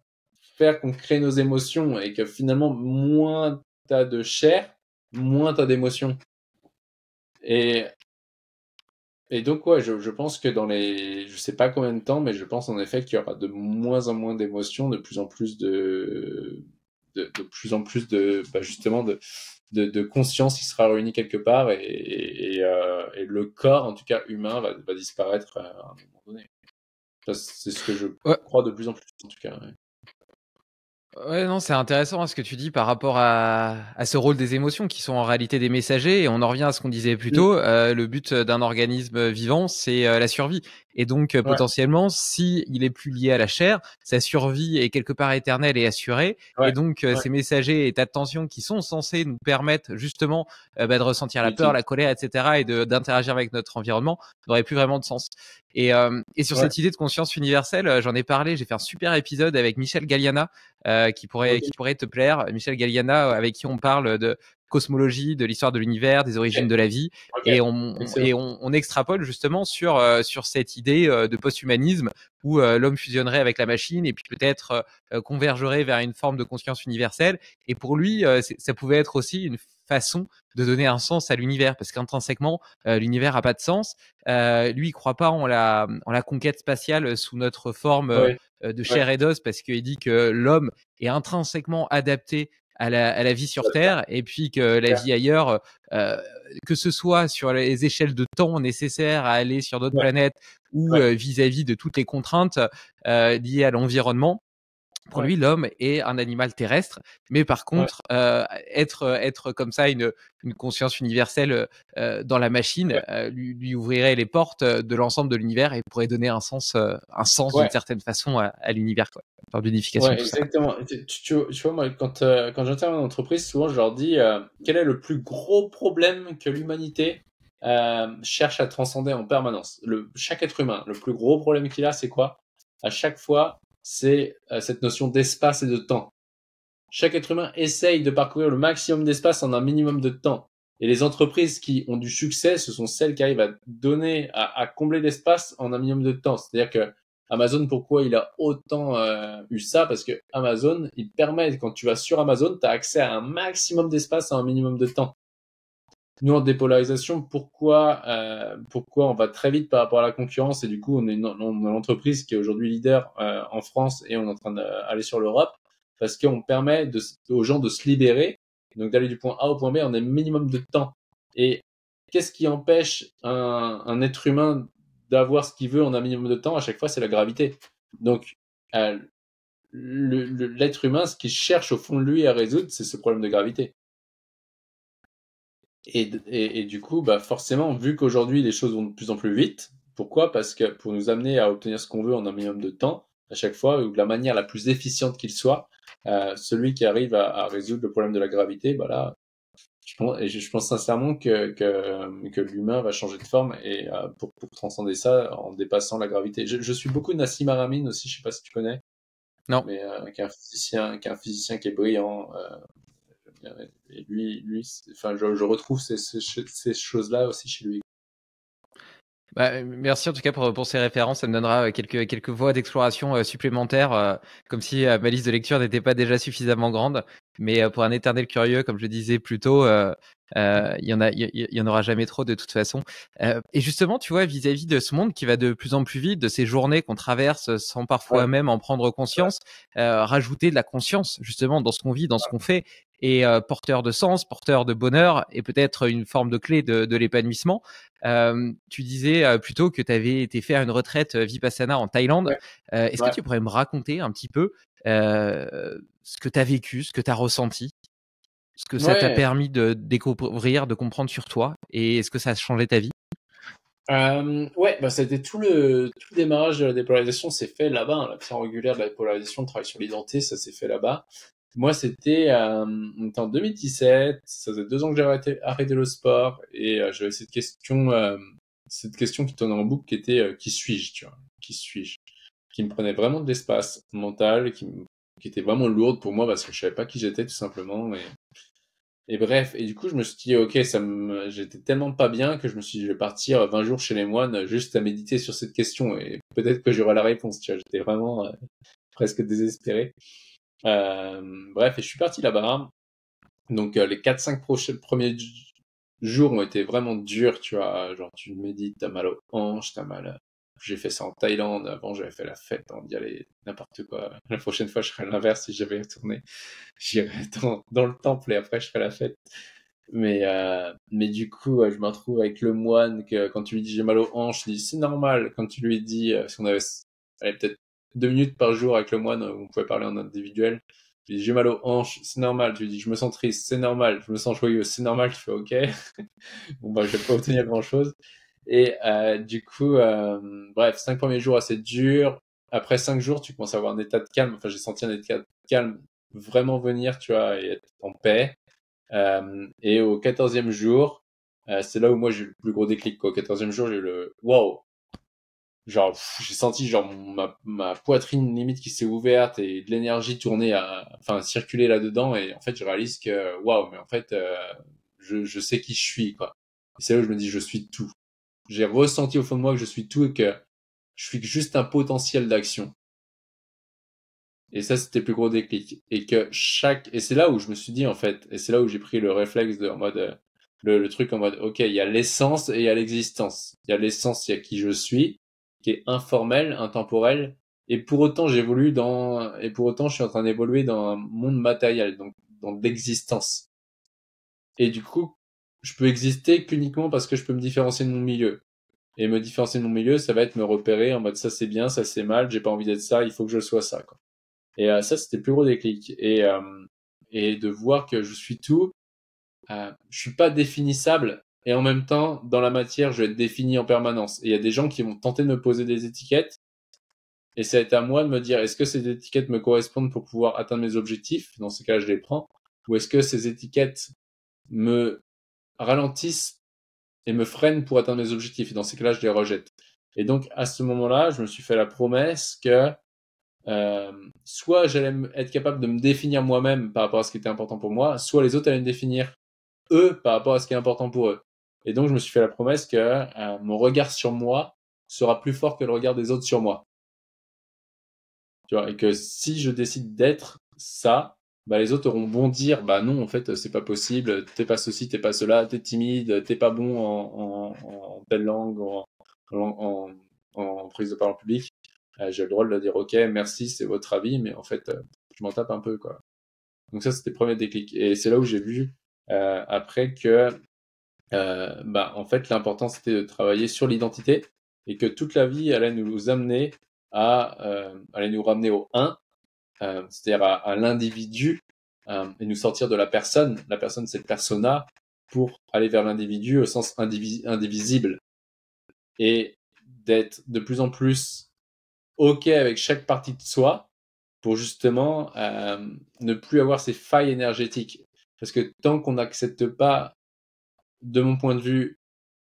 faire qu'on crée nos émotions et que finalement, moins t'as de chair, moins t'as d'émotions. Et, et donc, ouais, je pense que je sais pas combien de temps, mais je pense en effet qu'il y aura de moins en moins d'émotions, de plus en plus de plus en plus justement, de conscience qui sera réunie quelque part et le corps, en tout cas humain, va disparaître à un moment donné. Ça, c'est ce que je Ouais. crois de plus en plus, en tout cas. Ouais. Ouais, non, c'est intéressant ce que tu dis par rapport à ce rôle des émotions qui sont en réalité des messagers. Et on en revient à ce qu'on disait plus Mm. tôt. Le but d'un organisme vivant, c'est la survie. Et donc, Ouais, potentiellement, si il est plus lié à la chair, sa survie est quelque part éternelle et assurée. Et ouais, donc, ouais. ces messagers et états de tension qui sont censés nous permettre justement de ressentir la peur, L'utilité. la colère, etc., et d'interagir avec notre environnement, n'auraient plus vraiment de sens. Et sur Ouais. cette idée de conscience universelle, j'en ai parlé. J'ai fait un super épisode avec Michel Galliana Ok. qui pourrait te plaire. Michel Galliana, avec qui on parle de cosmologie, de l'histoire de l'univers, des origines Ok. de la vie, Ok. et Excellent. on extrapole justement sur cette idée de post-humanisme où l'homme fusionnerait avec la machine et puis peut-être convergerait vers une forme de conscience universelle. Et pour lui, ça pouvait être aussi une façon de donner un sens à l'univers, parce qu'intrinsèquement, l'univers a pas de sens. Lui, il croit pas en la conquête spatiale sous notre forme Ouais. de Ouais. chair et d'os, parce qu'il dit que l'homme est intrinsèquement adapté à la vie sur Terre, et puis que la vie ailleurs, euh, que ce soit sur les échelles de temps nécessaires à aller sur d'autres Ouais. planètes ou Ouais. vis-à-vis de toutes les contraintes liées à l'environnement, Pour lui, l'homme est un animal terrestre, mais par contre, être comme ça une conscience universelle dans la machine lui ouvrirait les portes de l'ensemble de l'univers et pourrait donner un sens d'une certaine façon à l'univers, quoi, par l'unification. Ouais, exactement. Tu vois, moi, quand j'interviens en entreprise, souvent je leur dis quel est le plus gros problème que l'humanité cherche à transcender en permanence. Chaque être humain, le plus gros problème qu'il a, c'est quoi? À chaque fois, c'est cette notion d'espace et de temps. Chaque être humain essaye de parcourir le maximum d'espace en un minimum de temps. Et les entreprises qui ont du succès, ce sont celles qui arrivent à combler l'espace en un minimum de temps. C'est-à-dire que Amazon, pourquoi il a autant eu ça? Parce que Amazon, il permet, quand tu vas sur Amazon, tu as accès à un maximum d'espace en un minimum de temps. Nous, en dépolarisation, pourquoi on va très vite par rapport à la concurrence et du coup, on est l'entreprise qui est aujourd'hui leader en France et on est en train d'aller sur l'Europe parce qu'on permet aux gens de se libérer, donc d'aller du point A au point B en un minimum de temps. Et qu'est-ce qui empêche un être humain d'avoir ce qu'il veut en un minimum de temps? À chaque fois, c'est la gravité. Donc, l'être humain, ce qu'il cherche au fond de lui à résoudre, c'est ce problème de gravité. Et du coup, bah forcément, vu qu'aujourd'hui les choses vont de plus en plus vite, pourquoi? Parce que pour nous amener à obtenir ce qu'on veut en un minimum de temps, à chaque fois, ou de la manière la plus efficiente qu'il soit, celui qui arrive à résoudre le problème de la gravité, bah là, je pense sincèrement que l'humain va changer de forme et pour transcender ça en dépassant la gravité. Je suis beaucoup Nassim Haramein aussi, je sais pas si tu connais. Non. Mais qui est un physicien qui est brillant. Et lui, enfin, je retrouve ces choses-là aussi chez lui. Bah, merci en tout cas pour ces références, ça me donnera quelques voies d'exploration supplémentaires, comme si ma liste de lecture n'était pas déjà suffisamment grande. Mais pour un éternel curieux, comme je le disais plus tôt, il y en aura jamais trop de toute façon. Et justement, tu vois, vis-à-vis de ce monde qui va de plus en plus vite, de ces journées qu'on traverse sans parfois même en prendre conscience, rajouter de la conscience justement dans ce qu'on vit, dans ce qu'on fait, et porteur de sens, porteur de bonheur, et peut-être une forme de clé de l'épanouissement. Tu disais plutôt que tu avais été faire une retraite Vipassana en Thaïlande. Est-ce que tu pourrais me raconter un petit peu ce que tu as vécu, ce que tu as ressenti, ce que ça t'a permis de découvrir, de comprendre sur toi, et est-ce que ça a changé ta vie? C'était tout le démarrage de la dépolarisation s'est fait là-bas, hein, la pierre angulaire de la dépolarisation, le travail sur l'identité, ça s'est fait là-bas. Moi, c'était en 2017, ça faisait 2 ans que j'avais arrêté le sport et j'avais cette question qui tournait en boucle qui était qui suis-je, tu vois, qui suis-je, qui me prenait vraiment de l'espace mental, qui était vraiment lourde pour moi parce que je savais pas qui j'étais tout simplement et bref, et du coup, je me suis dit, ok, j'étais tellement pas bien que je me suis dit, je vais partir 20 jours chez les moines juste à méditer sur cette question et peut-être que j'aurai la réponse, tu vois, j'étais vraiment presque désespéré. Bref, et je suis parti là-bas. Donc, les 4-5 premiers jours ont été vraiment durs, tu vois, genre, tu médites, t'as mal aux hanches, j'ai fait ça en Thaïlande, avant j'avais fait la fête, on y allait n'importe quoi. La prochaine fois, je ferais l'inverse si j'avais retourné. J'irais dans le temple et après je ferais la fête. Mais du coup, je me retrouve avec le moine que quand tu lui dis j'ai mal aux hanches, il dit c'est normal. Quand tu lui dis, parce qu'on avait peut-être 2 minutes par jour avec le moine, on pouvait parler en individuel. Tu lui dis j'ai mal aux hanches, c'est normal. Tu lui dis je me sens triste, c'est normal. Je me sens joyeux, c'est normal. Tu fais ok. Bon bah je vais pas obtenir grand chose. Et du coup, bref, 5 premiers jours assez durs. Après 5 jours, tu commences à avoir un état de calme. Enfin, j'ai senti un état de calme vraiment venir, tu vois, et être en paix. Et au 14e jour, c'est là où moi j'ai eu le plus gros déclic, quoi. Au 14e jour, j'ai eu le wow. Genre, j'ai senti genre ma poitrine limite qui s'est ouverte et de l'énergie tourner circuler là-dedans. Et en fait, je réalise que waouh, mais en fait, je sais qui je suis, quoi. Et c'est là où je me dis, je suis tout. J'ai ressenti au fond de moi que je suis tout et que je suis juste un potentiel d'action. Et ça, c'était le plus gros déclic. Et c'est là où je me suis dit, en fait, et c'est là où j'ai pris le réflexe en mode, le truc en mode, ok, il y a l'essence et il y a l'existence. Il y a l'essence, il y a qui je suis, qui est informel, intemporel. Et pour autant, je suis en train d'évoluer dans un monde matériel, donc dans l'existence. Et du coup, je peux exister qu'uniquement parce que je peux me différencier de mon milieu. Et me différencier de mon milieu, ça va être me repérer en mode ça c'est bien, ça c'est mal, j'ai pas envie d'être ça, il faut que je sois ça, quoi. Et ça, c'était le plus gros déclic. Et de voir que je suis tout, je suis pas définissable. Et en même temps, dans la matière, je vais être défini en permanence. Et il y a des gens qui vont tenter de me poser des étiquettes. Et ça va être à moi de me dire, est-ce que ces étiquettes me correspondent pour pouvoir atteindre mes objectifs? Dans ces cas, je les prends. Ou est-ce que ces étiquettes me ralentissent et me freinent pour atteindre mes objectifs? Et dans ces cas-là, je les rejette. Et donc, à ce moment-là, je me suis fait la promesse que soit j'allais être capable de me définir moi-même par rapport à ce qui était important pour moi, soit les autres allaient me définir eux par rapport à ce qui est important pour eux. Et donc, je me suis fait la promesse que mon regard sur moi sera plus fort que le regard des autres sur moi. Tu vois, et que si je décide d'être ça, bah, les autres auront bon dire, bah non, en fait, c'est pas possible, t'es pas ceci, t'es pas cela, t'es timide, t'es pas bon en telle langue, en prise de parole en public. J'ai le droit de leur dire, ok, merci, c'est votre avis, mais en fait, je m'en tape un peu, quoi. Donc ça, c'était le premier déclic. Et c'est là où j'ai vu après que, bah, en fait, l'important, c'était de travailler sur l'identité et que toute la vie allait nous amener allait nous ramener au 1, c'est-à-dire à l'individu, et nous sortir de la personne. La personne, c'est le persona, pour aller vers l'individu au sens indivisible. Et d'être de plus en plus OK avec chaque partie de soi pour justement ne plus avoir ces failles énergétiques. Parce que tant qu'on n'accepte pas, de mon point de vue,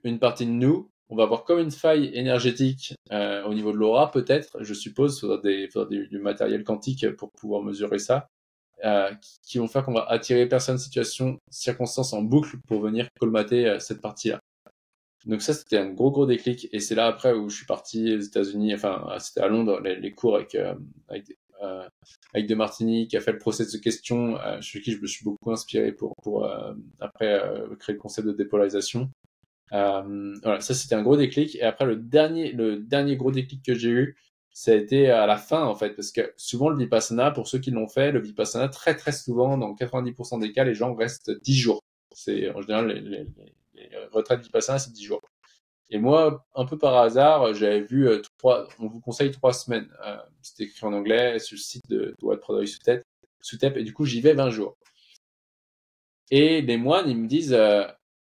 une partie de nous, on va avoir comme une faille énergétique au niveau de l'aura, peut-être, je suppose, il faudra du matériel quantique pour pouvoir mesurer ça, qui vont faire qu'on va attirer personnes, situations, circonstances en boucle pour venir colmater cette partie-là. Donc ça, c'était un gros déclic. Et c'est là après où je suis parti aux États-Unis, enfin, c'était à Londres, les cours avec De Martini, qui a fait le process de questions, chez qui je me suis beaucoup inspiré pour après créer le concept de dépolarisation. Voilà, ça c'était un gros déclic. Et après le dernier gros déclic que j'ai eu, ça a été à la fin en fait, parce que souvent le Vipassana, pour ceux qui l'ont fait, le Vipassana, très très souvent, dans 90% des cas, les gens restent 10 jours. C'est en général les retraites Vipassana, c'est 10 jours. Et moi, un peu par hasard, j'avais vu on vous conseille 3 semaines. C'était écrit en anglais sur le site de What Product Soutep, et du coup j'y vais 20 jours. Et les moines, ils me disent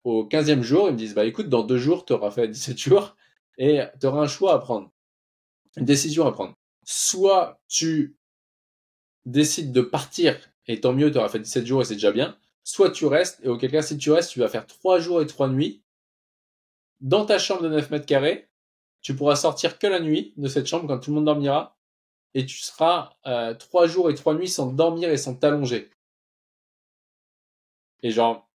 au 15e jour, ils me disent, bah écoute, dans 2 jours, tu auras fait 17 jours et tu auras un choix à prendre, une décision à prendre. Soit tu décides de partir, et tant mieux, tu auras fait 17 jours et c'est déjà bien. Soit tu restes, et auquel cas, si tu restes, tu vas faire 3 jours et 3 nuits dans ta chambre de 9 mètres carrés. Tu pourras sortir que la nuit de cette chambre quand tout le monde dormira, et tu seras 3 jours et 3 nuits sans dormir et sans t'allonger. Et genre,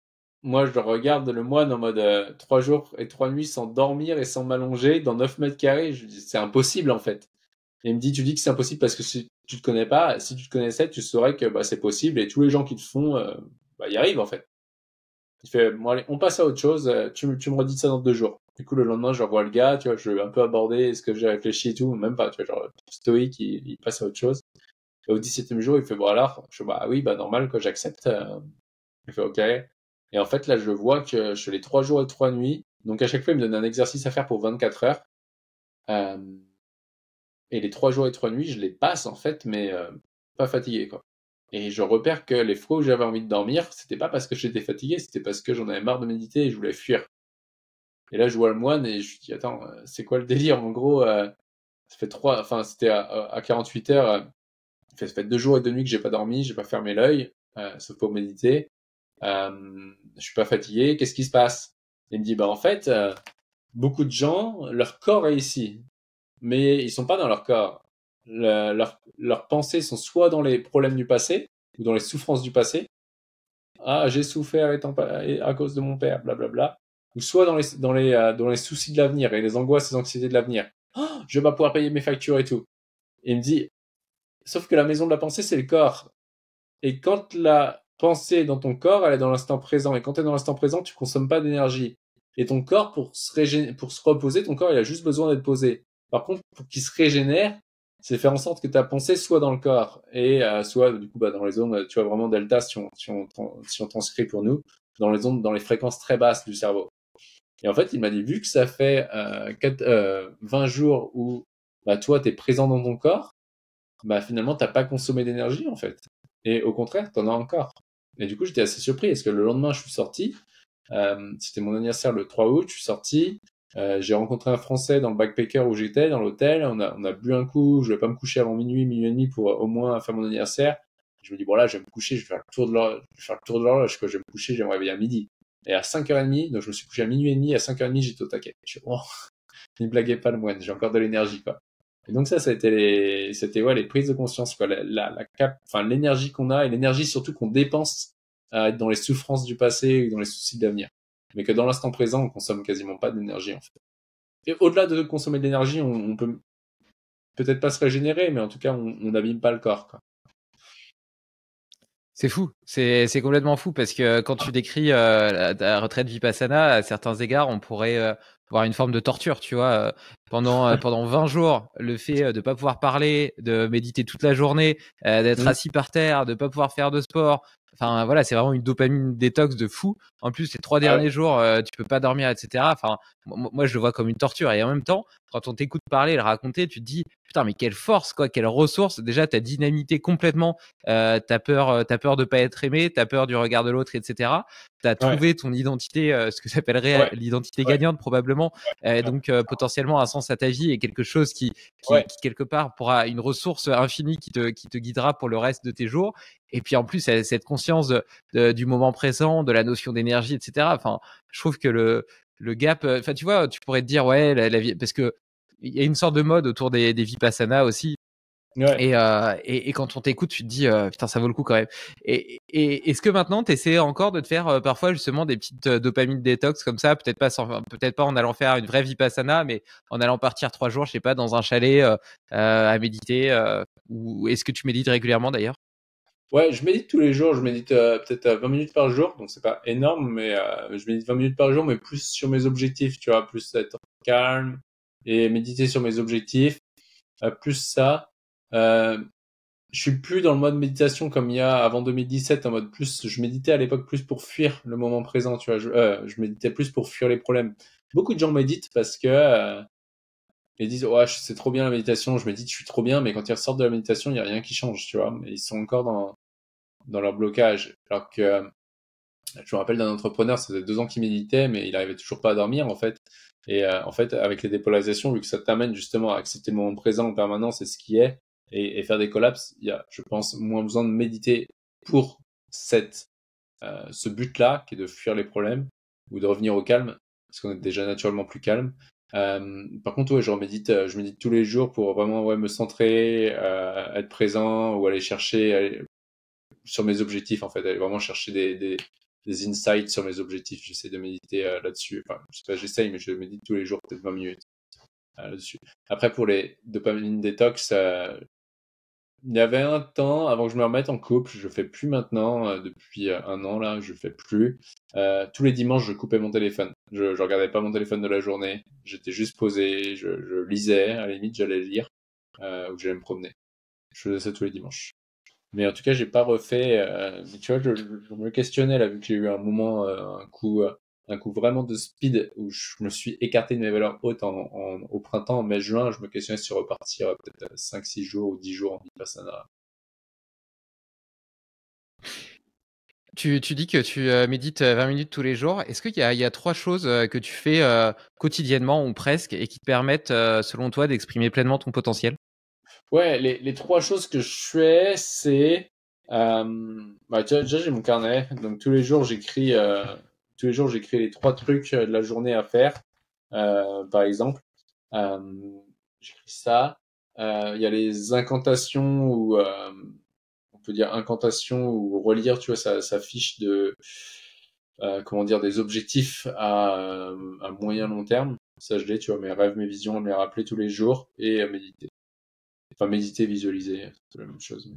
moi, je regarde le moine en mode 3 jours et 3 nuits sans dormir et sans m'allonger dans 9 mètres carrés. Je dis, c'est impossible, en fait. Et il me dit, tu dis que c'est impossible parce que si tu te connais pas, si tu te connaissais, tu saurais que bah, c'est possible et tous les gens qui le font, bah, y arrivent, en fait. Il fait, bon, allez, on passe à autre chose, tu me redis ça dans 2 jours. Du coup, le lendemain, je revois le gars, tu vois, je vais un peu aborder ce que j'ai réfléchi et tout, même pas, tu vois, genre, stoïque, il passe à autre chose. Et au 17e jour, il fait, bon, alors, je fais, bah oui, bah normal que j'accepte. Il fait, ok. Et en fait, là, je vois que je fais les 3 jours et 3 nuits. Donc, à chaque fois, il me donne un exercice à faire pour 24 heures. Et les 3 jours et 3 nuits, je les passe, en fait, mais pas fatigué, quoi. Et je repère que les fois où j'avais envie de dormir, c'était pas parce que j'étais fatigué, c'était parce que j'en avais marre de méditer et je voulais fuir. Et là, je vois le moine et je lui dis, attends, c'est quoi le délire? En gros, ça fait c'était à 48 heures, ça fait 2 jours et 2 nuits que j'ai pas dormi, j'ai pas fermé l'œil, sauf pour méditer. Je suis pas fatigué, qu'est-ce qui se passe? Il me dit, bah en fait, beaucoup de gens, leur corps est ici, mais ils sont pas dans leur corps. Leurs pensées sont soit dans les problèmes du passé, ou dans les souffrances du passé. Ah, j'ai souffert à cause de mon père, blablabla. Ou soit dans les soucis de l'avenir, et les angoisses et les anxiétés de l'avenir. Oh, je vais pas pouvoir payer mes factures et tout. Et il me dit, sauf que la maison de la pensée, c'est le corps. Et quand la pensée est dans ton corps, elle est dans l'instant présent. Et quand tu es dans l'instant présent, tu consommes pas d'énergie. Et ton corps, pour se reposer, ton corps, il a juste besoin d'être posé. Par contre, pour qu'il se régénère, c'est faire en sorte que ta pensée soit dans le corps et soit du coup dans les zones, tu vois, vraiment delta si on transcrit pour nous, dans les ondes, dans les fréquences très basses du cerveau. Et en fait, il m'a dit, vu que ça fait 20 jours où bah, toi, tu es présent dans ton corps, bah finalement, t'as pas consommé d'énergie en fait. Et au contraire, t'en as encore. Et du coup, j'étais assez surpris parce que le lendemain, je suis sorti. C'était mon anniversaire le 3 août, je suis sorti. J'ai rencontré un Français dans le backpacker où j'étais, dans l'hôtel. On a bu un coup. Je vais pas me coucher avant minuit, minuit et demi pour au moins faire mon anniversaire. Je me dis, bon là, je vais me coucher, je vais faire le tour de l'horloge, je vais me coucher, je vais me réveiller à midi. Et à 5h30, donc je me suis couché à minuit et demi, à 5h30, j'étais au taquet. Je suis, oh, ne blaguez pas le moine, j'ai encore de l'énergie, quoi. Et donc ça a été les prises de conscience, quoi. Enfin, l'énergie qu'on a et l'énergie surtout qu'on dépense à être dans les souffrances du passé ou dans les soucis de l'avenir. Mais que dans l'instant présent, on consomme quasiment pas d'énergie, en fait. Et au-delà de consommer de l'énergie, on peut peut-être pas se régénérer, mais en tout cas, on n'abîme pas le corps, quoi. C'est fou, c'est complètement fou parce que quand tu décris ta retraite Vipassana, à certains égards, on pourrait voir une forme de torture, tu vois. Pendant 20 jours, le fait de pas pouvoir parler, de méditer toute la journée, d'être assis par terre, de pas pouvoir faire de sport. Enfin voilà, c'est vraiment une dopamine détox de fou. En plus, les 3 Ah ouais. derniers jours, tu peux pas dormir, etc. Enfin, moi, je le vois comme une torture. Et en même temps, quand on t'écoute parler et le raconter, tu te dis putain, mais quelle force, quoi, quelle ressource. Déjà, t'as dynamité complètement. T'as peur de pas être aimé, t'as peur du regard de l'autre, etc. T'as Ouais. trouvé ton identité, ce que j'appellerais Ouais. l'identité Ouais. gagnante probablement, donc potentiellement un sens à ta vie et quelque chose Ouais. qui quelque part pourra une ressource infinie qui te guidera pour le reste de tes jours. Et puis en plus cette conscience du moment présent, de la notion d'énergie, etc. Enfin, je trouve que le gap, enfin tu vois, tu pourrais te dire ouais la vie, parce que il y a une sorte de mode autour des vipassana aussi. Ouais. Et quand on t'écoute, tu te dis putain, ça vaut le coup quand même. Et est-ce que maintenant tu essaies encore de te faire parfois justement des petites dopamine détox comme ça, peut-être pas en allant faire une vraie vipassana, mais en allant partir 3 jours, je sais pas, dans un chalet à méditer, ou est-ce que tu médites régulièrement d'ailleurs? Ouais, je médite tous les jours, je médite peut-être 20 minutes par jour, donc c'est pas énorme, mais je médite 20 minutes par jour, mais plus sur mes objectifs, tu vois, plus être calme et méditer sur mes objectifs, plus ça. Euh, je suis plus dans le mode méditation comme il y a avant 2017, en mode plus, je méditais à l'époque plus pour fuir le moment présent, tu vois, je méditais plus pour fuir les problèmes. Beaucoup de gens méditent parce que ils disent, ouais, c'est trop bien la méditation, je médite, je suis trop bien, mais quand ils ressortent de la méditation, il y a rien qui change, tu vois, mais ils sont encore dans leur blocage. Alors que je me rappelle d'un entrepreneur, ça faisait 2 ans qu'il méditait, mais il arrivait toujours pas à dormir en fait. Et en fait, avec les dépolarisations, vu que ça t'amène justement à accepter le moment présent en permanence et ce qui est, et faire des collapses, il y a, je pense, moins besoin de méditer pour ce but-là, qui est de fuir les problèmes ou de revenir au calme, parce qu'on est déjà naturellement plus calme. Par contre, ouais, je médite tous les jours pour vraiment me centrer, être présent ou aller chercher, sur mes objectifs en fait, aller vraiment chercher des insights sur mes objectifs. J'essaie de méditer là-dessus. Enfin, je sais pas, j'essaye, mais je médite tous les jours, peut-être 20 minutes là-dessus. Après, pour les dopamine détox, il y avait un temps avant que je me remette en couple, je fais plus maintenant, depuis 1 an là, je fais plus. Tous les dimanches, je coupais mon téléphone. Je regardais pas mon téléphone de la journée. J'étais juste posé, je lisais, à la limite, j'allais lire, ou j'allais me promener. Je faisais ça tous les dimanches. Mais en tout cas, j'ai pas refait. Mais tu vois, je me questionnais là, vu que j'ai eu un moment, un coup vraiment de speed où je me suis écarté de mes valeurs hautes au printemps, en mai-juin. Je me questionnais sur repartir peut-être 5-6 jours ou 10 jours en Vipassana. Tu dis que tu médites 20 minutes tous les jours. Est-ce qu'il y a 3 choses que tu fais quotidiennement ou presque et qui te permettent, selon toi, d'exprimer pleinement ton potentiel? Ouais, les 3 choses que je fais, c'est déjà j'ai mon carnet, donc tous les jours j'écris les 3 trucs de la journée à faire, par exemple. Euh, J'écris ça. Il y a les incantations ou on peut dire incantations ou relire, tu vois, ça fiche de comment dire des objectifs à moyen long terme. Ça je l'ai, tu vois, mes rêves, mes visions, me les rappeler tous les jours et méditer. Enfin méditer, visualiser, c'est la même chose.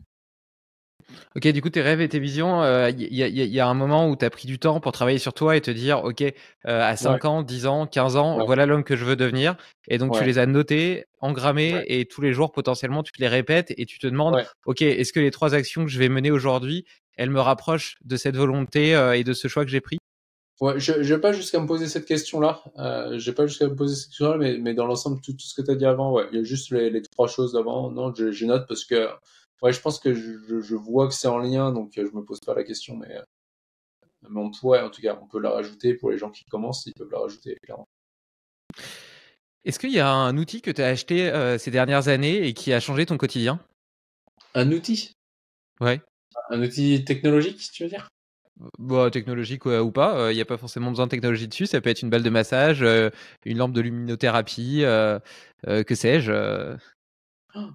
Ok, du coup, tes rêves et tes visions, il y a un moment où tu as pris du temps pour travailler sur toi et te dire, ok, à Ouais, 5 ans, 10 ans, 15 ans, ouais, voilà l'homme que je veux devenir. Et donc, tu ouais, les as notés, engrammés, ouais, et tous les jours, potentiellement, tu te les répètes et tu te demandes, ouais. ok, est-ce que les 3 actions que je vais mener aujourd'hui, elles me rapprochent de cette volonté et de ce choix que j'ai pris? Ouais, je vais pas jusqu'à me poser cette question-là. Je vais pas jusqu'à me poser cette question-là, mais dans l'ensemble, tout ce que tu as dit avant, ouais, il y a juste les trois choses d'avant. Non, je note parce que ouais, je pense que je vois que c'est en lien, donc je me pose pas la question, mais on pourrait, en tout cas, on peut la rajouter pour les gens qui commencent, ils peuvent la rajouter, clairement. Est-ce qu'il y a un outil que tu as acheté ces dernières années et qui a changé ton quotidien? Un outil? Ouais. Un outil technologique, tu veux dire? Bah, technologique ou pas, il y a pas forcément besoin de technologie dessus. Ça peut être une balle de massage, une lampe de luminothérapie, que sais-je,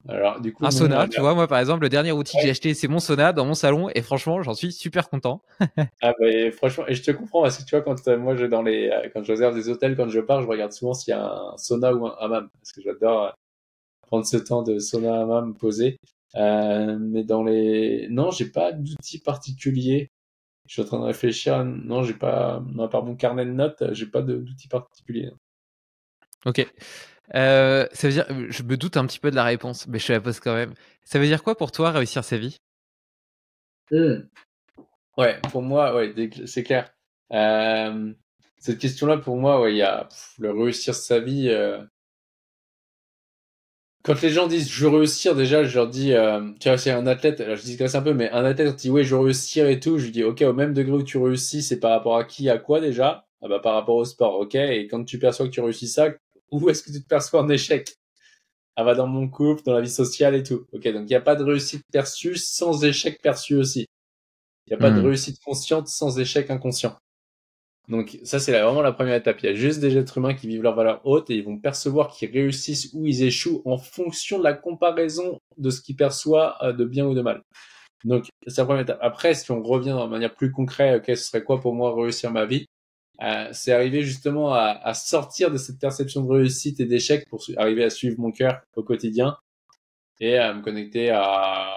Alors, du coup, un non. sauna. Tu vois, moi, par exemple, le dernier outil que j'ai acheté, c'est mon sauna dans mon salon et franchement, j'en suis super content. Ah bah, et franchement, et je te comprends parce que tu vois quand moi je quand je réserve des hôtels, quand je pars, je regarde souvent s'il y a un sauna ou un hammam parce que j'adore prendre ce temps de sauna hammam posé. Mais dans les non, j'ai pas d'outil particulier. Je suis en train de réfléchir. Non, j'ai pas, non, à part mon carnet de notes, j'ai pas d'outil particulier. Ok. Ça veut dire, je me doute un petit peu de la réponse, mais je te la pose quand même. Ça veut dire quoi pour toi réussir sa vie? Hmm. Ouais, pour moi, ouais, c'est clair. Euh, Cette question-là, pour moi, ouais, il y a le réussir sa vie. Quand les gens disent je veux réussir, déjà, je leur dis, tu vois, c'est un athlète, alors je dis un peu, mais un athlète, quand il dit ouais, je veux réussir et tout, je lui dis, ok, au même degré où tu réussis, c'est par rapport à qui, à quoi déjà? Ah bah, par rapport au sport, ok, et quand tu perçois que tu réussis ça, où est-ce que tu te perçois en échec? Ah bah, dans mon couple, dans la vie sociale et tout. Ok, donc il n'y a pas de réussite perçue sans échec perçu aussi. Il n'y a pas de Hmm. réussite consciente sans échec inconscient. Donc ça, c'est vraiment la première étape. Il y a juste des êtres humains qui vivent leurs valeurs hautes et ils vont percevoir qu'ils réussissent ou ils échouent en fonction de la comparaison de ce qu'ils perçoivent de bien ou de mal. Donc c'est la première étape. Après, si on revient de manière plus concrète, ok, ce serait quoi pour moi réussir ma vie? C'est arriver justement à sortir de cette perception de réussite et d'échec pour arriver à suivre mon cœur au quotidien et à me connecter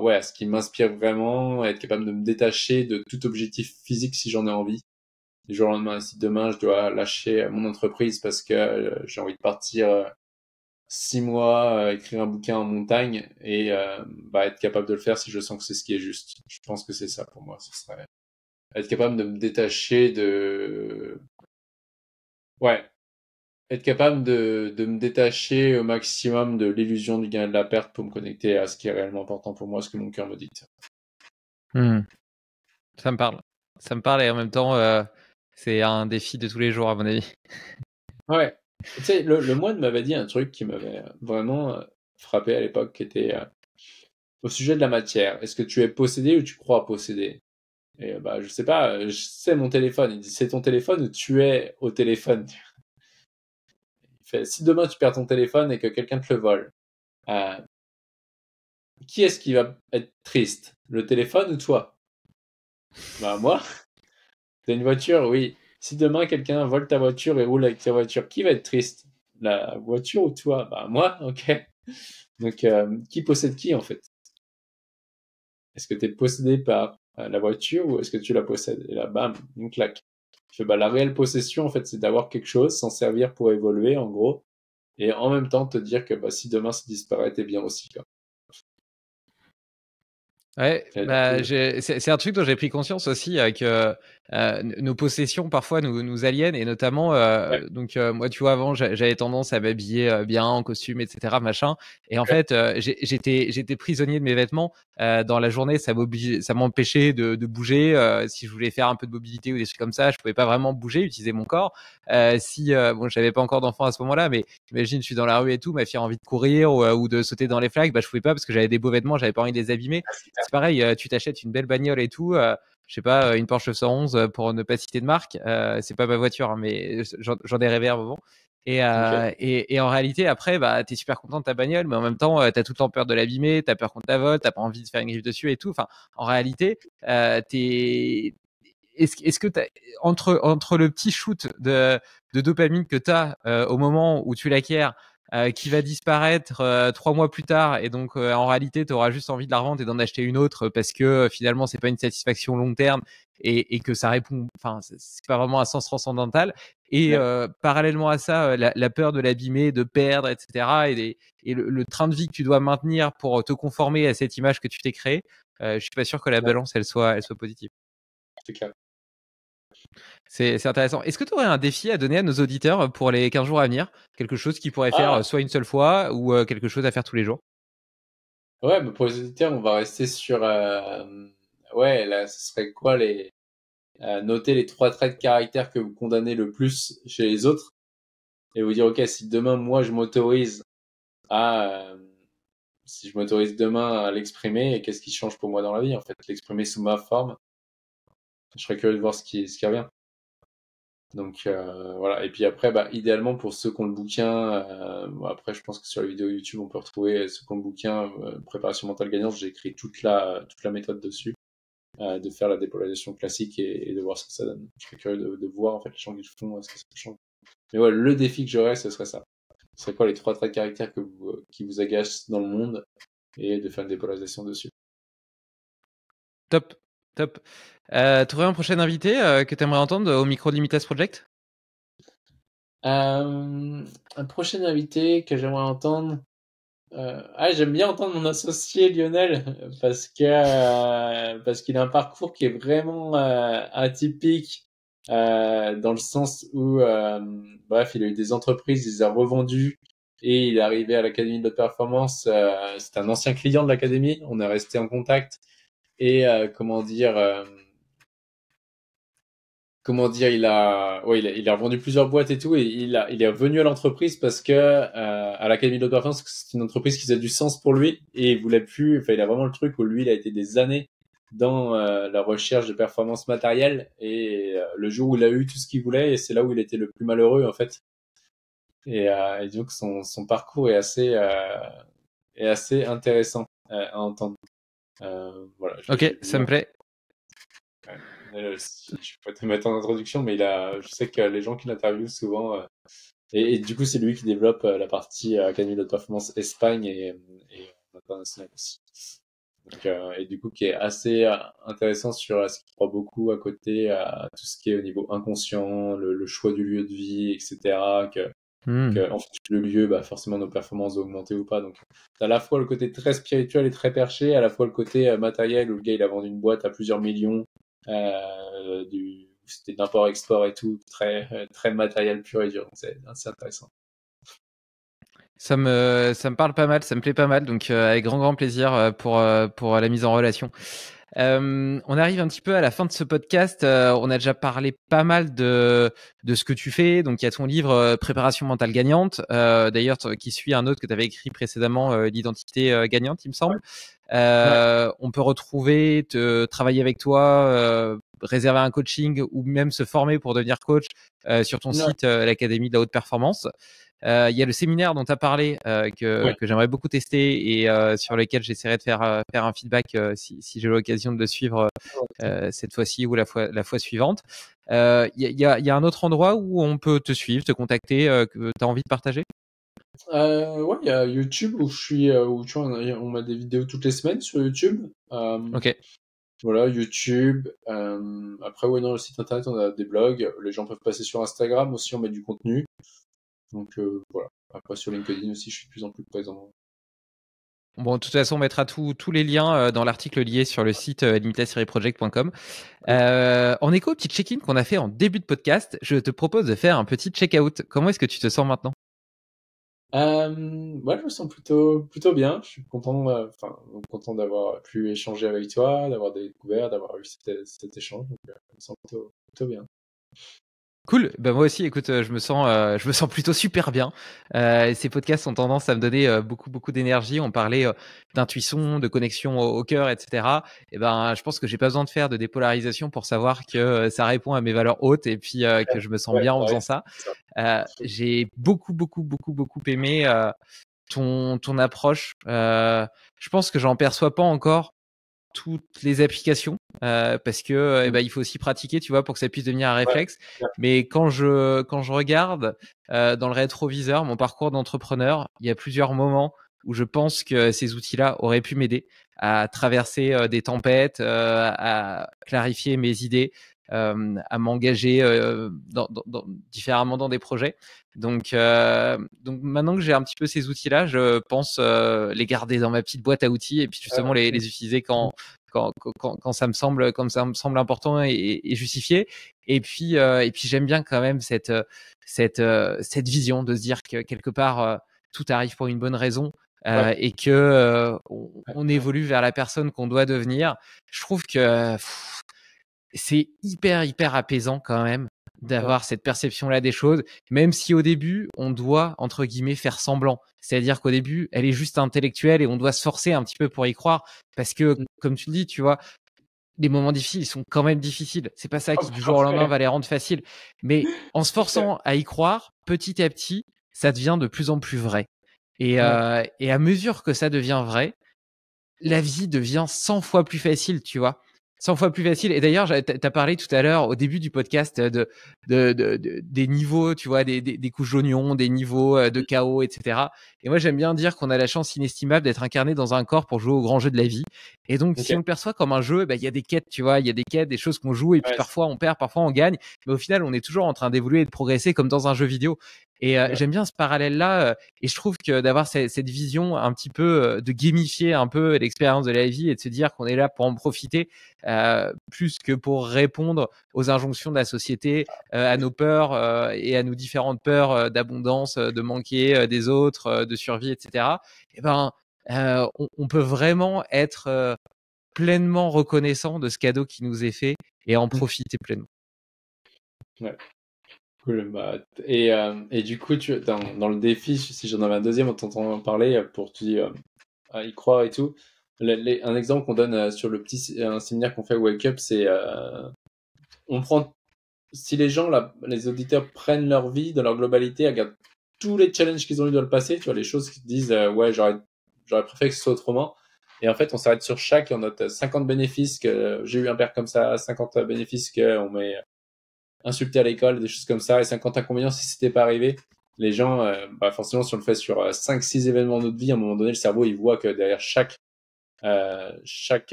ouais, à ce qui m'inspire vraiment, à être capable de me détacher de tout objectif physique si j'en ai envie du jour au lendemain. Si demain je dois lâcher mon entreprise parce que j'ai envie de partir 6 mois, écrire un bouquin en montagne et bah, être capable de le faire si je sens que c'est ce qui est juste. Je pense que c'est ça pour moi. Ce serait être capable de me détacher ouais, être capable de me détacher au maximum de l'illusion du gain et de la perte pour me connecter à ce qui est réellement important pour moi, ce que mon cœur me dicte. Hmm. Ça me parle. Ça me parle et en même temps, c'est un défi de tous les jours à mon avis. Ouais. Tu sais, le moine m'avait dit un truc qui m'avait vraiment frappé à l'époque, qui était au sujet de la matière. Est-ce que tu es possédé ou tu crois posséder? Et bah, je sais pas, c'est mon téléphone. Il dit, c'est ton téléphone ou tu es au téléphone? Il fait, si demain tu perds ton téléphone et que quelqu'un te le vole, euh, qui est-ce qui va être triste? Le téléphone ou toi? Bah, moi. T'as une voiture, oui. Si demain quelqu'un vole ta voiture et roule avec ta voiture, qui va être triste? La voiture ou toi? Bah, moi, ok. Donc, qui possède qui en fait? Est-ce que tu es possédé par la voiture ou est-ce que tu la possèdes? Et là, bam, une claque. Je fais, bah, la réelle possession, en fait, c'est d'avoir quelque chose, s'en servir pour évoluer, en gros, et en même temps te dire que bah, si demain ça disparaît, t'es bien aussi, quoi. Ouais, Et bah, là-dessus, c'est un truc dont j'ai pris conscience aussi, que nos possessions parfois nous aliènent et notamment, ouais, donc moi, tu vois, avant, j'avais tendance à m'habiller bien en costume, etc., machin. Et en ouais, fait, j'étais prisonnier de mes vêtements. Dans la journée, ça m'empêchait de bouger. Si je voulais faire un peu de mobilité ou des trucs comme ça, je pouvais pas vraiment bouger, utiliser mon corps. Si bon, j'avais pas encore d'enfant à ce moment-là, mais imagine, je suis dans la rue et tout, ma fille a envie de courir ou de sauter dans les flaques, bah je pouvais pas parce que j'avais des beaux vêtements, j'avais pas envie de les abîmer. C'est pareil, tu t'achètes une belle bagnole et tout, je sais pas, une Porsche 911 pour ne pas citer de marque, c'est pas ma voiture, hein, mais j'en ai rêvé à un moment. ok. Et en réalité, après, bah, t'es super content de ta bagnole, mais en même temps, t'as tout le temps peur de l'abîmer, t'as peur qu'on te la vole, t'as pas envie de faire une griffe dessus et tout. Enfin, en réalité, est-ce que entre le petit shoot de dopamine que tu as au moment où tu l'acquiers, qui va disparaître 3 mois plus tard, et donc en réalité, tu auras juste envie de la revendre et d'en acheter une autre parce que finalement, c'est pas une satisfaction long terme et que ça répond, enfin, c'est pas vraiment un sens transcendantal. Et Ouais, parallèlement à ça, la peur de l'abîmer, de perdre, etc. Et le train de vie que tu dois maintenir pour te conformer à cette image que tu t'es créée, je suis pas sûr que la balance elle soit positive. c'est clair. C'est intéressant. Est-ce que tu aurais un défi à donner à nos auditeurs pour les 15 jours à venir? Quelque chose qu'ils pourraient faire soit une seule fois ou quelque chose à faire tous les jours? Ouais, mais pour les auditeurs, on va rester sur... ouais, là, ce serait quoi noter les 3 traits de caractère que vous condamnez le plus chez les autres et vous dire, OK, si demain, moi, à... si je m'autorise demain à l'exprimer, qu'est-ce qui change pour moi dans la vie, en fait? L'exprimer sous ma forme. Je serais curieux de voir ce qui revient. Donc voilà. Et puis après, bah, idéalement pour ceux qui ont le bouquin, après je pense que sur les vidéos YouTube on peut retrouver ceux qui ont le bouquin préparation mentale gagnante. J'ai écrit toute la méthode dessus, de faire la dépolarisation classique et de voir ce que ça donne. Je serais curieux de voir en fait les gens qui le font, ce que ça change. Mais ouais, le défi que j'aurais, ce serait ça. Ce serait quoi les 3 traits de caractère qui vous agacent dans le monde et de faire une dépolarisation dessus. Top, top. Tu aurais un prochain invité que tu aimerais entendre au micro de Limitless Project? Un prochain invité que j'aimerais entendre. J'aime bien entendre mon associé Lionel parce qu'il a un parcours qui est vraiment atypique dans le sens où bref, il a eu des entreprises, il les a revendues et il est arrivé à l'Académie de haute performance. C'est un ancien client de l'Académie, on est resté en contact et il a revendu plusieurs boîtes et tout, et il est revenu à l'entreprise parce que à l'Académie de haute performance, c'est une entreprise qui faisait du sens pour lui et il voulait plus. Enfin, il a vraiment le truc où lui, il a été des années dans la recherche de performance matérielle et le jour où il a eu tout ce qu'il voulait, et c'est là où il était le plus malheureux en fait. Et donc son parcours est assez intéressant à entendre. Voilà. Ok, ça me plaît. Je peux te mettre en introduction, mais je sais que les gens qui l'interviewent souvent, et du coup, c'est lui qui développe la partie Académie de performance Espagne et international aussi. Donc, et du coup, qui est assez intéressant sur ce qu'il croit beaucoup à côté à tout ce qui est au niveau inconscient, le choix du lieu de vie, etc. En fait, le lieu, bah, forcément, nos performances vont augmenter ou pas. Donc, à la fois le côté très spirituel et très perché, à la fois le côté matériel où le gars, il a vendu une boîte à plusieurs millions, c'était d'import-export et tout, très matériel pur et dur. Donc, c'est assez intéressant. Ça me parle pas mal, ça me plaît pas mal, donc avec grand plaisir pour la mise en relation. On arrive un petit peu à la fin de ce podcast. On a déjà parlé pas mal de ce que tu fais. Donc, il y a ton livre Préparation mentale gagnante, d'ailleurs qui suit un autre que tu avais écrit précédemment, l'identité gagnante, il me semble. On peut retrouver, travailler avec toi, réserver un coaching ou même se former pour devenir coach sur ton site, l'Académie de la haute performance. Il y a le séminaire dont tu as parlé que j'aimerais beaucoup tester et sur lequel j'essaierai de faire un feedback si j'ai l'occasion de le suivre cette fois-ci ou la fois suivante. Il y a un autre endroit où on peut te suivre, te contacter, que tu as envie de partager? Ouais, il y a YouTube où tu vois, on met des vidéos toutes les semaines sur YouTube. Ok. Voilà, YouTube. Après, ouais, non, le site internet, on a des blogs. Les gens peuvent passer sur Instagram aussi, on met du contenu. Donc voilà. Après, sur LinkedIn aussi, je suis de plus en plus présent. Bon, de toute façon, on mettra tous les liens dans l'article lié sur le site limitless-project.com. En écho au petit check-in qu'on a fait en début de podcast, je te propose de faire un petit check-out. Comment est-ce que tu te sens maintenant? Ouais, je me sens plutôt bien. Je suis content d'avoir pu échanger avec toi, d'avoir découvert, d'avoir eu cet échange. Donc, je me sens plutôt bien. Cool. Ben moi aussi, écoute, je me sens plutôt super bien. Ces podcasts ont tendance à me donner beaucoup d'énergie. On parlait d'intuition, de connexion au cœur, etc. Et ben, je pense que j'ai pas besoin de faire de dépolarisation pour savoir que ça répond à mes valeurs hautes et puis que je me sens bien en faisant ça. J'ai beaucoup aimé ton approche. Je pense que j'en perçois pas encore toutes les applications parce que il faut aussi pratiquer, tu vois, pour que ça puisse devenir un réflexe. Mais quand je regarde dans le rétroviseur mon parcours d'entrepreneur, il y a plusieurs moments où je pense que ces outils-là auraient pu m'aider à traverser des tempêtes, à clarifier mes idées, à m'engager différemment dans des projets. Donc maintenant que j'ai un petit peu ces outils-là, je pense les garder dans ma petite boîte à outils et puis justement les utiliser quand ça me semble important et justifié. Et puis j'aime bien quand même cette vision de se dire que quelque part tout arrive pour une bonne raison. Et que on évolue vers la personne qu'on doit devenir. Je trouve que c'est hyper apaisant quand même d'avoir cette perception-là des choses, même si au début, on doit, entre guillemets, faire semblant. C'est-à-dire qu'au début, elle est juste intellectuelle et on doit se forcer un petit peu pour y croire parce que, comme tu le dis, tu vois, les moments difficiles, ils sont quand même difficiles. C'est pas ça qui, du jour au lendemain, va les rendre faciles. Mais en se forçant à y croire, petit à petit, ça devient de plus en plus vrai. Et à mesure que ça devient vrai, la vie devient 100 fois plus facile, tu vois. 100 fois plus facile. Et d'ailleurs, t'as parlé tout à l'heure, au début du podcast, des niveaux, tu vois, des couches d'oignons, des niveaux de chaos, etc. Et moi, j'aime bien dire qu'on a la chance inestimable d'être incarné dans un corps pour jouer au grand jeu de la vie. Et donc, si on le perçoit comme un jeu, il y a des quêtes, tu vois, il y a des quêtes, des choses qu'on joue, et puis parfois on perd, parfois on gagne. Mais au final, on est toujours en train d'évoluer et de progresser comme dans un jeu vidéo. Et j'aime bien ce parallèle-là. Et je trouve que d'avoir cette vision un petit peu de gamifier un peu l'expérience de la vie et de se dire qu'on est là pour en profiter plus que pour répondre aux injonctions de la société, à nos peurs et à nos différentes peurs d'abondance, de manquer des autres, de survie, etc. Et ben, on peut vraiment être pleinement reconnaissant de ce cadeau qui nous est fait et en profiter pleinement. Ouais. Cool. Et du coup, dans le défi, si j'en avais un deuxième, on t'entend parler pour y croire et tout. Un exemple qu'on donne sur un séminaire qu'on fait à Wake Up, c'est on prend si les gens, les auditeurs prennent leur vie dans leur globalité, regardent tous les challenges qu'ils ont eu dans le passé, tu vois, les choses qu'ils disent, ouais, j'aurais préféré que ce soit autrement. Et en fait, on s'arrête sur chaque, on note 50 bénéfices que j'ai eu un père comme ça, 50 bénéfices qu'on m'ait insulté à l'école, des choses comme ça, et 50 inconvénients si c'était pas arrivé. Les gens, forcément, si on le fait sur 5-6 événements de notre vie, à un moment donné, le cerveau, il voit que derrière chaque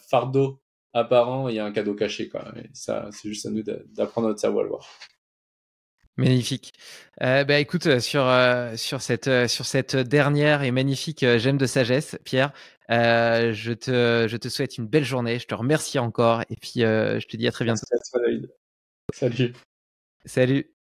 fardeau apparent, il y a un cadeau caché, quoi. Et ça, c'est juste à nous d'apprendre à notre cerveau à le voir. Magnifique. Écoute, sur cette dernière et magnifique gemme de sagesse, Pierre, je te souhaite une belle journée. Je te remercie encore et puis je te dis à très bientôt. Merci à toi, David. Salut. Salut.